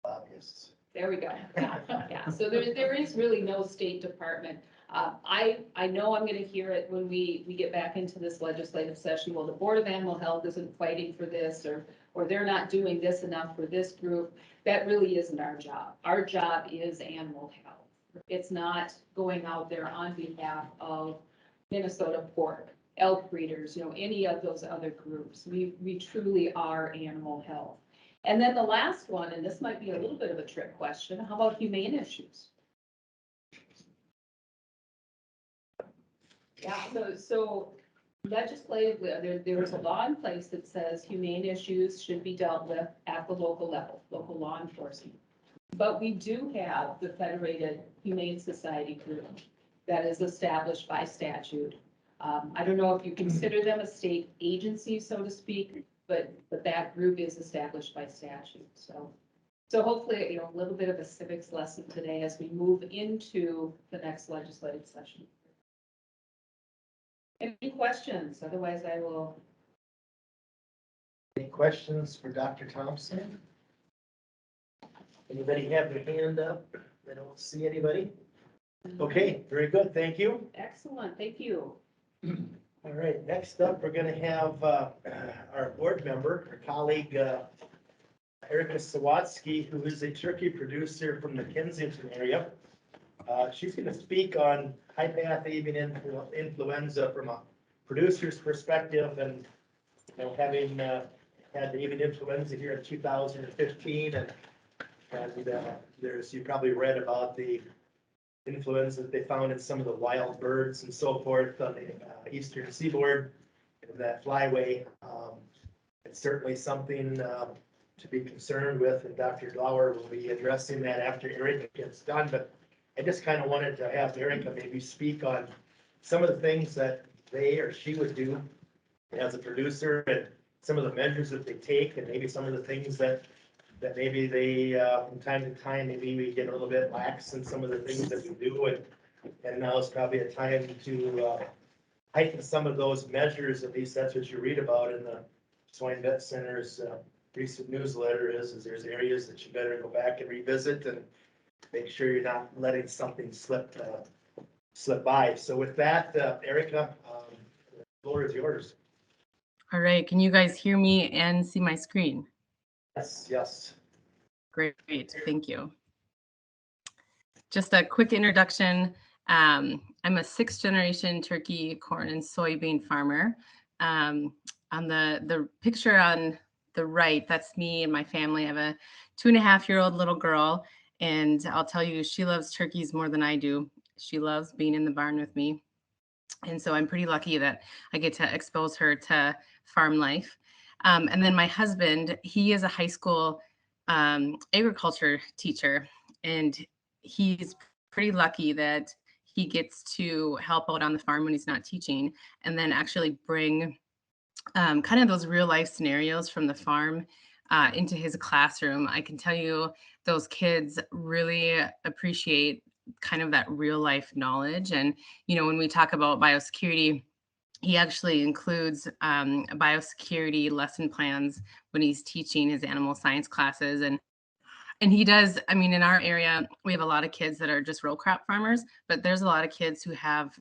Lobbyists. There we go. Yeah, yeah. So there is really no state department. I know I'm gonna hear it when we get back into this legislative session. Well, the Board of Animal Health isn't fighting for this, or they're not doing this enough for this group. That really isn't our job. Our job is animal health. It's not going out there on behalf of Minnesota pork, elk breeders, any of those other groups. We truly are animal health. And then the last one, and this might be a little bit of a trick question, how about humane issues? Yeah, so legislatively, there is a law in place that says humane issues should be dealt with at the local level, local law enforcement. But we do have the Federated Humane Society group that is established by statute. I don't know if you consider them a state agency, so to speak, but that group is established by statute. So hopefully, a little bit of a civics lesson today as we move into the next legislative session. Any questions? Otherwise, I will. Any questions for Dr. Thompson? Anybody have their hand up? I don't see anybody. Okay, very good. Thank you. Excellent. Thank you. All right, next up, we're going to have our board member, our colleague, Erica Sawatzke, who is a turkey producer from the Kensington area. She's going to speak on high-path avian influenza from a producer's perspective, and having had the avian influenza here in 2015, and you probably read about the influenza that they found in some of the wild birds and so forth on the eastern seaboard and that flyway. It's certainly something to be concerned with, and Dr. Lauer will be addressing that after Erica gets done. But I just kind of wanted to have Erica maybe speak on some of the things that they or she would do as a producer, and some of the measures that they take, and maybe some of the things that maybe they, from time to time, maybe we get a little bit lax in some of the things that we do, and now is probably a time to heighten some of those measures. At least that's what you read about in the Swine Vet Center's recent newsletter is there's areas that you better go back and revisit and make sure you're not letting something slip by. So with that, Erica, the floor is yours. All right, can you guys hear me and see my screen? Yes. Great, thank you. Just a quick introduction. I'm a 6th generation turkey, corn, and soybean farmer. On the picture on the right, that's me and my family. I have a 2.5-year-old little girl, and I'll tell you, she loves turkeys more than I do. She loves being in the barn with me. And so I'm pretty lucky that I get to expose her to farm life. And then my husband, he is a high school agriculture teacher, and he's pretty lucky that he gets to help out on the farm when he's not teaching, and then actually bring kind of those real life scenarios from the farm into his classroom. I can tell you those kids really appreciate kind of that real life knowledge. And, when we talk about biosecurity, he actually includes biosecurity lesson plans when he's teaching his animal science classes. And he does, in our area, we have a lot of kids that are just row crop farmers, but there's a lot of kids who have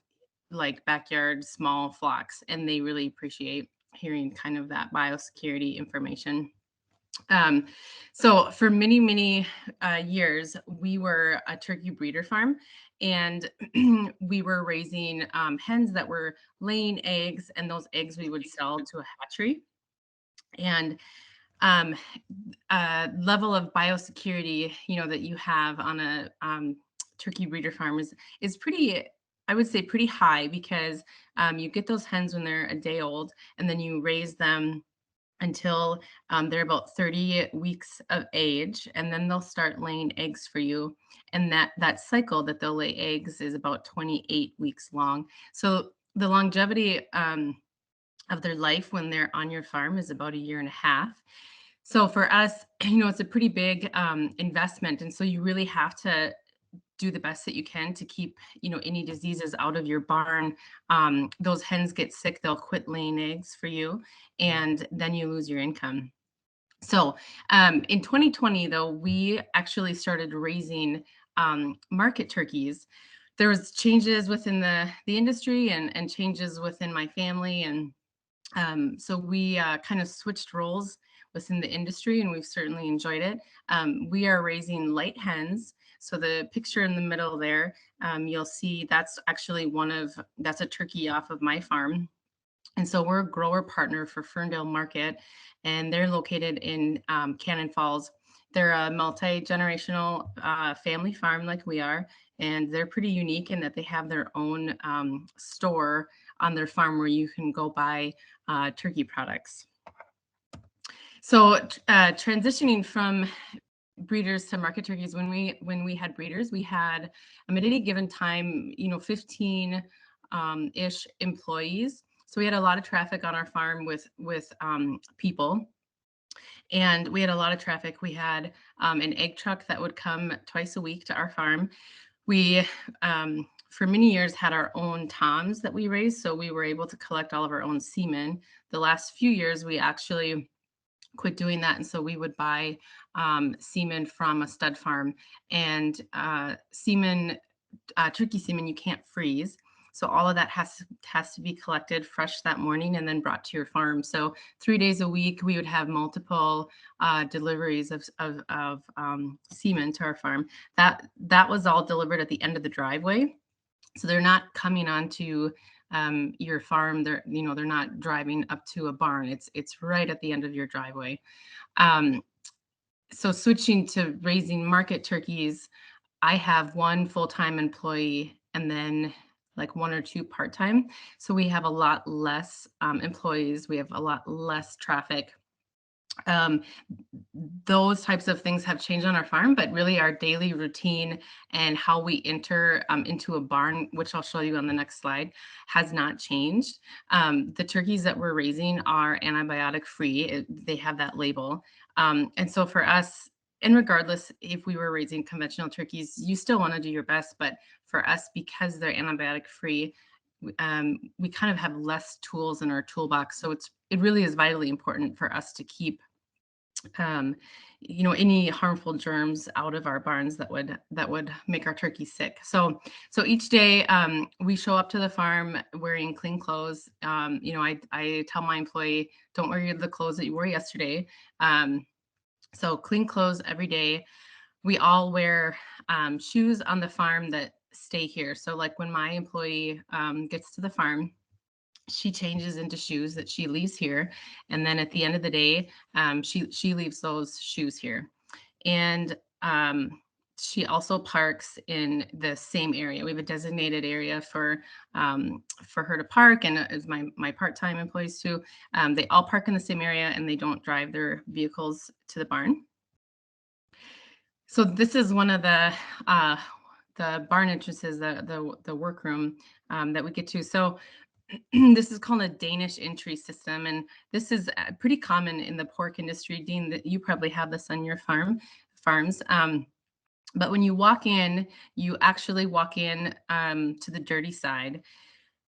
like backyard small flocks, and they really appreciate hearing kind of that biosecurity information. So for many years, we were a turkey breeder farm, and we were raising hens that were laying eggs, and those eggs we would sell to a hatchery. And level of biosecurity, that you have on a turkey breeder farm is pretty, I would say, pretty high, because you get those hens when they're a day old, and then you raise them until they're about 30 weeks of age, and then they'll start laying eggs for you. And that cycle that they'll lay eggs is about 28 weeks long. So the longevity of their life when they're on your farm is about 1.5 years. So for us, it's a pretty big investment. And so you really have to do the best that you can to keep, any diseases out of your barn. Those hens get sick, they'll quit laying eggs for you, and then you lose your income. So in 2020, though, we actually started raising market turkeys. There was changes within the industry and changes within my family. And so we kind of switched roles within the industry, and we've certainly enjoyed it. We are raising light hens. So the picture in the middle there, you'll see that's actually that's a turkey off of my farm. And so we're a grower partner for Ferndale Market, and they're located in Cannon Falls. They're a multi-generational family farm like we are, and they're pretty unique in that they have their own store on their farm where you can go buy turkey products. So transitioning from breeders to market turkeys, when we had breeders, we had at any given time, 15 ish employees. So we had a lot of traffic on our farm with people, and we had a lot of traffic. We had an egg truck that would come twice a week to our farm. We, for many years, had our own toms that we raised, so we were able to collect all of our own semen. The last few years, we actually quit doing that, and so we would buy semen from a stud farm. And turkey semen you can't freeze, so all of that has to be collected fresh that morning and then brought to your farm. So 3 days a week we would have multiple deliveries of semen to our farm. That was all delivered at the end of the driveway, so they're not coming onto your farm. They're not driving up to a barn. It's right at the end of your driveway. So switching to raising market turkeys, I have one full-time employee and then like 1 or 2 part-time. So we have a lot less employees. We have a lot less traffic. Those types of things have changed on our farm, but really our daily routine and how we enter into a barn, which I'll show you on the next slide, has not changed. The turkeys that we're raising are antibiotic free. They have that label. And so for us, and regardless if we were raising conventional turkeys, you still want to do your best. But for us, because they're antibiotic free, we kind of have less tools in our toolbox. So it really is vitally important for us to keep any harmful germs out of our barns that would make our turkeys sick. So each day we show up to the farm wearing clean clothes. I tell my employee, don't wear the clothes that you wore yesterday. So clean clothes every day. We all wear shoes on the farm that stay here. So like when my employee gets to the farm, she changes into shoes that she leaves here. And then at the end of the day, she leaves those shoes here. And she also parks in the same area. We have a designated area for her to park, and as my part-time employees too. They all park in the same area and they don't drive their vehicles to the barn. So this is one of the barn entrances, the workroom that we get to. So this is called a Danish entry system, and this is pretty common in the pork industry. Dean, that you probably have this on your farms. But when you walk in, you actually walk in to the dirty side.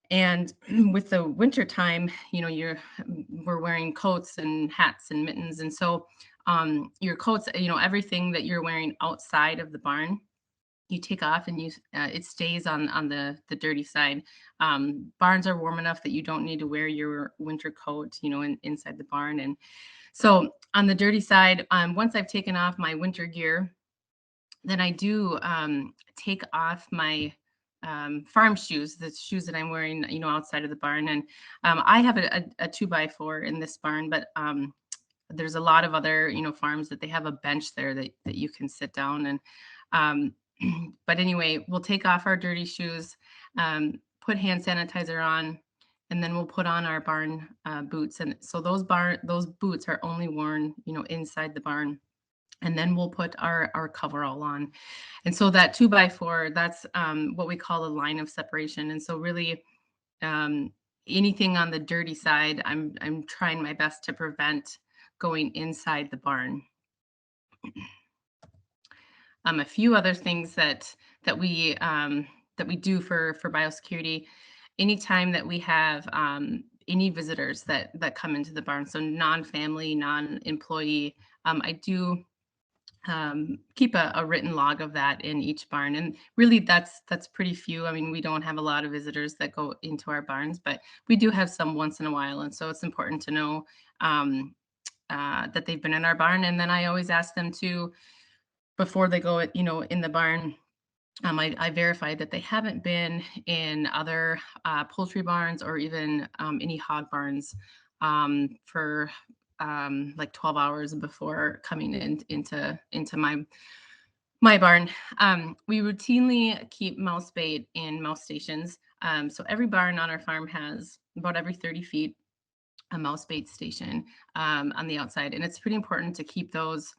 And with the winter time, we're wearing coats and hats and mittens, and so your coats, everything that you're wearing outside of the barn, you take off and it stays on the dirty side. Barns are warm enough that you don't need to wear your winter coat, inside the barn. And so on the dirty side, once I've taken off my winter gear, then I do take off my farm shoes, the shoes that I'm wearing, outside of the barn. And I have a 2x4 in this barn, but there's a lot of other, farms that they have a bench there that you can sit down. And but anyway, we'll take off our dirty shoes, put hand sanitizer on, and then we'll put on our barn boots. And so those boots are only worn, inside the barn. And then we'll put our coverall on. And so that 2x4, that's what we call a line of separation. And so really anything on the dirty side, I'm trying my best to prevent going inside the barn. A few other things that we do for biosecurity. Anytime that we have any visitors that come into the barn, so non-family, non-employee, I do keep a written log of that in each barn. And really that's pretty few. I mean, we don't have a lot of visitors that go into our barns, but we do have some once in a while. And so it's important to know that they've been in our barn. And then I always ask them to, before they go, in the barn, I verified that they haven't been in other poultry barns or even any hog barns for like 12 hours before coming into my barn. We routinely keep mouse bait in mouse stations. So every barn on our farm has about every 30 feet a mouse bait station on the outside, and it's pretty important to keep those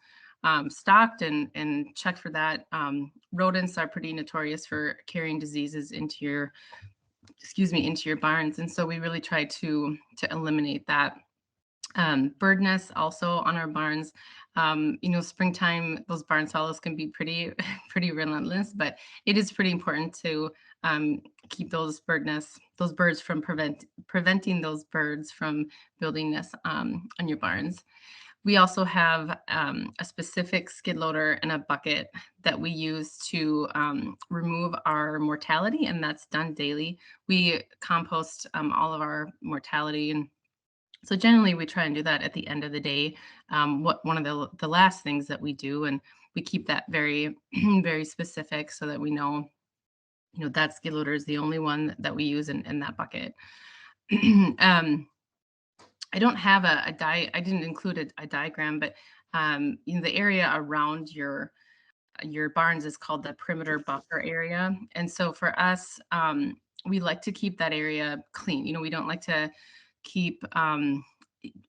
stocked and check for that. Rodents are pretty notorious for carrying diseases into your, into your barns, and so we really try to eliminate that. Bird nests also on our barns. Springtime, those barn swallows can be pretty pretty relentless, but it is pretty important to keep those bird nests, those birds from preventing those birds from building nests on your barns. We also have a specific skid loader and a bucket that we use to remove our mortality, and that's done daily. We compost all of our mortality, and so generally we try and do that at the end of the day. One of the last things that we do, and we keep that very very specific so that we know, that skid loader is the only one that we use in that bucket. I don't have I didn't include a diagram, but the area around your barns is called the perimeter buffer area. And so for us, we like to keep that area clean. We don't like to keep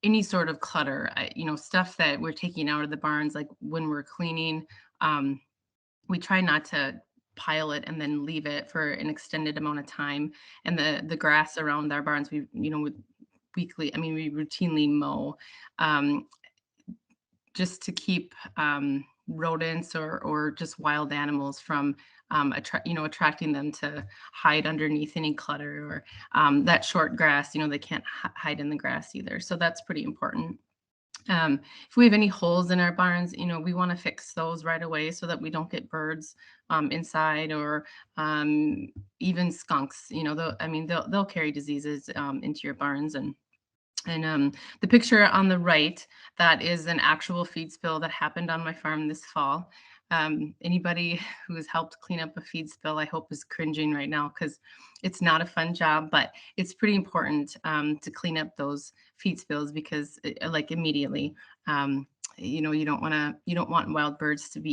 any sort of clutter, stuff that we're taking out of the barns, like when we're cleaning. We try not to pile it and then leave it for an extended amount of time. And the grass around our barns, we we routinely mow just to keep rodents or just wild animals from attracting them to hide underneath any clutter, or that short grass, they can't hide in the grass either. So that's pretty important. If we have any holes in our barns, we want to fix those right away so that we don't get birds inside, or even skunks. They'll carry diseases into your barns. And the picture on the right, that is an actual feed spill that happened on my farm this fall. Anybody who has helped clean up a feed spill, I hope, is cringing right now, because it's not a fun job, but it's pretty important to clean up those feed spills, because like immediately, you don't want wild birds to be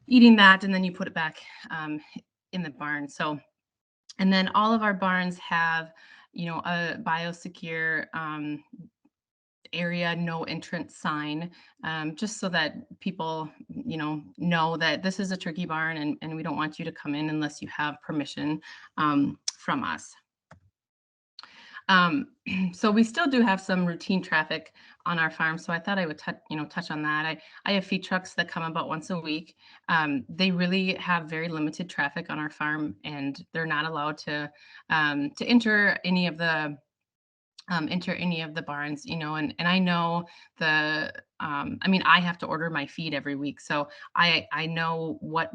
eating that, and then you put it back in the barn. So, and then all of our barns have a biosecure area, no entrance sign, just so that people, know that this is a turkey barn, and we don't want you to come in unless you have permission from us. So we still do have some routine traffic on our farm. So I thought I would touch on that. I have feed trucks that come about once a week. They really have very limited traffic on our farm, and they're not allowed to enter any of the barns, and I know I have to order my feed every week. So I know what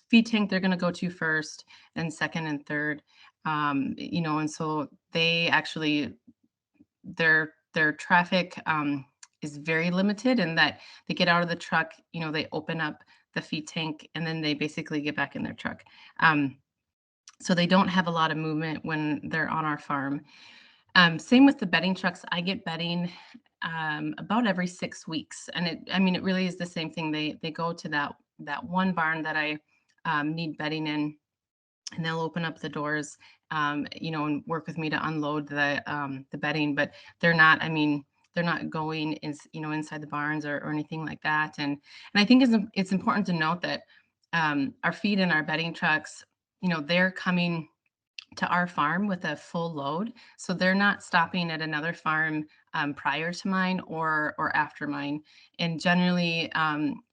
feed tank they're going to go to first and second and third, and so they actually, their traffic is very limited, in that they get out of the truck, they open up the feed tank, and then they basically get back in their truck. So they don't have a lot of movement when they're on our farm. Same with the bedding trucks. I get bedding about every 6 weeks, and it really is the same thing. They go to that one barn that I need bedding in, and they'll open up the doors, and work with me to unload the bedding. But they're not. They're not going inside the barns or anything like that. And I think it's important to note that our feed and our bedding trucks, they're coming to our farm with a full load. So they're not stopping at another farm prior to mine or after mine. And generally,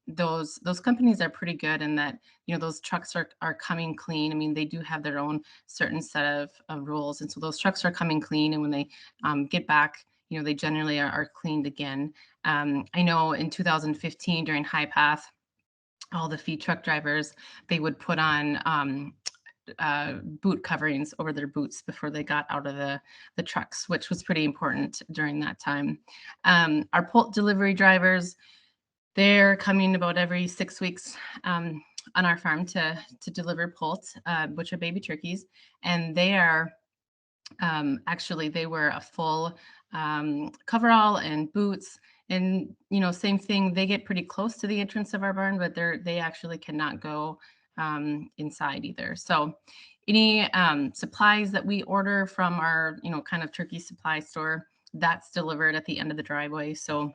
those companies are pretty good in that, you know, those trucks are coming clean. I mean, they do have their own certain set of rules. And so those trucks are coming clean. And when they get back, you know, they generally are cleaned again. I know in 2015 during High Path, all the feed truck drivers, they would put on boot coverings over their boots before they got out of the trucks, which was pretty important during that time. Our poult delivery drivers, they're coming about every 6 weeks on our farm to deliver poults, which are baby turkeys, and they are actually they wear a full coverall and boots. And, you know, same thing, they get pretty close to the entrance of our barn, but they actually cannot go inside either. So any supplies that we order from our, you know, kind of turkey supply store, that's delivered at the end of the driveway. So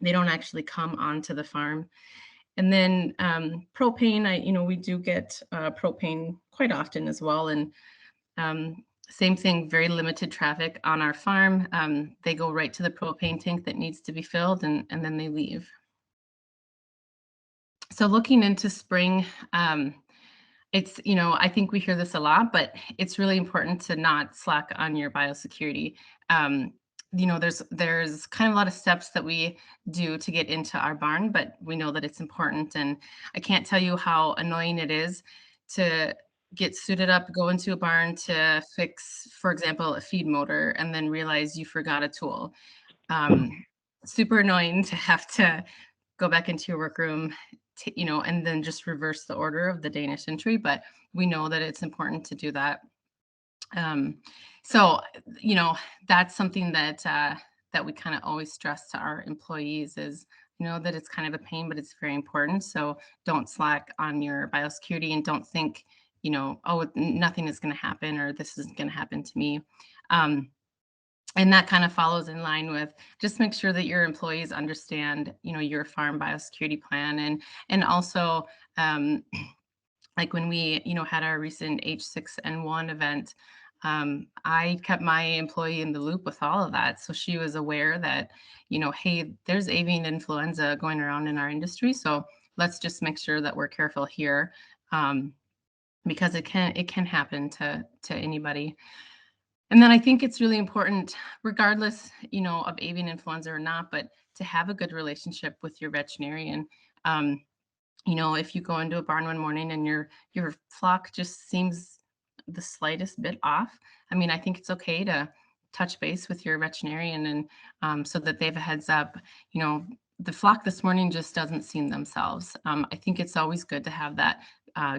they don't actually come onto the farm. And then propane, you know, we do get propane quite often as well. And same thing, very limited traffic on our farm. They go right to the propane tank that needs to be filled, and then they leave. So looking into spring, it's, you know, I think we hear this a lot, but it's really important to not slack on your biosecurity. You know, there's kind of a lot of steps that we do to get into our barn, but we know that it's important. And I can't tell you how annoying it is to get suited up, go into a barn to fix, for example, a feed motor, and then realize you forgot a tool. Super annoying to have to go back into your workroom, you know, and then just reverse the order of the Danish entry. But we know that it's important to do that. So, you know, that's something that that we kind of always stress to our employees is, you know, that it's kind of a pain, but it's very important. So don't slack on your biosecurity and don't think, you know, oh, nothing is going to happen or this isn't going to happen to me. And that kind of follows in line with just make sure that your employees understand, you know, your farm biosecurity plan and also like when we, you know, had our recent H6N1 event, I kept my employee in the loop with all of that. So she was aware that, you know, hey, there's avian influenza going around in our industry. So let's just make sure that we're careful here because it can happen to anybody. And then I think it's really important, regardless, you know, of avian influenza or not, but to have a good relationship with your veterinarian. You know, if you go into a barn one morning and your flock just seems the slightest bit off, I mean, I think it's okay to touch base with your veterinarian and so that they have a heads up. You know, the flock this morning just doesn't seem themselves. I think it's always good to have that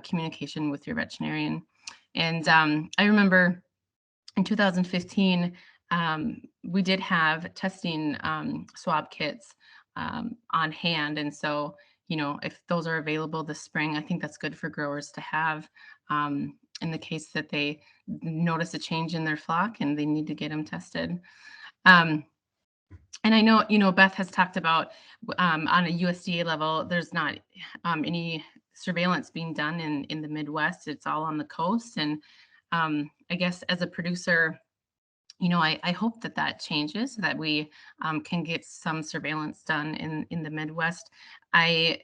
communication with your veterinarian. And I remember in 2015, we did have testing swab kits on hand. And so, you know, if those are available this spring, I think that's good for growers to have in the case that they notice a change in their flock and they need to get them tested. And I know, you know, Beth has talked about on a USDA level, there's not any surveillance being done in the Midwest. It's all on the coast. And I guess as a producer, you know, I hope that that changes, that we can get some surveillance done in the Midwest. I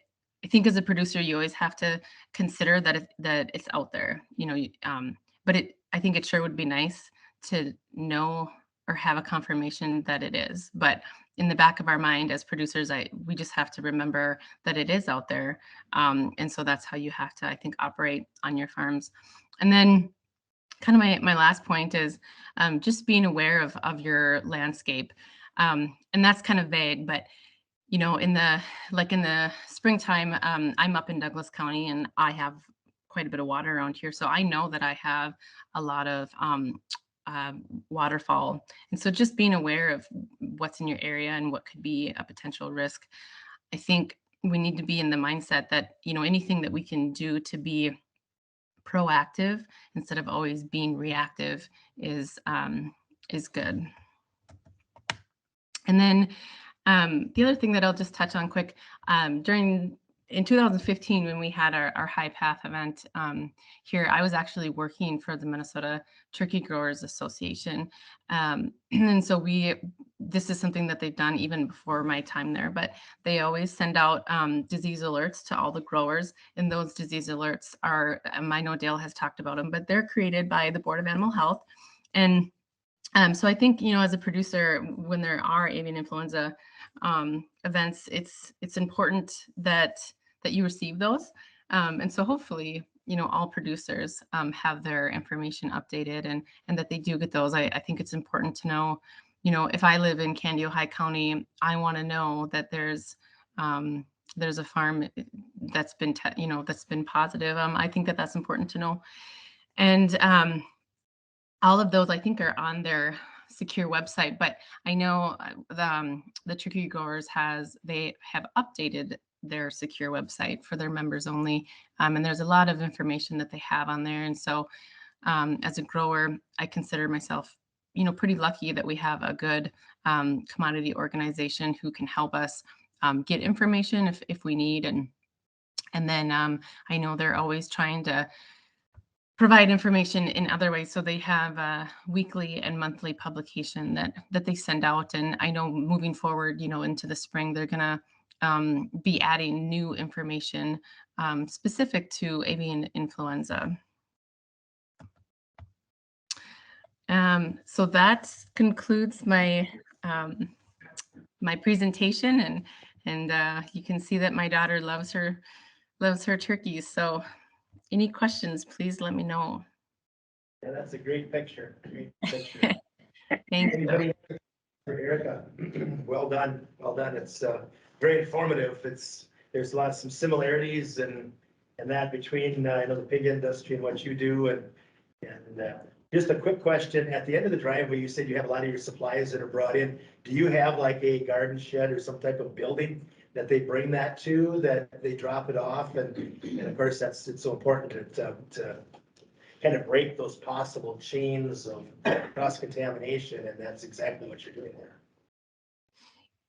think as a producer, you always have to consider that it's out there, you know, but I think it sure would be nice to know or have a confirmation that it is. But in the back of our mind as producers, we just have to remember that it is out there. And so that's how you have to, I think, operate on your farms. And then kind of my last point is just being aware of your landscape. And that's kind of vague, but you know, in the springtime, I'm up in Douglas County and I have quite a bit of water around here. So I know that I have a lot of waterfall. And so just being aware of what's in your area and what could be a potential risk. I think we need to be in the mindset that, you know, anything that we can do to be proactive instead of always being reactive is good. And then the other thing that I'll just touch on quick, during in 2015, when we had our High Path event here, I was actually working for the Minnesota Turkey Growers Association. And so this is something that they've done even before my time there, but they always send out disease alerts to all the growers. And those disease alerts are, I know Dale has talked about them, but they're created by the Board of Animal Health. And so I think, as a producer, when there are avian influenza events, it's important that you receive those. And so hopefully, all producers have their information updated and that they do get those. I think it's important to know, if I live in Candy, Ohio County, I want to know that there's a farm that's been, that's been positive. I think that that's important to know. And all of those, I think, are on their secure website, but I know the Turkey Growers they have updated their secure website for their members only. And there's a lot of information that they have on there. And so as a grower, I consider myself, pretty lucky that we have a good commodity organization who can help us get information if we need. And then I know they're always trying to provide information in other ways. So they have a weekly and monthly publication that they send out. And I know moving forward, into the spring, they're going to be adding new information specific to avian influenza. So that concludes my my presentation, and you can see that my daughter loves her turkeys. So any questions, please let me know. Yeah, that's a great picture. Great picture. Thank Anybody you. for Erica? Well done. Well done. It's very informative. There's some similarities and that between I know the pig industry and what you do and just a quick question. At the end of the driveway, you said you have a lot of your supplies that are brought in. Do you have like a garden shed or some type of building that they bring that to, that they drop it off? And of course, it's so important to kind of break those possible chains of cross-contamination, and that's exactly what you're doing there.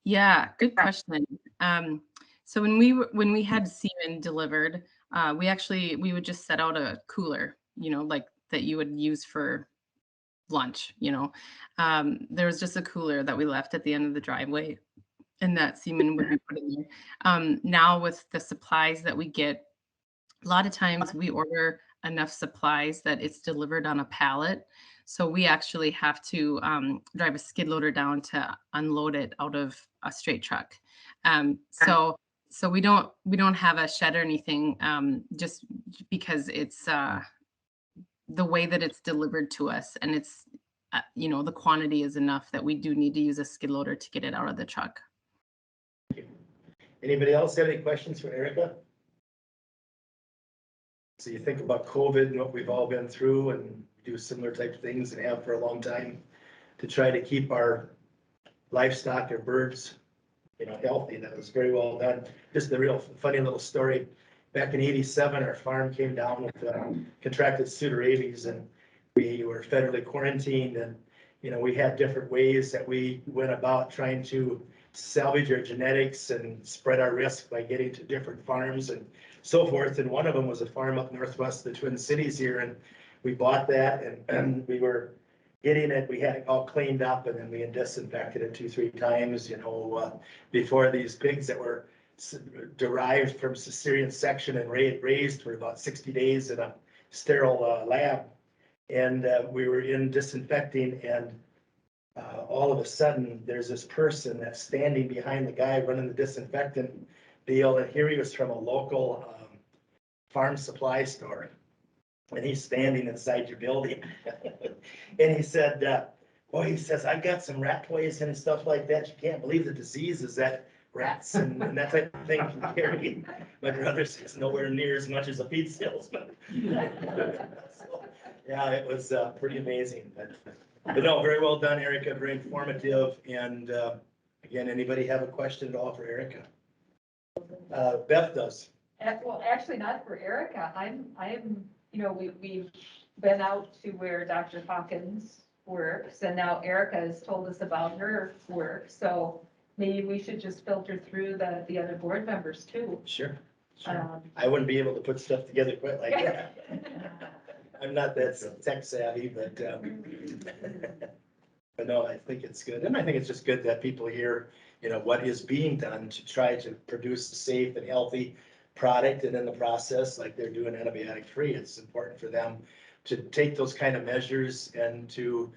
Yeah, good question. So when we had semen delivered, we would just set out a cooler, like that you would use for lunch. There was just a cooler that we left at the end of the driveway, and that semen would be put in there. Now with the supplies that we get, a lot of times we order enough supplies that it's delivered on a pallet. So we actually have to drive a skid loader down to unload it out of a straight truck. So we don't have a shed or anything, just because it's the way that it's delivered to us, and it's the quantity is enough that we do need to use a skid loader to get it out of the truck. Anybody else have any questions for Erica? So you think about COVID and what we've all been through and do similar type of things and have for a long time to try to keep our livestock or birds, healthy. That was very well done. Just a real funny little story. Back in '87, our farm came down with contracted pseudorabies, and we were federally quarantined. And, we had different ways that we went about trying to salvage our genetics and spread our risk by getting to different farms and so forth. And one of them was a farm up northwest of the Twin Cities here. And we bought that and we were getting it. We had it all cleaned up, and then we had disinfected it 2-3 times, before these pigs that were derived from cesarean section and raised for about 60 days in a sterile lab. And we were in disinfecting, and all of a sudden there's this person that's standing behind the guy running the disinfectant deal. And here he was from a local farm supply store, and he's standing inside your building. And he said, he says, I've got some rat toys and stuff like that. You can't believe the diseases that rats and that type of thing can carry. My brother says nowhere near as much as a feed salesman. So, yeah, it was pretty amazing. But no, very well done, Erica. Very informative. And again, anybody have a question at all for Erica? Beth does. Well, actually not for Erica. I'm, we've been out to where Dr. Hawkins works, and now Erica has told us about her work. So maybe we should just filter through the other board members too. Sure. I wouldn't be able to put stuff together quite like that. I'm not that tech savvy, but but no, I think it's good. And I think it's just good that people hear, you know, what is being done to try to produce a safe and healthy product. And in the process, like they're doing antibiotic free, it's important for them to take those kind of measures and to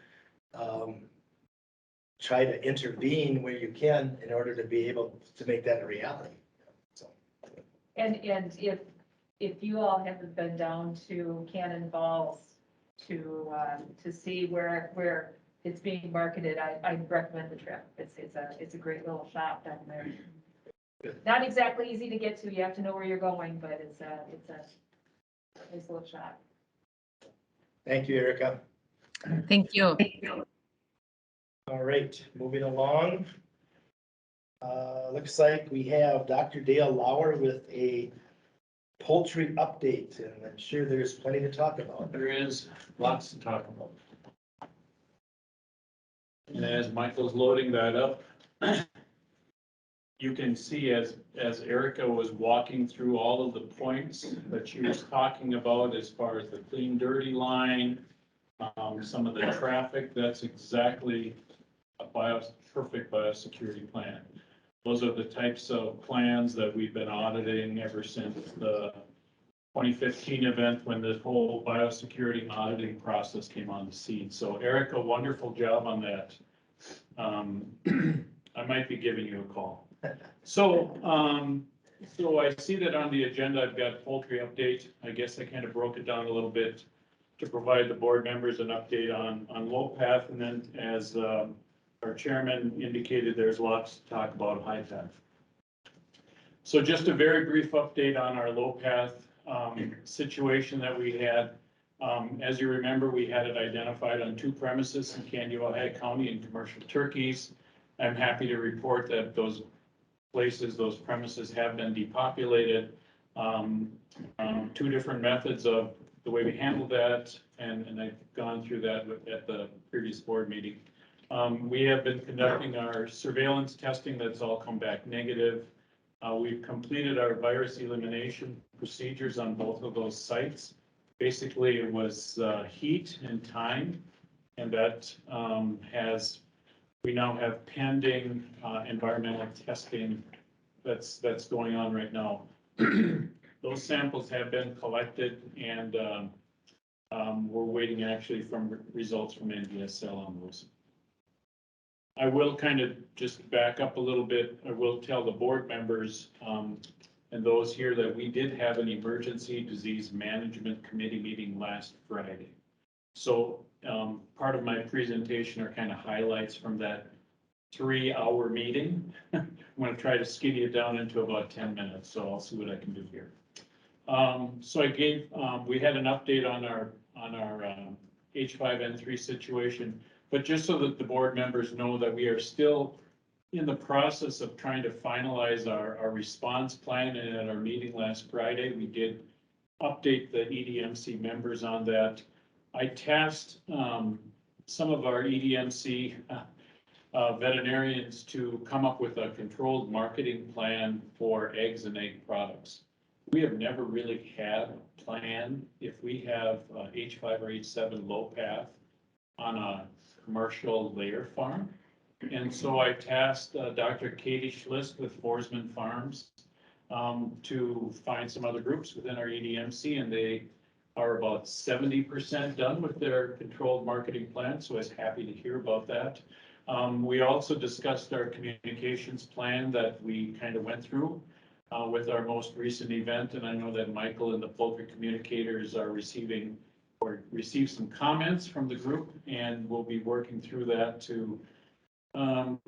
try to intervene where you can in order to be able to make that a reality. So. And if you all haven't been down to Cannonballs to see where it's being marketed, I recommend the trip. It's a great little shop down there. Not exactly easy to get to. You have to know where you're going, but it's a nice little shop. Thank you, Erica. Thank you. All right, moving along. Looks like we have Dr. Dale Lauer with a poultry update, and I'm sure there's plenty to talk about. There is lots to talk about. And as Michael's loading that up, you can see as Erica was walking through all of the points that she was talking about as far as the clean, dirty line, some of the traffic, that's exactly a perfect biosecurity plan. Those are the types of plans that we've been auditing ever since the 2015 event when this whole biosecurity auditing process came on the scene. So Erica, wonderful job on that. I might be giving you a call. So I see that on the agenda, I've got poultry update. I guess I kind of broke it down a little bit to provide the board members an update on low path. And then as our chairman indicated, there's lots to talk about high path. So just a very brief update on our low path situation that we had. As you remember, we had it identified on 2 premises in Candiota County in commercial turkeys. I'm happy to report that those premises have been depopulated. 2 different methods of the way we handled that, and I've gone through that at the previous board meeting. We have been conducting our surveillance testing. That's all come back negative. We've completed our virus elimination procedures on both of those sites. Basically, it was heat and time, and that we now have pending environmental testing that's going on right now. Those samples have been collected, and we're waiting actually from results from NDSL on those. I will kind of just back up a little bit. I will tell the board members and those here that we did have an emergency disease management committee meeting last Friday. So part of my presentation are kind of highlights from that 3-hour meeting. I'm going to try to skinny it down into about 10 minutes, so I'll see what I can do here. So we had an update on our H5N3 situation, but just so that the board members know that we are still in the process of trying to finalize our response plan. And at our meeting last Friday, we did update the EDMC members on that. I tasked some of our EDMC veterinarians to come up with a controlled marketing plan for eggs and egg products. We have never really had a plan if we have H5 or H7 low path on a commercial layer farm. And so I tasked Dr. Katie Schlist with Forsman Farms to find some other groups within our EDMC, and they are about 70% done with their controlled marketing plan, so I was happy to hear about that. We also discussed our communications plan that we kind of went through with our most recent event, and I know that Michael and the poultry communicators are received some comments from the group, and we'll be working through that to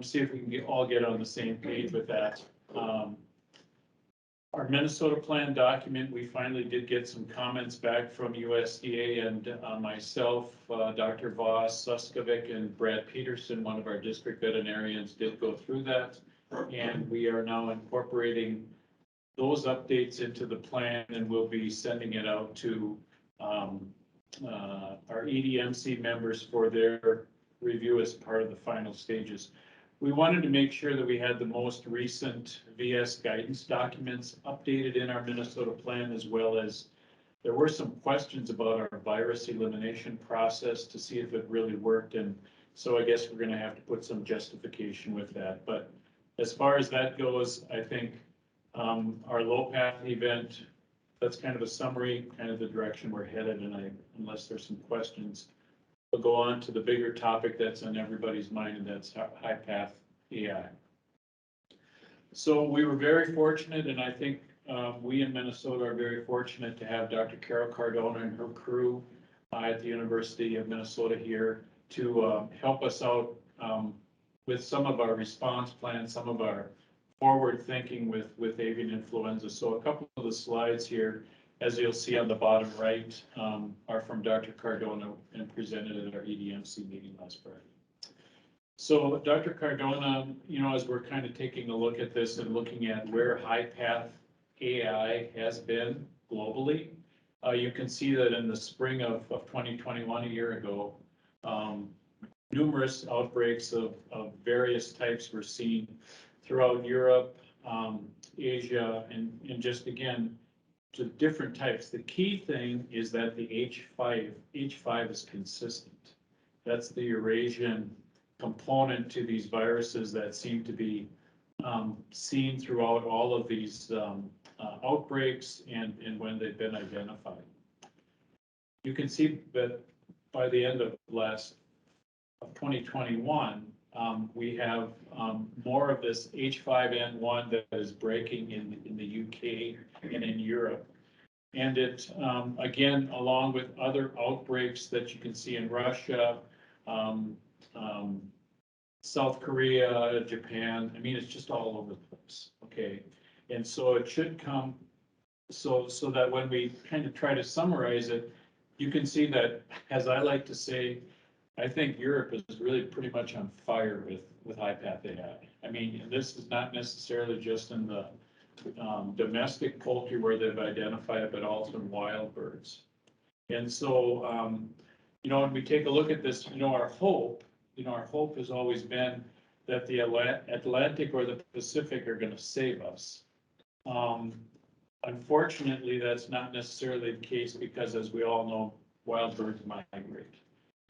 see if we can all get on the same page with that. Our Minnesota plan document, we finally did get some comments back from USDA, and myself, Dr. Voss, Suskovic, and Brad Peterson, one of our district veterinarians, did go through that. And we are now incorporating those updates into the plan, and we'll be sending it out to our EDMC members for their review as part of the final stages. we wanted to make sure that we had the most recent VS guidance documents updated in our Minnesota plan, as well as there were some questions about our virus elimination process to see if it really worked. And so I guess we're going to have to put some justification with that. But as far as that goes, I think our low path event, that's kind of a summary, kind of the direction we're headed. And unless there's some questions, we'll go on to the bigger topic that's on everybody's mind, and that's high path AI. So we were very fortunate, and I think we in Minnesota are very fortunate to have Dr. Carol Cardona and her crew at the University of Minnesota here to help us out with some of our response plans, some of our forward thinking with avian influenza. So a couple of the slides here, as you'll see on the bottom right, are from Dr. Cardona and presented at our EDMC meeting last Friday. So Dr. Cardona, you know, as we're kind of taking a look at this and looking at where high path AI has been globally, you can see that in the spring of 2021, a year ago, numerous outbreaks of various types were seen throughout Europe, Asia, and just again, to different types. The key thing is that the H5 is consistent. That's the Eurasian component to these viruses that seem to be seen throughout all of these outbreaks and when they've been identified. You can see that by the end of 2021, we have more of this H5N1 that is breaking in the UK and in Europe. And it, again, along with other outbreaks that you can see in Russia, South Korea, Japan, I mean, it's just all over the place, okay? And so it should come, so that when we kind of try to summarize it, you can see that, as I like to say, I think Europe is really pretty much on fire with high path AI. I mean, this is not necessarily just in the domestic poultry where they've identified it, but also in wild birds. And so, you know, when we take a look at this, you know, our hope has always been that the Atlantic or the Pacific are going to save us. Unfortunately, that's not necessarily the case because, as we all know, wild birds migrate.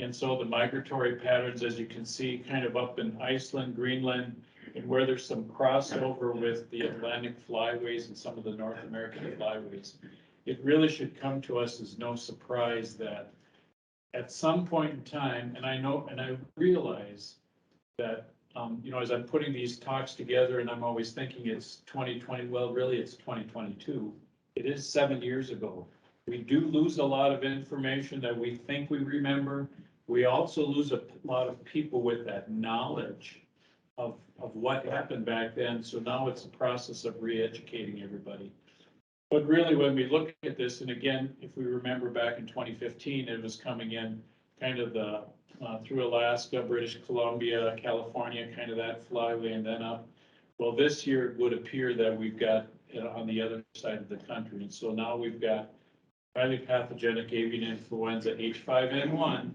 And so the migratory patterns, as you can see, kind of up in Iceland, Greenland, and where there's some crossover with the Atlantic flyways and some of the North American flyways, it really should come to us as no surprise that at some point in time, and I know, and I realize that, you know, as I'm putting these talks together and I'm always thinking it's 2020, well, really it's 2022. It is 7 years ago. We do lose a lot of information that we think we remember. We also lose a lot of people with that knowledge of what happened back then. So now it's a process of re-educating everybody. But really, when we look at this, and again, if we remember back in 2015, it was coming in kind of the through Alaska, British Columbia, California, kind of that flyway, and then up. Well, this year it would appear that we've got it on the other side of the country. And so now we've got highly pathogenic avian influenza H5N1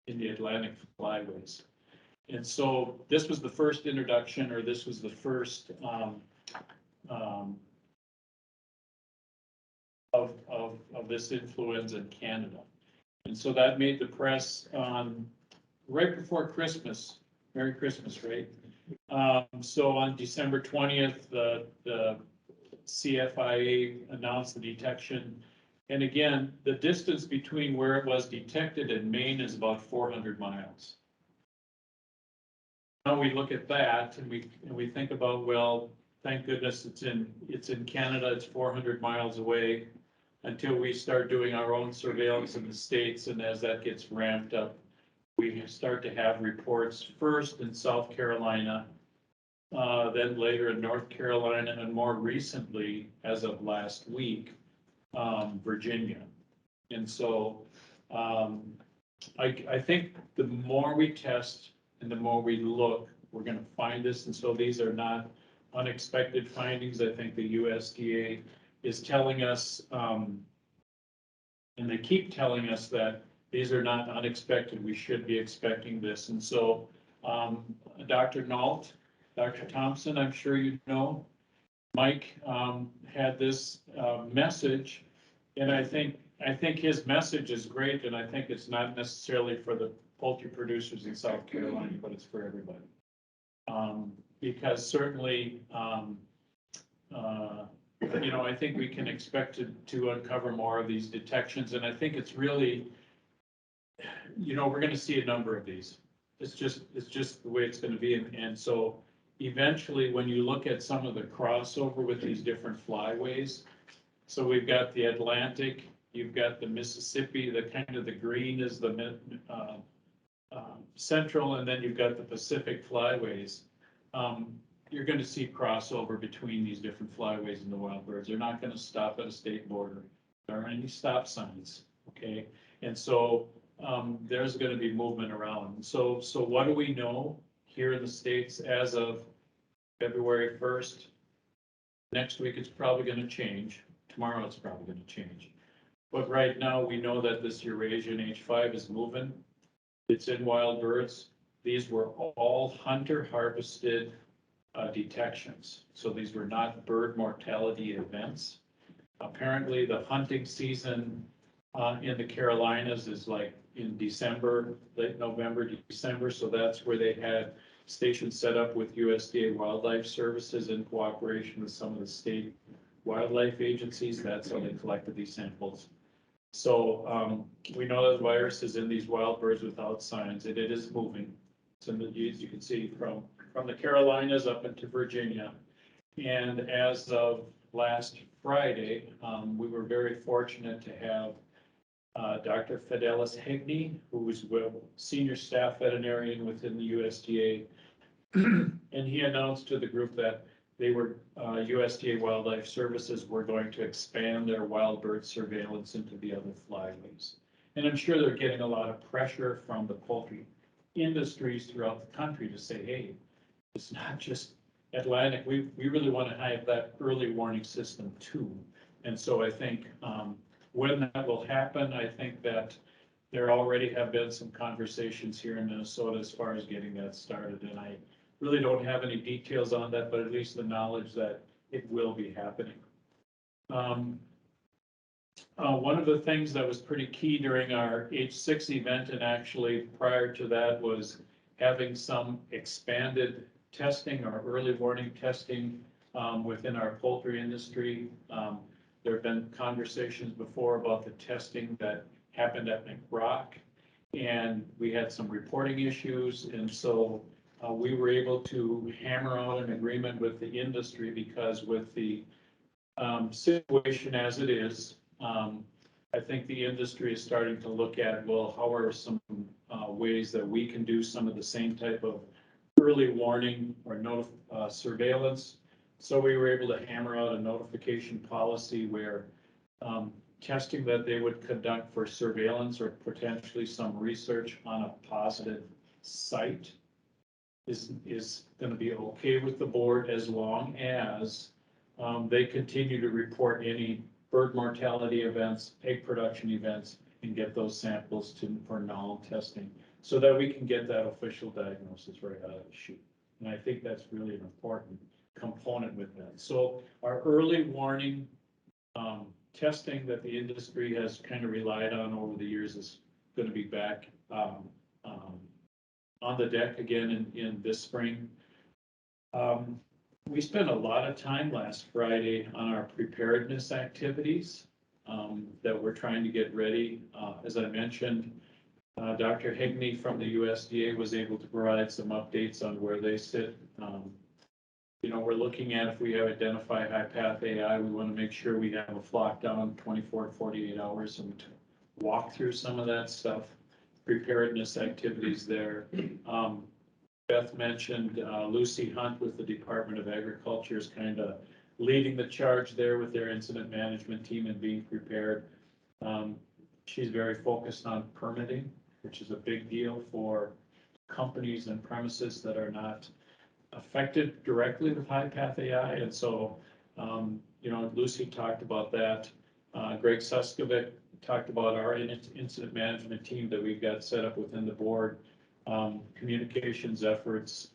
in the Atlantic flyways. And so this was the first introduction, or this was the first of this influenza in Canada. And so that made the press right before Christmas. Merry Christmas, right? So on December 20th, the CFIA announced the detection. And again, the distance between where it was detected and Maine is about 400 miles. Now we look at that and we think about, well, thank goodness it's in Canada, it's 400 miles away, until we start doing our own surveillance in the States. And as that gets ramped up, we start to have reports first in South Carolina, then later in North Carolina, and more recently, as of last week, Virginia. And so I think the more we test and the more we look, we're going to find this. And so these are not unexpected findings. I think the USDA is telling us, and they keep telling us that these are not unexpected. We should be expecting this. And so Dr. Nault, Dr. Thompson, I'm sure you know. Mike had this message, and I think his message is great, and I think it's not necessarily for the poultry producers in South Carolina, but it's for everybody. Because certainly, you know, I think we can expect to uncover more of these detections, and I think it's really, you know, we're gonna see a number of these. It's just the way it's gonna be, and so eventually, when you look at some of the crossover with these different flyways, so we've got the Atlantic, you've got the Mississippi, the kind of the green is the central, and then you've got the Pacific flyways. You're gonna see crossover between these different flyways and the wild birds. They're not gonna stop at a state border. There aren't any stop signs, okay? And so there's gonna be movement around. So what do we know here in the States as of February 1st? Next week, it's probably gonna change. Tomorrow, it's probably gonna change. But right now, we know that this Eurasian H5 is moving. It's in wild birds. These were all hunter harvested detections. So these were not bird mortality events. Apparently, the hunting season in the Carolinas is like in December, late November, December. So that's where they had stations set up with USDA Wildlife Services in cooperation with some of the state wildlife agencies. That's how they collected these samples. So we know that the virus is in these wild birds without signs, and it is moving. So as you can see from the Carolinas up into Virginia. And as of last Friday, we were very fortunate to have Dr. Fidelis Higney, who is a senior staff veterinarian within the USDA. And he announced to the group that they were, USDA Wildlife Services were going to expand their wild bird surveillance into the other flyways. And I'm sure they're getting a lot of pressure from the poultry industries throughout the country to say, hey, it's not just Atlantic, we really want to have that early warning system too. And so I think when that will happen, I think that there already have been some conversations here in Minnesota as far as getting that started. And I really don't have any details on that, but at least the knowledge that it will be happening. One of the things that was pretty key during our H6 event, and actually prior to that, was having some expanded testing or early warning testing within our poultry industry. There have been conversations before about the testing that happened at McRock, and we had some reporting issues, and so we were able to hammer out an agreement with the industry, because with the situation as it is, I think the industry is starting to look at, well, how are some ways that we can do some of the same type of early warning or surveillance. So we were able to hammer out a notification policy where testing that they would conduct for surveillance or potentially some research on a positive site is going to be okay with the board, as long as they continue to report any bird mortality events, egg production events, and get those samples for null testing, so that we can get that official diagnosis right out of the chute. And I think that's really an important component with that. So our early warning testing that the industry has kind of relied on over the years is going to be back on the deck again in this spring. We spent a lot of time last Friday on our preparedness activities that we're trying to get ready. As I mentioned, Dr. Higney from the USDA was able to provide some updates on where they sit. You know, we're looking at, if we have identified HPAI, we want to make sure we have a flock down 24 to 48 hours and walk through some of that stuff, preparedness activities there. Beth mentioned Lucy Hunt with the Department of Agriculture is kind of leading the charge there with their incident management team and being prepared. She's very focused on permitting, which is a big deal for companies and premises that are not affected directly with HPAI. And so, you know, Lucy talked about that. Greg Suskovic talked about our incident management team that we've got set up within the board. communications efforts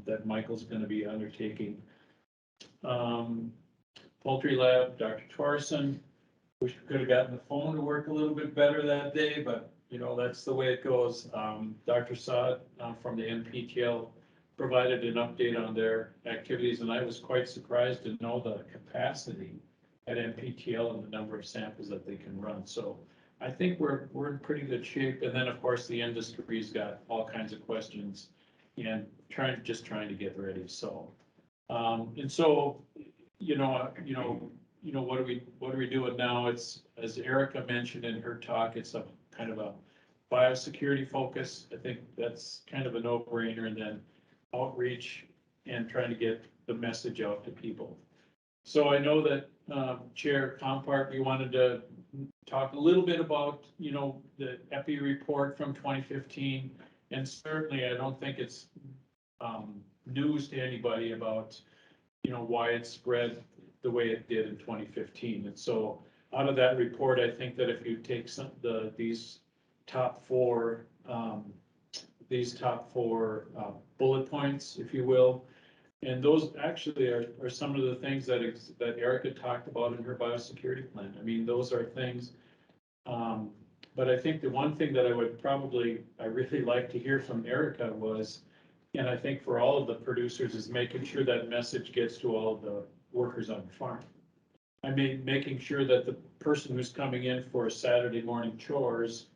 that Michael's going to be undertaking. Poultry lab, Dr. Torrison. Wish we could have gotten the phone to work a little bit better that day, but you know, that's the way it goes. Dr. Saad from the NPTL provided an update on their activities, and I was quite surprised to know the capacity at NPTL and the number of samples that they can run. So I think we're in pretty good shape. And then, of course, the industry's got all kinds of questions and trying to get ready. So, and so, what are we doing now? It's, as Erica mentioned in her talk, it's a kind of a biosecurity focus. I think that's kind of a no-brainer, and then outreach and trying to get the message out to people. So I know that Chair Compart, you wanted to talk a little bit about, the EPI report from 2015. And certainly I don't think it's news to anybody about, why it spread the way it did in 2015. And so out of that report, I think that if you take these top four bullet points, if you will, and those actually are some of the things that Erica talked about in her biosecurity plan. I mean, those are things, but I think the one thing that I really like to hear from Erica was, and I think for all of the producers, is making sure that message gets to all of the workers on the farm. I mean, making sure that the person who's coming in for Saturday morning chores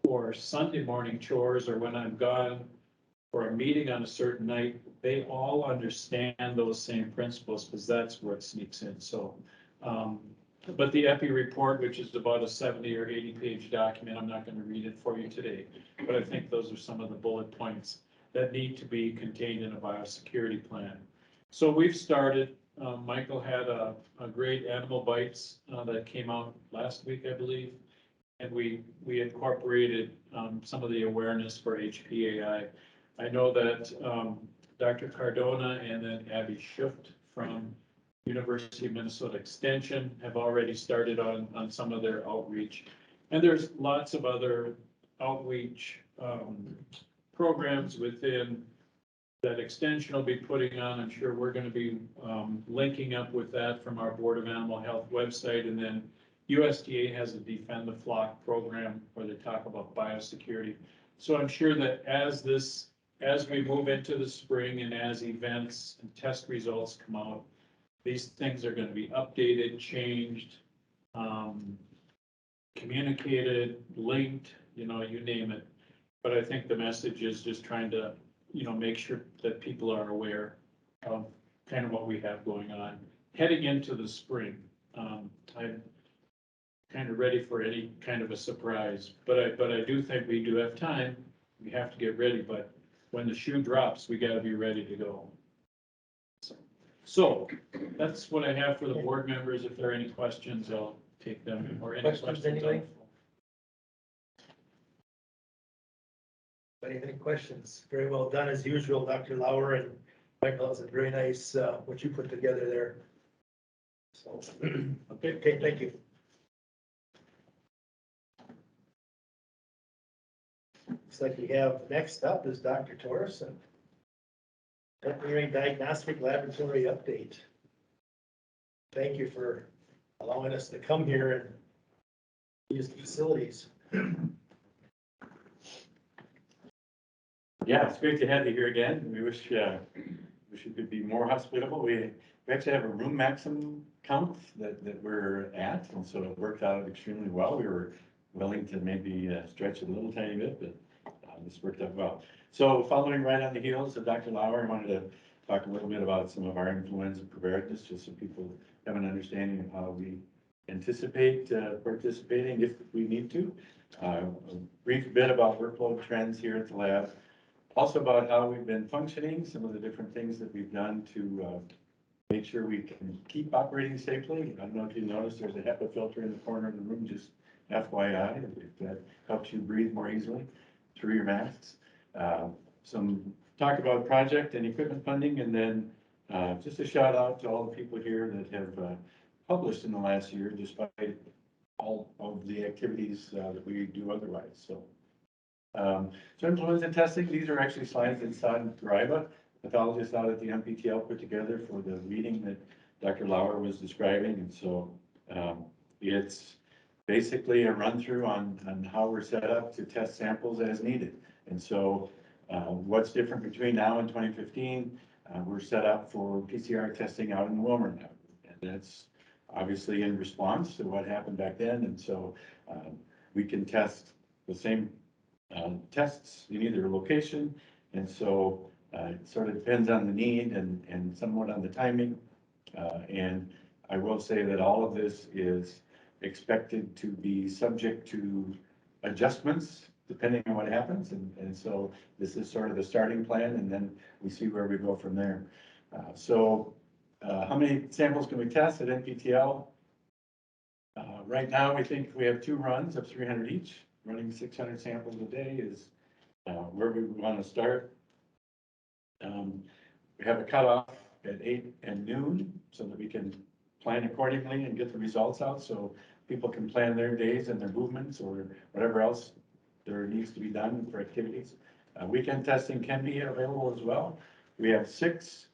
or Sunday morning chores, or when I'm gone for a meeting on a certain night, they all understand those same principles, because that's where it sneaks in. So, but the EPI report, which is about a 70 or 80 page document, I'm not going to read it for you today, but I think those are some of the bullet points that need to be contained in a biosecurity plan. So we've started. Michael had a great animal bites that came out last week, I believe, and we incorporated some of the awareness for HPAI. I know that Dr. Cardona and then Abby Schuft from University of Minnesota Extension have already started on some of their outreach. And there's lots of other outreach programs within that Extension will be putting on. I'm sure we're going to be linking up with that from our Board of Animal Health website. And then USDA has a Defend the Flock program where they talk about biosecurity. So I'm sure that as we move into the spring and as events and test results come out, these things are going to be updated, changed, communicated, linked, you name it. But I think the message is just trying to, make sure that people are aware of kind of what we have going on heading into the spring. I'm kind of ready for any kind of a surprise, but I do think we do have time. We have to get ready, but when the shoe drops, we got to be ready to go. So that's what I have for the board members. If there are any questions, I'll take them, or any questions. Anybody? Any questions? Very well done as usual, Dr. Lauer and Michael. It's a very nice what you put together there. So, okay, thank you. Looks like we have next up is Dr. Torrison. Veterinary Diagnostic Laboratory update. Thank you for allowing us to come here and use the facilities. Yeah, it's great to have you here again. We wish you could be more hospitable. We actually have a room maximum count that we're at, and so it worked out extremely well. We were willing to maybe stretch it a little tiny bit, but this worked out well. So following right on the heels of Dr. Lauer, I wanted to talk a little bit about some of our influenza preparedness, just so people have an understanding of how we anticipate participating if we need to. A brief bit about workload trends here at the lab. Also about how we've been functioning, some of the different things that we've done to make sure we can keep operating safely. I don't know if you noticed, there's a HEPA filter in the corner of the room, just FYI, if that helps you breathe more easily through your masks. Some talk about project and equipment funding, and then just a shout out to all the people here that have published in the last year, despite all of the activities that we do otherwise. So So influenza testing, these are actually slides that Todd Riva, pathologist out at the MPTL, put together for the meeting that Dr. Lauer was describing. And so it's basically a run through on how we're set up to test samples as needed. And so what's different between now and 2015, we're set up for PCR testing out in the Wilmer lab. And that's obviously in response to what happened back then. And so we can test the same tests in either location. And so it sort of depends on the need and somewhat on the timing. And I will say that all of this is expected to be subject to adjustments depending on what happens. And so this is sort of the starting plan, and then we see where we go from there. How many samples can we test at NPTL? Right now, we think we have 2 runs of 300 each. Running 600 samples a day is where we want to start. We have a cutoff at 8 and noon so that we can plan accordingly and get the results out so people can plan their days and their movements or whatever else there needs to be done for activities. Weekend testing can be available as well. We have 6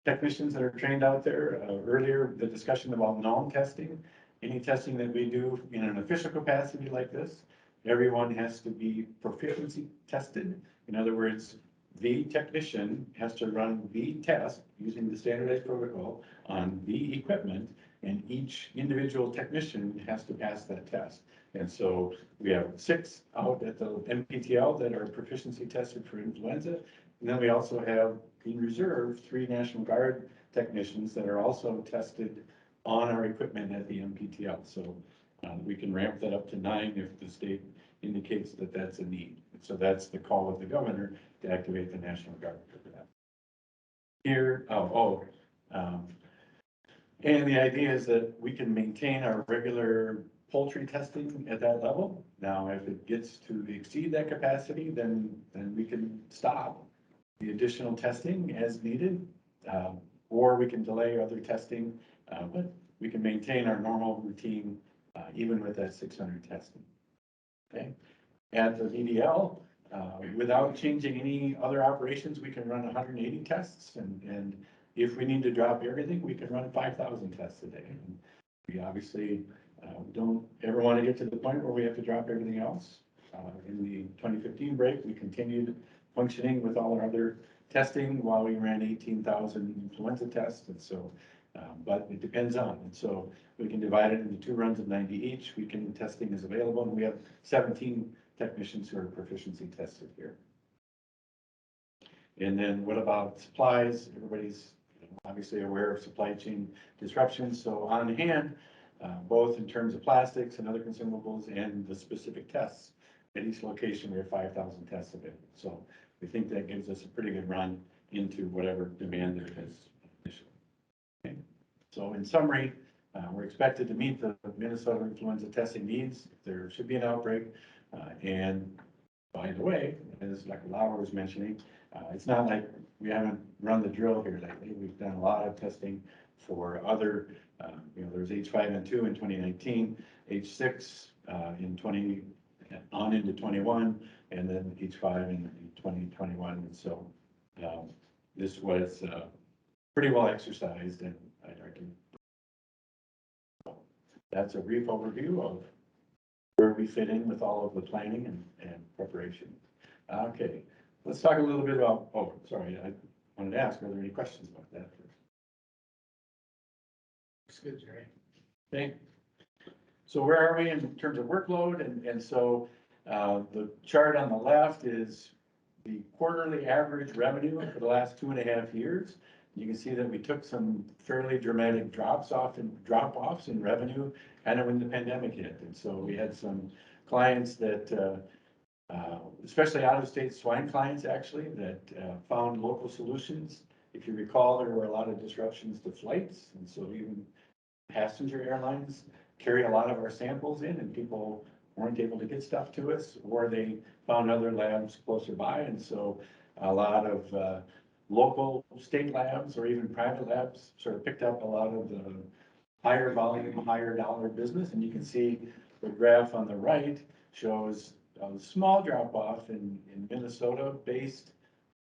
technicians that are trained out there. Earlier, the discussion about null testing. Any testing that we do in an official capacity like this, everyone has to be proficiency tested. In other words, the technician has to run the test using the standardized protocol on the equipment, and each individual technician has to pass that test. And so we have 6 out at the NPTL that are proficiency tested for influenza. And then we also have in reserve 3 National Guard technicians that are also tested on our equipment at the NPTL. So we can ramp that up to 9 if the state indicates that that's a need. So that's the call of the governor to activate the National Guard for that. Here, and the idea is that we can maintain our regular poultry testing at that level. Now, if it gets to exceed that capacity, then we can stop the additional testing as needed, or we can delay other testing, but we can maintain our normal routine even with that 600 testing. Okay. At the VDL, without changing any other operations, we can run 180 tests, and if we need to drop everything, we can run 5,000 tests a day. And we obviously don't ever want to get to the point where we have to drop everything else. In the 2015 break, we continued functioning with all our other testing while we ran 18,000 influenza tests. And so, but it depends on, and so we can divide it into 2 runs of 90 each. Weekend testing is available, and we have 17 technicians who are proficiency tested here. And then what about supplies? Everybody's obviously aware of supply chain disruptions. So on hand, both in terms of plastics and other consumables and the specific tests, at each location we have 5,000 tests available. So we think that gives us a pretty good run into whatever demand there is initially. Okay. So in summary, we're expected to meet the Minnesota influenza testing needs. There should be an outbreak. And by the way, as Dr. Lauer was mentioning, it's not like we haven't run the drill here lately. We've done a lot of testing for other, there's H5N2 in 2019, H6 in 20, on into 21, and then H5 in 2021. And so this was pretty well exercised, and I'd argue. That's a brief overview of where we fit in with all of the planning and preparation. Okay, let's talk a little bit about, oh, sorry, I wanted to ask, are there any questions about that first? Looks good, Jerry. Okay, so where are we in terms of workload? And so the chart on the left is the quarterly average revenue for the last 2.5 years. You can see that we took some fairly dramatic drop-offs in revenue kind of when the pandemic hit. And so we had some clients that, especially out-of-state swine clients actually, that found local solutions. If you recall, there were a lot of disruptions to flights. And so even passenger airlines carry a lot of our samples in, and people weren't able to get stuff to us, or they found other labs closer by. And so a lot of local state labs or even private labs sort of picked up a lot of the higher volume, higher dollar business. And you can see the graph on the right shows a small drop off in Minnesota-based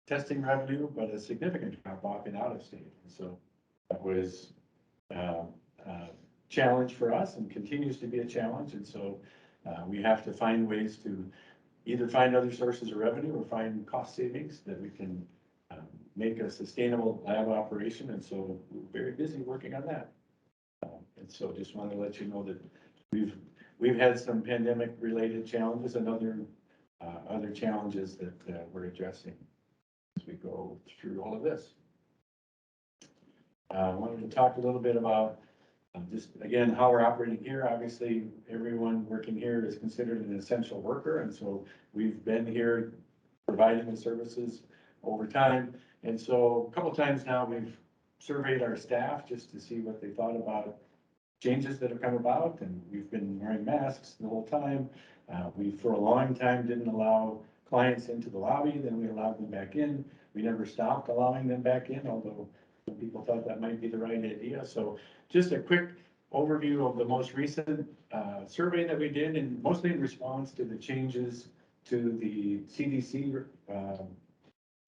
testing revenue, but a significant drop off in out of state. And so that was a challenge for us and continues to be a challenge. And so we have to find ways to either find other sources of revenue or find cost savings that we can make a sustainable lab operation. And so we're very busy working on that. And so just want to let you know that we've had some pandemic related challenges and other challenges that we're addressing as we go through all of this. I wanted to talk a little bit about just again how we're operating here. Obviously, everyone working here is considered an essential worker, and so we've been here providing the services over time. And so a couple times now we've surveyed our staff just to see what they thought about changes that have come about, and we've been wearing masks the whole time. We, for a long time, didn't allow clients into the lobby, then we allowed them back in. We never stopped allowing them back in, although some people thought that might be the right idea. So just a quick overview of the most recent survey that we did, and mostly in response to the changes to the CDC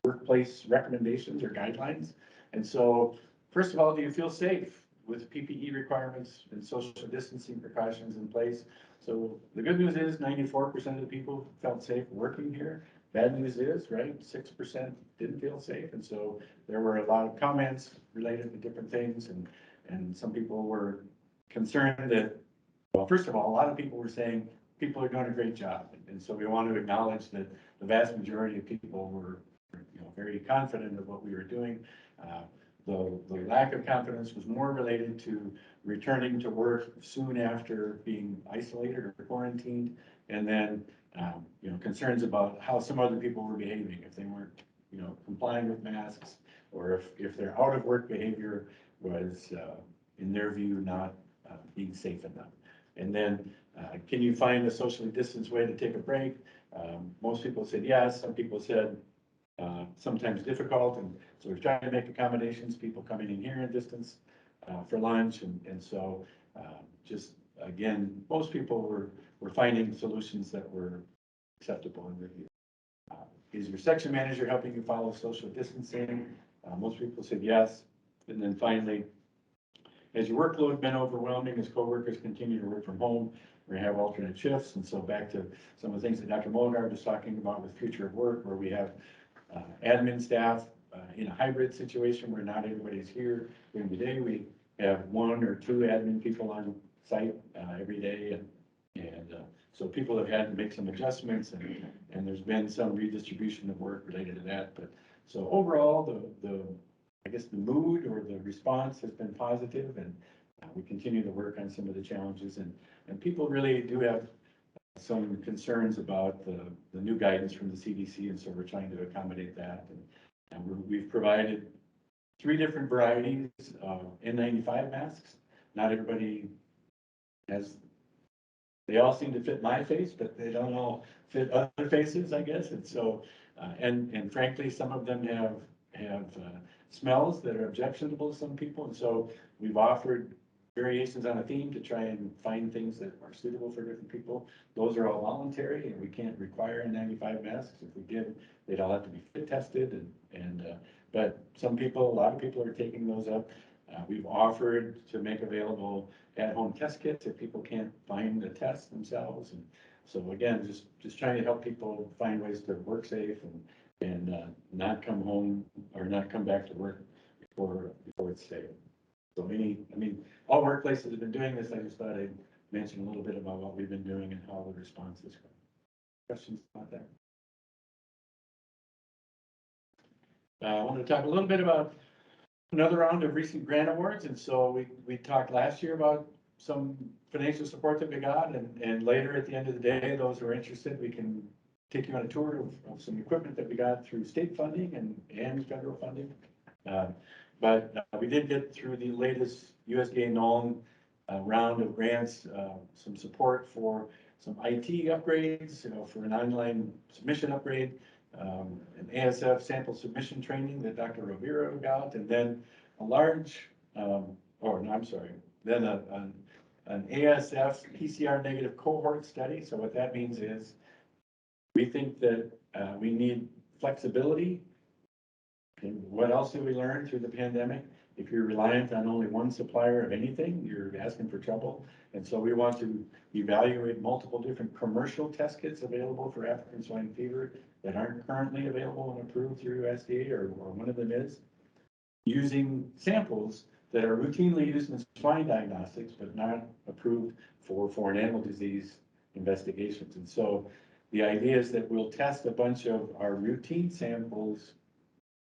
workplace recommendations or guidelines. And so, first of all, do you feel safe with PPE requirements and social distancing precautions in place? So the good news is 94% of the people felt safe working here. Bad news is, right, 6% didn't feel safe. And so there were a lot of comments related to different things. And some people were concerned that, well, first of all, a lot of people were saying people are doing a great job. And so we want to acknowledge that the vast majority of people were very confident of what we were doing. The lack of confidence was more related to returning to work soon after being isolated or quarantined, and then concerns about how some other people were behaving, if they weren't complying with masks, or if their out of work behavior was in their view not being safe enough. And then can you find a socially distanced way to take a break? Most people said yes. Some people said sometimes difficult, and so we're trying to make accommodations, people coming in here in distance for lunch, and so just again, most people were finding solutions that were acceptable in review. Is your section manager helping you follow social distancing? Most people said yes. And then finally, has your workload been overwhelming as coworkers continue to work from home? We have alternate shifts, and so back to some of the things that Dr. Molgaard was talking about with future of work, where we have admin staff in a hybrid situation where not everybody's here during the day. We have 1 or 2 admin people on site every day, and so people have had to make some adjustments, and there's been some redistribution of work related to that. But so overall, I guess the mood or the response has been positive, and we continue to work on some of the challenges, and people really do have some concerns about the new guidance from the CDC, and so we're trying to accommodate that. And we've provided 3 different varieties of N95 masks. Not everybody has, they all seem to fit my face, but they don't all fit other faces, I guess. And so, and frankly, some of them have smells that are objectionable to some people. And so we've offered variations on a theme to try and find things that are suitable for different people. Those are all voluntary, and we can't require N95 masks. If we did, they'd all have to be fit tested, but some people, a lot of people are taking those up. We've offered to make available at-home test kits if people can't find a test themselves. And so again, just trying to help people find ways to work safe and not come home or not come back to work before it's safe. So all workplaces have been doing this. I just thought I'd mention a little bit about what we've been doing and how the response is going. Questions about that? I wanted to talk a little bit about another round of recent grant awards. And so we talked last year about some financial support that we got, and later at the end of the day, those who are interested, we can take you on a tour of some equipment that we got through state funding and federal funding. But we did get through the latest USDA NOLN round of grants, some support for some IT upgrades, for an online submission upgrade, an ASF sample submission training that Dr. Rovira got, and then a large, then an ASF PCR negative cohort study. So what that means is We think that we need flexibility. And what else did we learn through the pandemic? If you're reliant on only one supplier of anything, you're asking for trouble. And so we want to evaluate multiple different commercial test kits available for African swine fever that aren't currently available and approved through USDA, or one of them is, using samples that are routinely used in swine diagnostics, but not approved for foreign animal disease investigations. And so the idea is that we'll test a bunch of our routine samples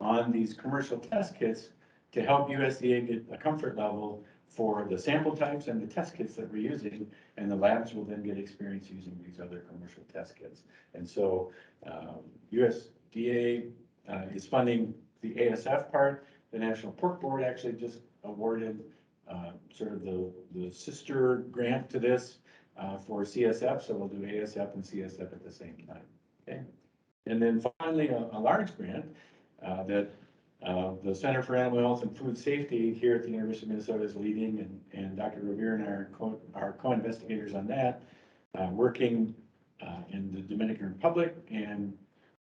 on these commercial test kits to help USDA get a comfort level for the sample types and the test kits that we're using, and the labs will then get experience using these other commercial test kits. And so USDA is funding the ASF part. The National Pork Board actually just awarded sort of the sister grant to this for CSF, so we'll do ASF and CSF at the same time. Okay, and then finally a large grant that the Center for Animal Health and Food Safety here at the University of Minnesota is leading, and Dr. Revere and I are co-investigators on that, working in the Dominican Republic and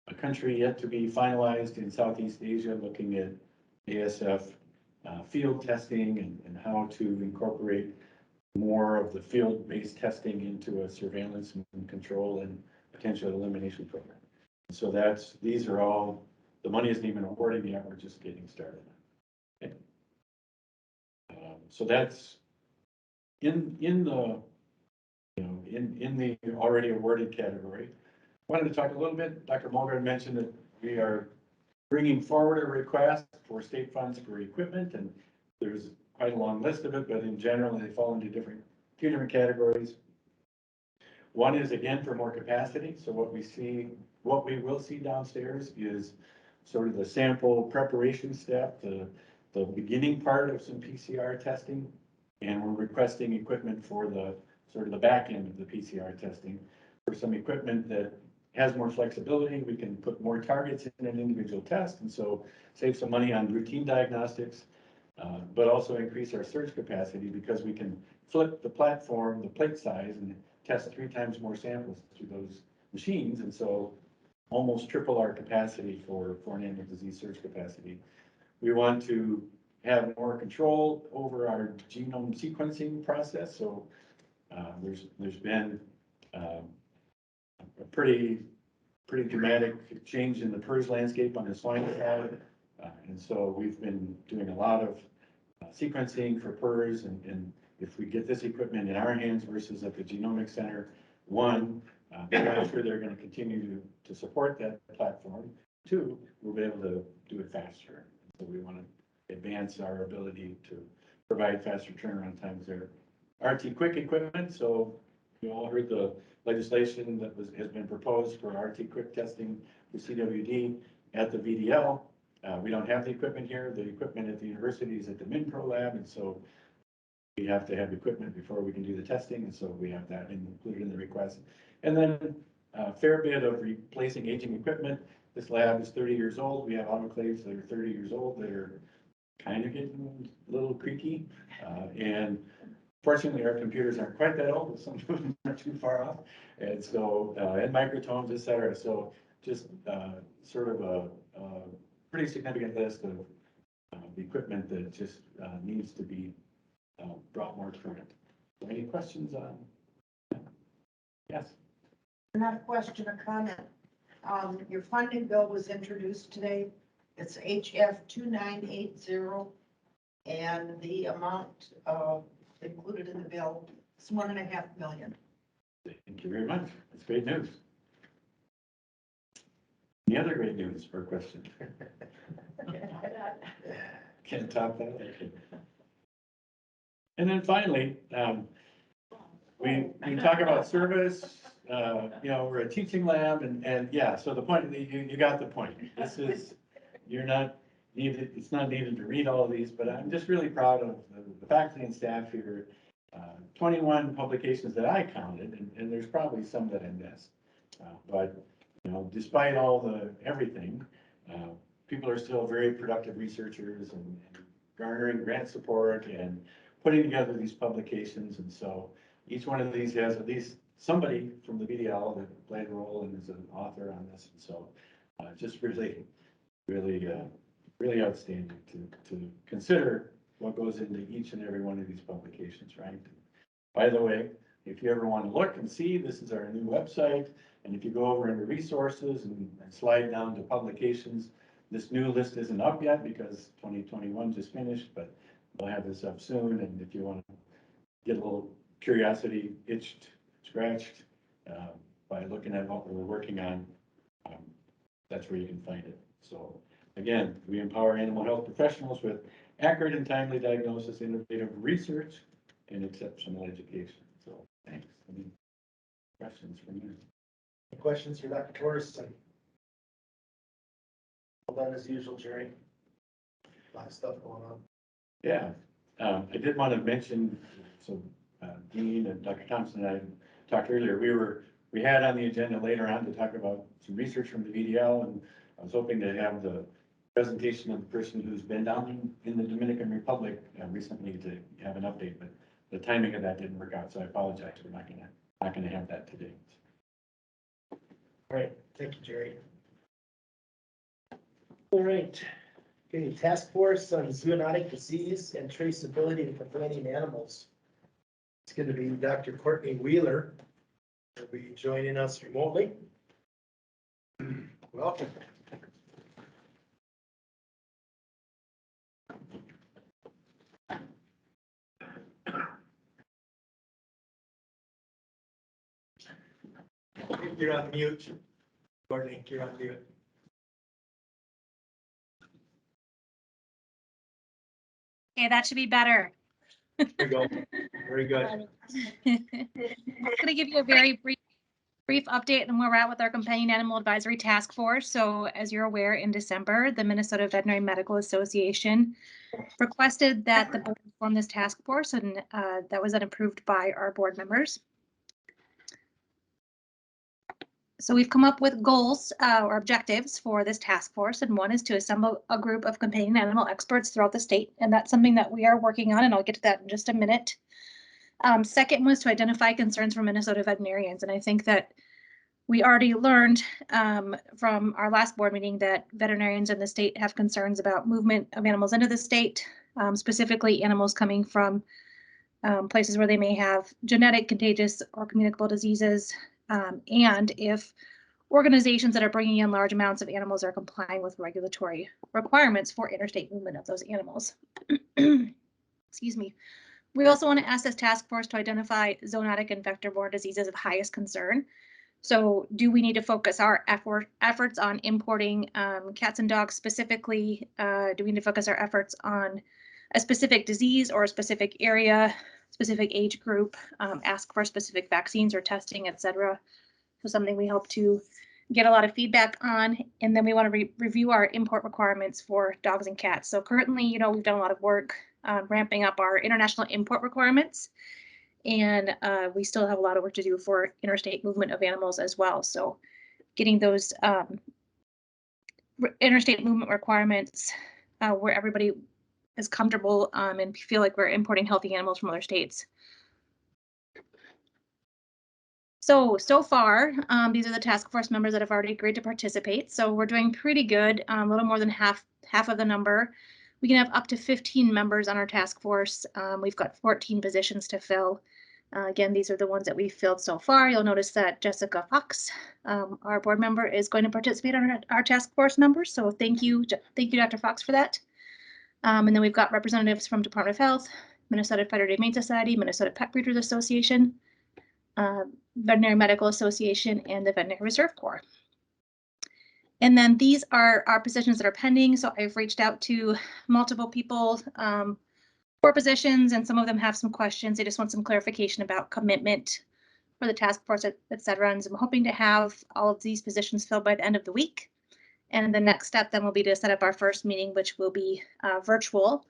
a country yet to be finalized in Southeast Asia, looking at ASF field testing and how to incorporate more of the field-based testing into a surveillance and control and potential elimination program. So these are all, the money isn't even awarded yet, we're just getting started. Okay. So that's in the already awarded category. Wanted to talk a little bit, Dr. Molgaard mentioned that we are bringing forward a request for state funds for equipment, and there's quite a long list of it, but in general, they fall into two different categories. One is, again, for more capacity. So what we will see downstairs is sort of the sample preparation step, the beginning part of some PCR testing, and we're requesting equipment for the sort of the back end of the PCR testing, for some equipment that has more flexibility. We can put more targets in an individual test, and so save some money on routine diagnostics, but also increase our search capacity because we can flip the platform, the plate size, and test 3 times more samples through those machines, and so almost triple our capacity for foreign animal disease search capacity. We want to have more control over our genome sequencing process. So there's been a pretty dramatic change in the PRRS landscape on the swine side. And so we've been doing a lot of sequencing for PRRS, and if we get this equipment in our hands versus at the Genomics Center, one, I'm sure they're going to continue to support that platform. 2, we'll be able to do it faster. So we want to advance our ability to provide faster turnaround times there. RT Quick equipment. So you all heard the legislation that has been proposed for RT Quick testing for CWD at the VDL. We don't have the equipment here. The equipment at the university is at the MinPro lab, and so we have to have equipment before we can do the testing, and so we have that included in the request. And then a fair bit of replacing aging equipment. This lab is 30 years old. We have autoclaves that are 30 years old that are kind of getting a little creaky. And fortunately, our computers aren't quite that old, but some of them are too far off. And so, and microtomes, et cetera. So just sort of a pretty significant list of equipment that just needs to be brought more current. Any questions on? Yes. Not a question, a comment. Your funding bill was introduced today. It's HF 2980, and the amount included in the bill is $1.5 million. Thank you very much. That's great news. Any other great news for a question? Can't top that. Okay. And then finally, we talk about service. We're a teaching lab, and yeah. So the point, you got the point. This is, you're not needed. It's not needed to read all of these, but I'm just really proud of the faculty and staff here. 21 publications that I counted, and there's probably some that I missed. But despite all everything, people are still very productive researchers and garnering grant support and putting together these publications. And so each one of these has at least somebody from the VDL that played a role and is an author on this. And so just really, really outstanding to consider what goes into each and every one of these publications, right? By the way, if you ever want to look and see, this is our new website. And if you go over into resources and slide down to publications, this new list isn't up yet because 2021 just finished, but we'll have this up soon. And if you want to get a little curiosity scratched by looking at what we're working on, that's where you can find it. So again, we empower animal health professionals with accurate and timely diagnosis, innovative research, and exceptional education. So thanks. Any questions from you? Any questions for Dr. Torrison? Well done as usual, Jerry. A lot of stuff going on. Yeah, I did want to mention, so Dean and Dr. Thompson and I talked earlier, we had on the agenda later on to talk about some research from the VDL, and I was hoping to have the presentation of the person who's been down in the Dominican Republic recently to have an update, but the timing of that didn't work out, so I apologize. We're not gonna have that today. All right, thank you, Jerry. All right, okay, task force on zoonotic disease and traceability in companion animals. It's going to be Dr. Courtney Wheeler. Will be joining us remotely. Welcome. You're on mute. Courtney, you're on mute. Okay, that should be better. There you go. Very good. I'm going to give you a very brief update on where we're at with our Companion Animal Advisory Task Force. So as you're aware, in December, the Minnesota Veterinary Medical Association requested that the board form this task force, and that was then approved by our board members. So we've come up with goals or objectives for this task force, and one is to assemble a group of companion animal experts throughout the state, and that's something that we are working on, and I'll get to that in just a minute. Second was to identify concerns from Minnesota veterinarians, and I think that we already learned from our last board meeting that veterinarians in the state have concerns about movement of animals into the state, specifically animals coming from places where they may have genetic, contagious, or communicable diseases, and if organizations that are bringing in large amounts of animals are complying with regulatory requirements for interstate movement of those animals. Excuse me. We also want to ask this task force to identify zoonotic and vector-borne diseases of highest concern. So do we need to focus our efforts on importing cats and dogs specifically? Do we need to focus our efforts on a specific disease or a specific area, specific age group, ask for specific vaccines or testing, etc. So something we hope to get a lot of feedback on. And then we want to review our import requirements for dogs and cats. So currently, we've done a lot of work ramping up our international import requirements. And we still have a lot of work to do for interstate movement of animals as well. So getting those interstate movement requirements where everybody is comfortable and feel like we're importing healthy animals from other states. So far, these are the task force members that have already agreed to participate. So we're doing pretty good, a little more than half of the number. We can have up to 15 members on our task force. We've got 14 positions to fill. Again, these are the ones that we've filled so far. You'll notice that Jessica Fox, our board member, is going to participate on our task force members. So thank you, Dr. Fox, for that. And then we've got representatives from Department of Health, Minnesota Federated Humane Society, Minnesota Pet Breeders Association, Veterinary Medical Association, and the Veterinary Reserve Corps. And then these are our positions that are pending. So I've reached out to multiple people for positions, and some of them have some questions. They just want some clarification about commitment for the task force, et cetera. And so I'm hoping to have all of these positions filled by the end of the week. And the next step then will be to set up our first meeting, which will be virtual.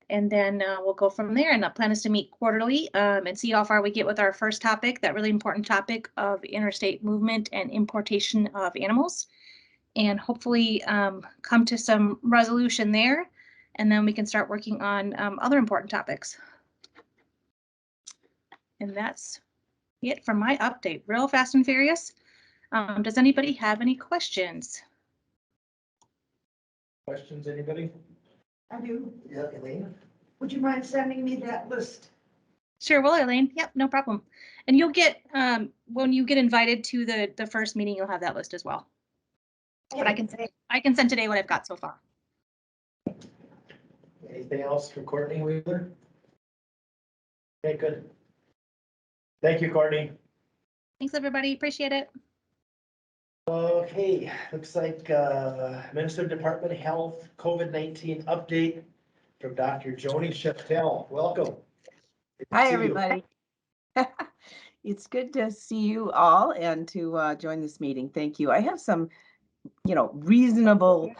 And then we'll go from there. And the plan is to meet quarterly and see how far we get with our first topic, that really important topic of interstate movement and importation of animals. And hopefully come to some resolution there. And then we can start working on other important topics. And that's It from my update, real fast and furious. Does anybody have any questions? Questions, anybody? I do. Yeah, Elaine? Would you mind sending me that list? Sure, will, Elaine. Yep, no problem. And you'll get, when you get invited to the first meeting, you'll have that list as well. But I can send today what I've got so far. Anything else for Courtney Wheeler? Okay, good. Thank you, Courtney. Thanks, everybody. Appreciate it. Okay, looks like Minnesota Department of Health COVID-19 update from Dr. Joni Scheftel. Welcome. Good to Hi, see you. everybody. It's good to see you all and to join this meeting. Thank you. I have some, reasonable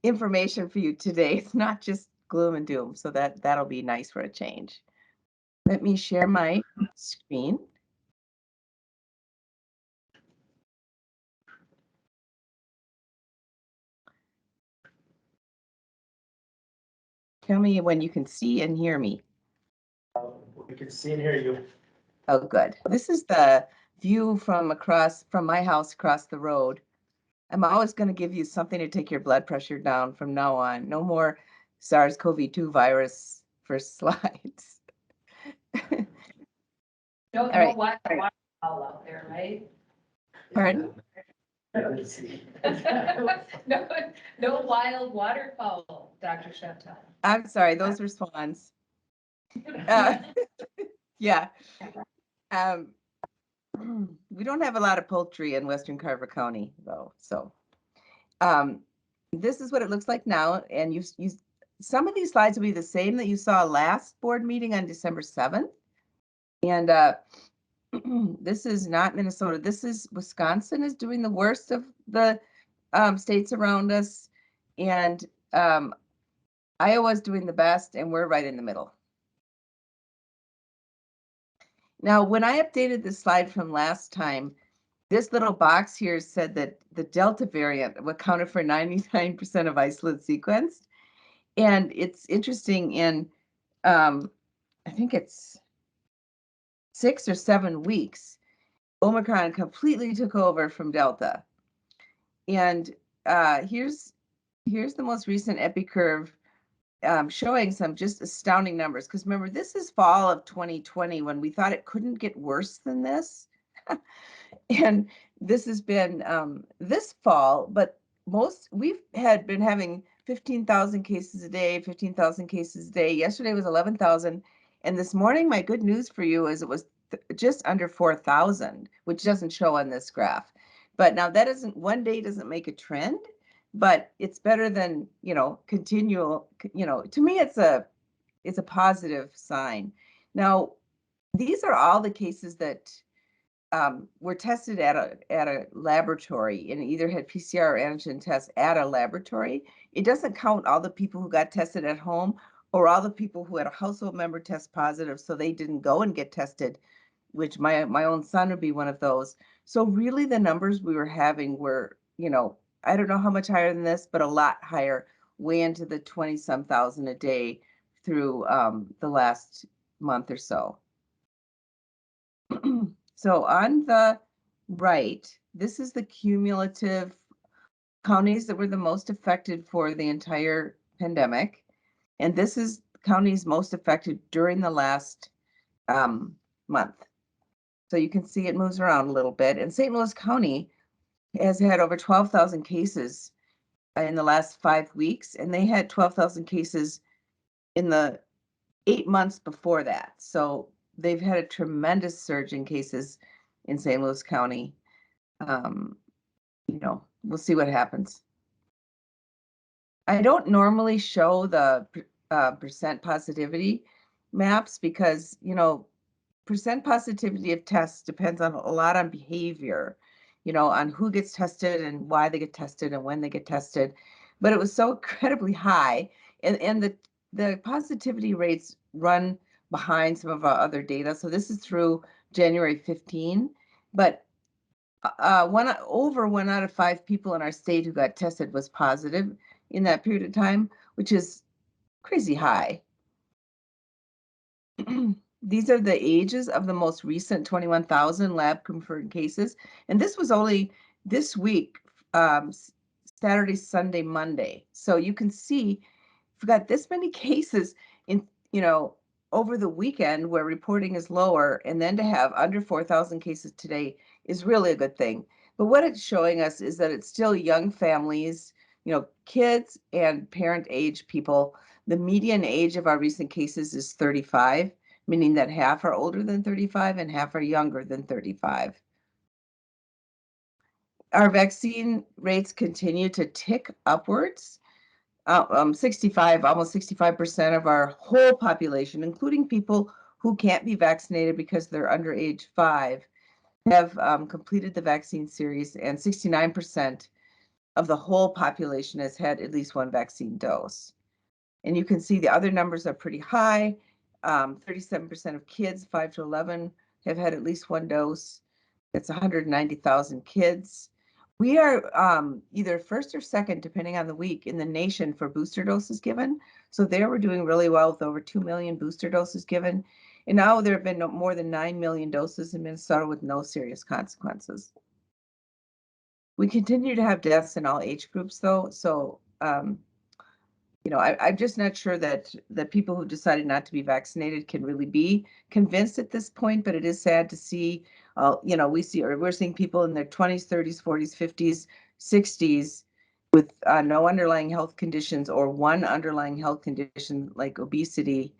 information for you today. It's not just gloom and doom, so that'll be nice for a change. Let me share my screen. Tell me when you can see and hear me. We can see and hear you. Oh, good. This is the view from my house across the road. I'm always going to give you something to take your blood pressure down from now on. No more SARS-CoV-2 virus for slides. No, All right. no waterfowl out there, right? Pardon? No, no wild waterfowl, Dr. Scheftel. I'm sorry, those were swans. Yeah. We don't have a lot of poultry in Western Carver County, though. So this is what it looks like now. And some of these slides will be the same that you saw last board meeting on December 7th. And this is not Minnesota. This is Wisconsin is doing the worst of the states around us. And Iowa's doing the best, and we're right in the middle. Now, when I updated the slide from last time, this little box here said that the Delta variant accounted for 99% of isolate sequenced. And it's interesting in, I think it's 6 or 7 weeks, Omicron completely took over from Delta. And here's the most recent EpiCurve showing some just astounding numbers. Because remember, this is fall of 2020 when we thought it couldn't get worse than this. And this has been this fall, but we've been having 15,000 cases a day, 15,000 cases a day. Yesterday was 11,000. And this morning, my good news for you is it was just under 4,000, which doesn't show on this graph. But now one day doesn't make a trend, but it's better than, continual, to me, it's a positive sign. Now, these are all the cases that were tested at a laboratory and either had PCR or antigen tests at a laboratory. It doesn't count all the people who got tested at home or all the people who had a household member test positive, so they didn't go and get tested, which my own son would be one of those. So really the numbers we were having were, I don't know how much higher than this, but a lot higher, way into the 20-some thousand a day through the last month or so. So on the right, this is the cumulative counties that were the most affected for the entire pandemic. And this is counties most affected during the last month. So you can see it moves around a little bit. And St. Louis County has had over 12,000 cases in the last 5 weeks, and they had 12,000 cases in the 8 months before that. So they've had a tremendous surge in cases in St. Louis County. We'll see what happens. I don't normally show the percent positivity maps because, percent positivity of tests depends on a lot on behavior, on who gets tested and why they get tested and when they get tested. But it was so incredibly high, and the positivity rates run behind some of our other data. So this is through January 15, but 1 out of 5 people in our state who got tested was positive in that period of time, which is crazy high. these are the ages of the most recent 21,000 lab confirmed cases. And this was only this week, Saturday, Sunday, Monday. So you can see we've got this many cases in, over the weekend where reporting is lower, and then to have under 4,000 cases today is really a good thing. But what it's showing us is that it's still young families, kids and parent age people. The median age of our recent cases is 35, meaning that half are older than 35 and half are younger than 35. Our vaccine rates continue to tick upwards. 65, almost 65% of our whole population, including people who can't be vaccinated because they're under age 5, have completed the vaccine series, and 69% of the whole population has had at least one vaccine dose. And you can see the other numbers are pretty high. 37% of kids 5 to 11 have had at least one dose. It's 190,000 kids. We are either first or second, depending on the week, in the nation for booster doses given. So there we're doing really well with over 2 million booster doses given. And now there have been more than 9 million doses in Minnesota with no serious consequences. We continue to have deaths in all age groups, though. So, I'm just not sure that the people who decided not to be vaccinated can really be convinced at this point, but it is sad to see, we're seeing people in their 20s, 30s, 40s, 50s, 60s with no underlying health conditions or one underlying health condition like obesity,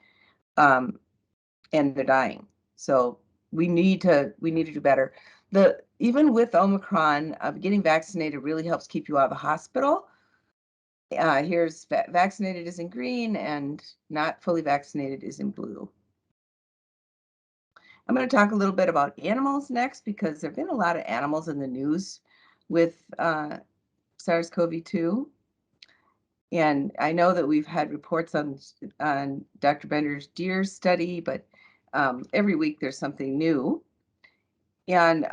and they're dying. So we need to do better. Even with Omicron, getting vaccinated really helps keep you out of the hospital. Here's vaccinated is in green and not fully vaccinated is in blue. I'm going to talk a little bit about animals next because there have been a lot of animals in the news with SARS-CoV-2. And I know that we've had reports on Dr. Bender's deer study, but every week there's something new. And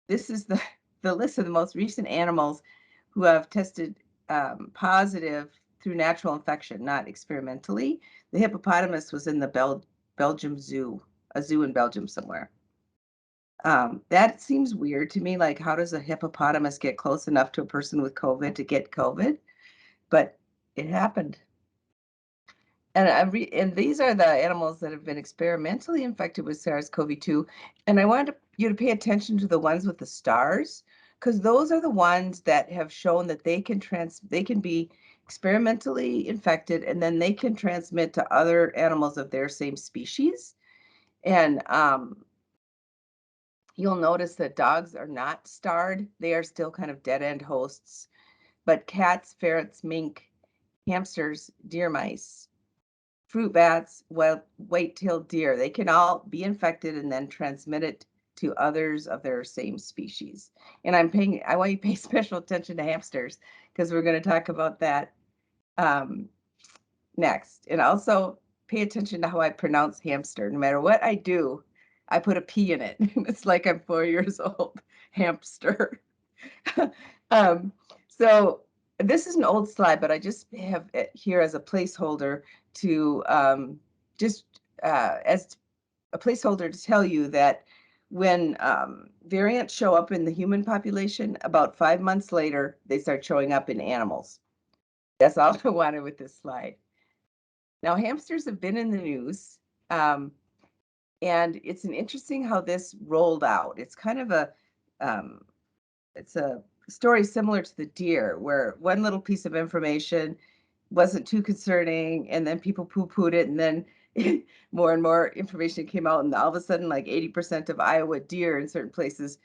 this is the list of the most recent animals who have tested positive through natural infection, not experimentally. The hippopotamus was in the Belgium zoo, a zoo in Belgium somewhere. That seems weird to me. Like, how does a hippopotamus get close enough to a person with COVID to get COVID? But it happened. And these are the animals that have been experimentally infected with SARS-CoV-2. And I wanted you to pay attention to the ones with the stars, because those are the ones that have shown that they can be experimentally infected, and then they can transmit to other animals of their same species. And you'll notice that dogs are not starred. They are still kind of dead-end hosts. But cats, ferrets, mink, hamsters, deer mice, fruit bats, white-tailed deer, they can all be infected and then transmit it to others of their same species. And I want you to pay special attention to hamsters because we're going to talk about that next. And also pay attention to how I pronounce hamster. No matter what I do, I put a P in it. It's like I'm 4 years old. Hamster. So this is an old slide, but I just have it here as a placeholder to as a placeholder to tell you that when variants show up in the human population, about 5 months later, they start showing up in animals. That's all I wanted with this slide. Now, hamsters have been in the news, and it's an interesting how this rolled out. It's kind of it's a story similar to the deer, where one little piece of information wasn't too concerning, and then people poo-pooed it, and then more and more information came out, and all of a sudden, like 80% of Iowa deer in certain places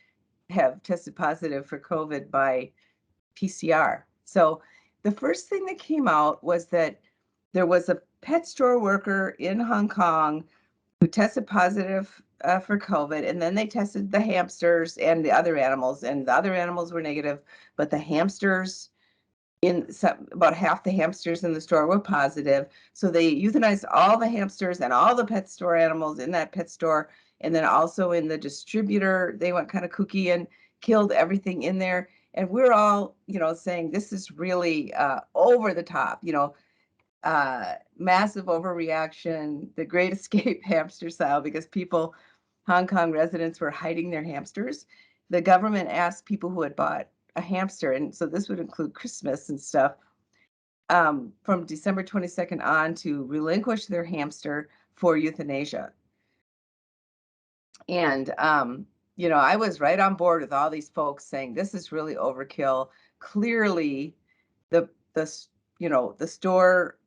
have tested positive for COVID by PCR. So the first thing that came out was that there was a pet store worker in Hong Kong who tested positive for COVID, and then they tested the hamsters and the other animals, and the other animals were negative, but the hamsters, about half the hamsters in the store were positive. So they euthanized all the hamsters and all the pet store animals in that pet store, and then also in the distributor, they went kind of kooky and killed everything in there. And we're all, saying this is really over the top. massive overreaction, the Great Escape hamster style, because Hong Kong residents were hiding their hamsters. The government asked people who had bought a hamster, and so this would include Christmas and stuff, from December 22nd on to relinquish their hamster for euthanasia. And, I was right on board with all these folks saying this is really overkill. Clearly, the store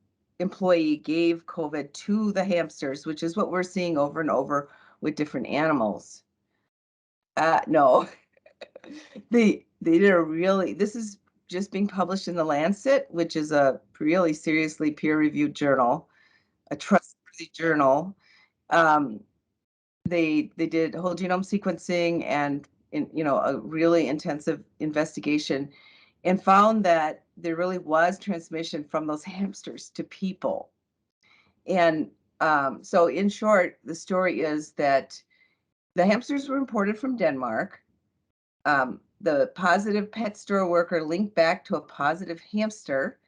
employee gave COVID to the hamsters, which is what we're seeing over and over with different animals. No, they did this is just being published in the Lancet, which is a really seriously peer-reviewed journal, a trustworthy journal. They did whole genome sequencing and a really intensive investigation, and found that there really was transmission from those hamsters to people. And so in short, the story is that the hamsters were imported from Denmark. The positive pet store worker linked back to a positive hamster.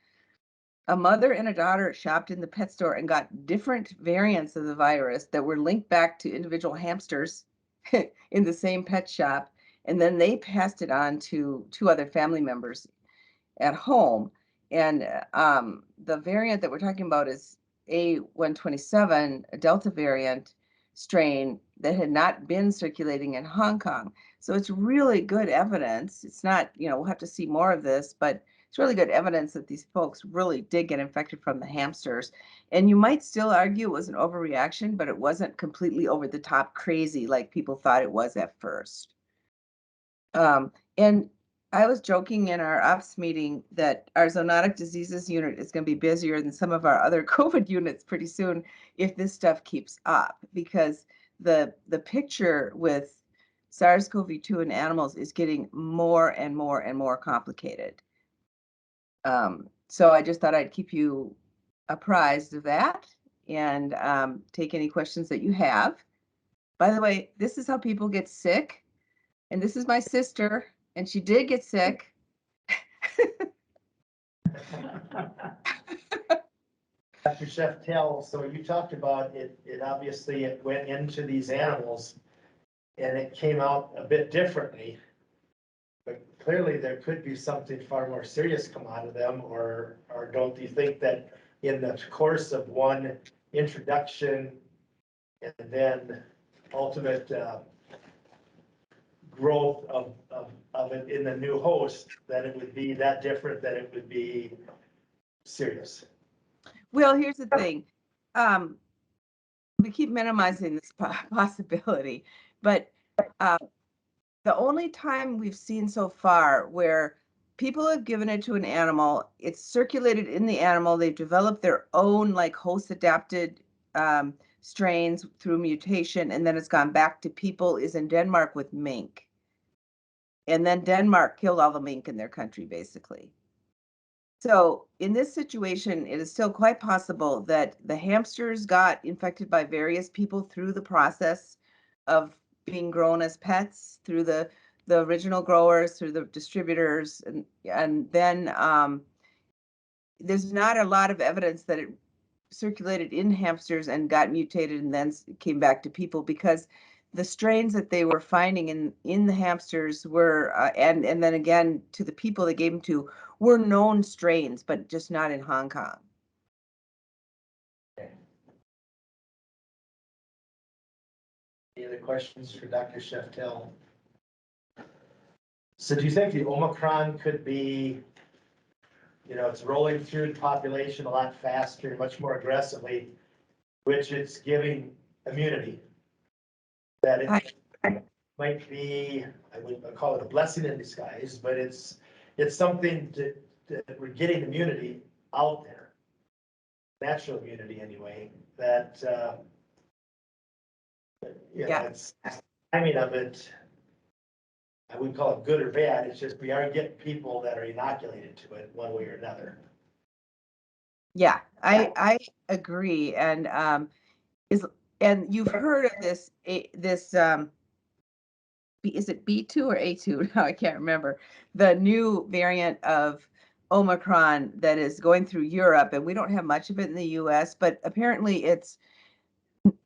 A mother and a daughter shopped in the pet store and got different variants of the virus that were linked back to individual hamsters in the same pet shop. And then they passed it on to 2 other family members at home. And the variant that we're talking about is A127, a Delta variant strain that had not been circulating in Hong Kong. So it's really good evidence. It's not, we'll have to see more of this, but it's really good evidence that these folks really did get infected from the hamsters. And you might still argue it was an overreaction, but it wasn't completely over the top crazy like people thought it was at first. And I was joking in our ops meeting that our zoonotic diseases unit is going to be busier than some of our other COVID units pretty soon if this stuff keeps up, because the picture with SARS-CoV-2 in animals is getting more and more and more complicated. So I just thought I'd keep you apprised of that and take any questions that you have. By the way, this is how people get sick. And this is my sister, and she did get sick. Dr. Scheftel, so you talked about it obviously it went into these animals and it came out a bit differently. But clearly there could be something far more serious come out of them, or don't you think that in the course of one introduction and then ultimate growth of it in the new host, that it would be that different, that it would be serious? Well, here's the thing. We keep minimizing this possibility, but the only time we've seen so far where people have given it to an animal, it's circulated in the animal, they've developed their own like host adapted strains through mutation, and then it's gone back to people, is in Denmark with mink. And then Denmark killed all the mink in their country, basically. So in this situation, it is still quite possible that the hamsters got infected by various people through the process of being grown as pets, through the original growers, through the distributors, and then there's not a lot of evidence that it circulated in hamsters and got mutated and then came back to people, because the strains that they were finding in the hamsters were, and then again to the people they gave them to, were known strains, but just not in Hong Kong. Okay. Any other questions for Dr. Scheftel? So do you think the Omicron could be, it's rolling through the population a lot faster, much more aggressively, which it's giving immunity? That it might be, I would call it a blessing in disguise, but it's something that we're getting immunity out there, natural immunity anyway, that, it's timing of it. I wouldn't call it good or bad. It's just we are getting people that are inoculated to it one way or another. Yeah, I agree. And you've heard of this is it B2 or A2? Now I can't remember. The new variant of Omicron that is going through Europe, and we don't have much of it in the US, but apparently it's,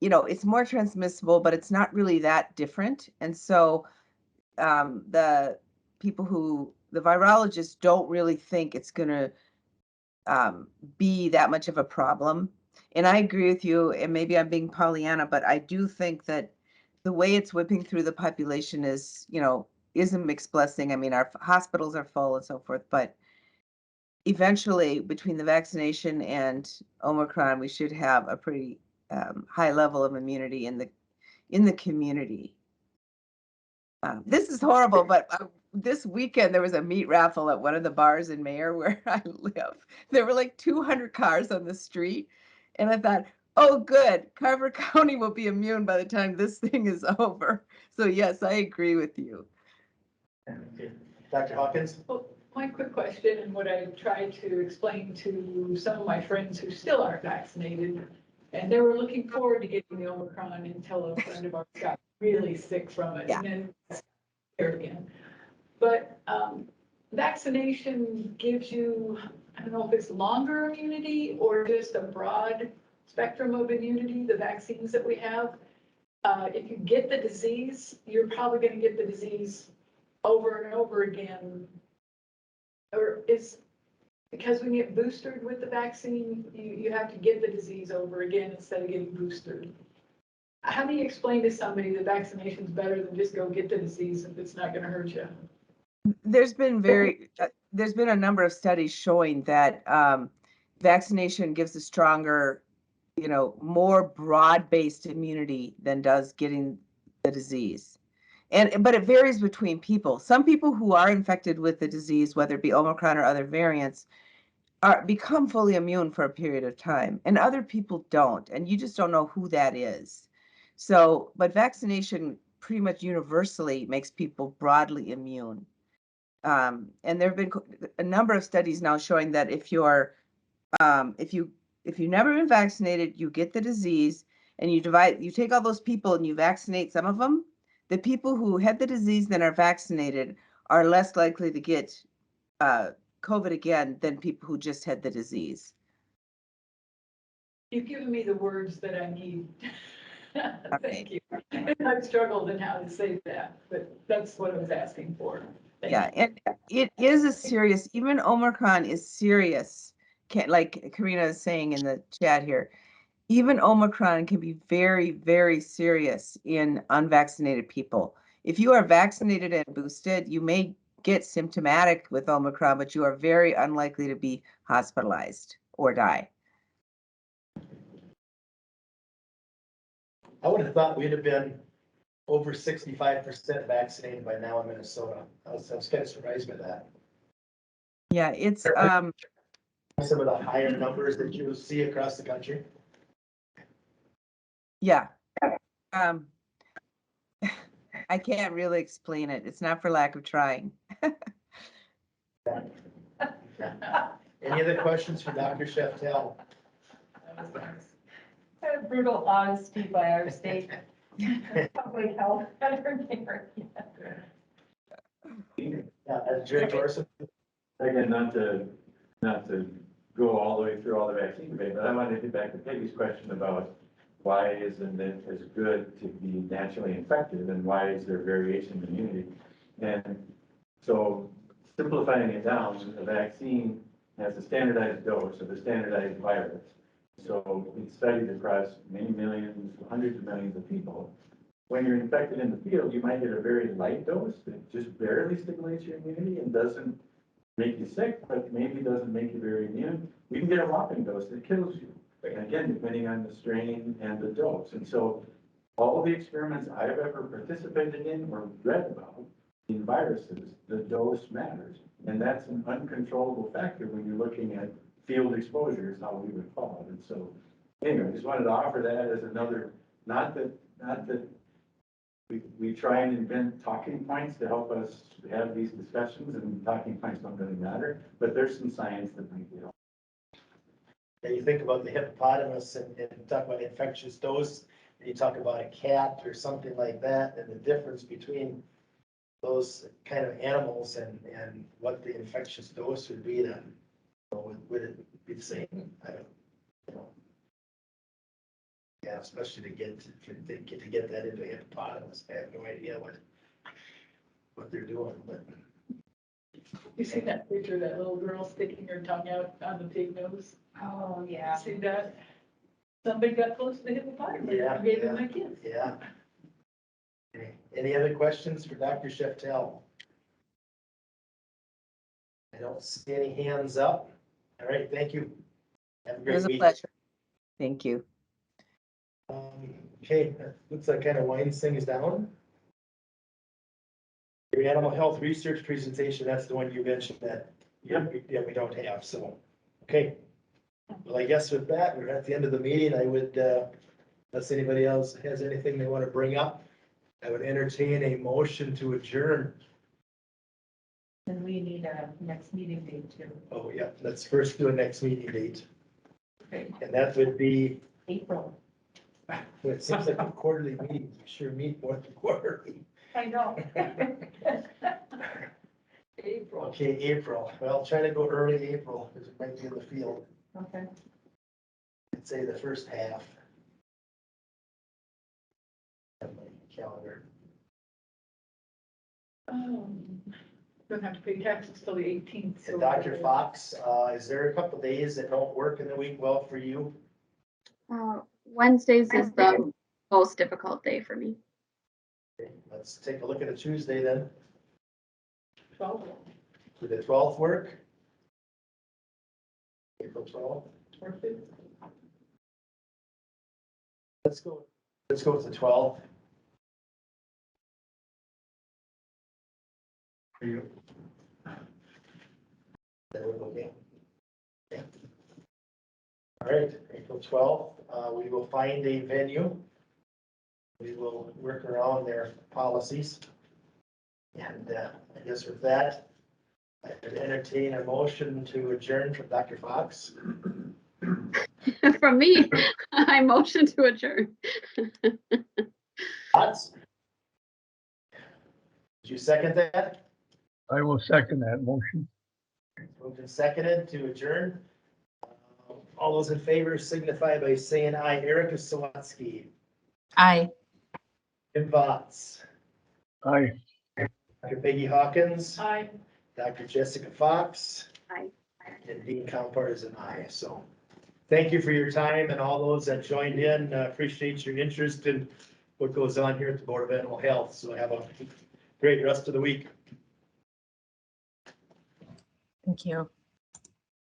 it's more transmissible, but it's not really that different. And so the virologists don't really think it's going to be that much of a problem. And I agree with you, and maybe I'm being Pollyanna, but I do think that the way it's whipping through the population is a mixed blessing. I mean, our hospitals are full and so forth, but eventually between the vaccination and Omicron, we should have a pretty high level of immunity in the community. This is horrible, but this weekend there was a meat raffle at one of the bars in Mayer where I live. There were like 200 cars on the street, and I thought, oh good, Carver County will be immune by the time this thing is over. So yes, I agree with you. Okay. Dr. Hawkins? Well, my quick question, and what I tried to explain to some of my friends who still aren't vaccinated, and they were looking forward to getting the Omicron until a friend of ours got really sick from it, and then there again. But vaccination gives you, I don't know if it's longer immunity or just a broad spectrum of immunity, the vaccines that we have. If you get the disease, you're probably going to get the disease over and over again. Or is because when you get boosted with the vaccine, you have to get the disease over again instead of getting boosted. How do you explain to somebody that vaccination is better than just go get the disease if it's not going to hurt you? There's been a number of studies showing that vaccination gives a stronger, more broad-based immunity than does getting the disease. But it varies between people. Some people who are infected with the disease, whether it be Omicron or other variants, become fully immune for a period of time, and other people don't, and you just don't know who that is. So, but vaccination pretty much universally makes people broadly immune. And there have been a number of studies now showing that if you've never been vaccinated, you get the disease, and you take all those people and you vaccinate some of them, the people who had the disease that are vaccinated are less likely to get COVID again than people who just had the disease. You've given me the words that I need. Thank you. I've struggled in how to say that, but that's what I was asking for. Yeah, and it is a serious, even Omicron is serious. Like Karina is saying in the chat here, even Omicron can be very, very serious in unvaccinated people. If you are vaccinated and boosted, you may get symptomatic with Omicron, but you are very unlikely to be hospitalized or die. I would have thought we'd have been over 65% vaccinated by now in Minnesota. I was kind of surprised by that. Yeah, it's some of the higher numbers that you see across the country. Yeah. I can't really explain it. It's not for lack of trying. Any other questions for Dr. Scheftel? Kind of brutal honesty by our state public health veterinarian. Jerry Torrison. Again, not to go all the way through all the vaccine debate, but I wanted to get back to Peggy's question about why isn't it as good to be naturally infected and why is there variation in immunity? And so simplifying it down, the vaccine has a standardized dose of a standardized virus. So it's studied across many millions, hundreds of millions of people. When you're infected in the field, you might get a very light dose that just barely stimulates your immunity and doesn't make you sick, but maybe doesn't make you very immune. You can get a whopping dose that kills you. And again, depending on the strain and the dose. And so all the experiments I've ever participated in or read about in viruses, the dose matters. And that's an uncontrollable factor when you're looking at field exposure is how we would call it. And so anyway, I just wanted to offer that as another, not that we try and invent talking points to help us have these discussions, and talking points don't really matter, but there's some science that might be helpful. And you think about the hippopotamus and talk about infectious dose, and you talk about a cat or something like that, and the difference between those kind of animals and what the infectious dose would be then. Would it be the same? I don't, you know. Yeah, especially to get that into hippopotamus. I have no idea what they're doing, but. You see that picture, of that little girl sticking her tongue out on the pig nose? Oh, yeah. See that? Somebody got close to the hippopotamus Yeah, and gave yeah. him a kiss. Yeah. Okay. Any other questions for Dr. Scheftel? I don't see any hands up. All right, thank you. Have a It great was a week. pleasure. Thank you. Okay, looks like kind of winds things down. Your animal health research presentation, that's the one you mentioned that, yeah, we don't have, so, okay. Well, I guess with that, we're at the end of the meeting. I would, unless anybody else has anything they want to bring up, I would entertain a motion to adjourn. And we need a next meeting date too. Oh, yeah, let's first do a next meeting date. Okay. And that would be, April. it seems like a quarterly meeting. We sure meet more than quarterly. I know. April. Okay, April. Well, try to go early April, because it might be in the field. Okay. I'd say the first half. Have my calendar. Don't have to pay taxes till the 18th. And Dr. Fox, is there a couple days that don't work in the week well for you? Wednesdays is the most difficult day for me. Okay, let's take a look at a Tuesday then. 12th. Would the 12th work? April 12th? or 5th. Let's go with the 12th. For you. That would okay. Yeah. All right, April 12th, we will find a venue. We will work around their policies. And I guess with that, I would entertain a motion to adjourn from Dr. Fox. From me, I motion to adjourn. Thoughts? Did you second that? I will second that motion. Moved and seconded to adjourn. All those in favor signify by saying aye. Erica Sawatzke. Aye. Jim Votts. Aye. Dr. Peggy Hawkins. Aye. Dr. Jessica Fox. Aye. And Dean Compart is an aye. So thank you for your time and all those that joined in. Appreciate your interest in what goes on here at the Board of Animal Health. So have a great rest of the week. Thank you.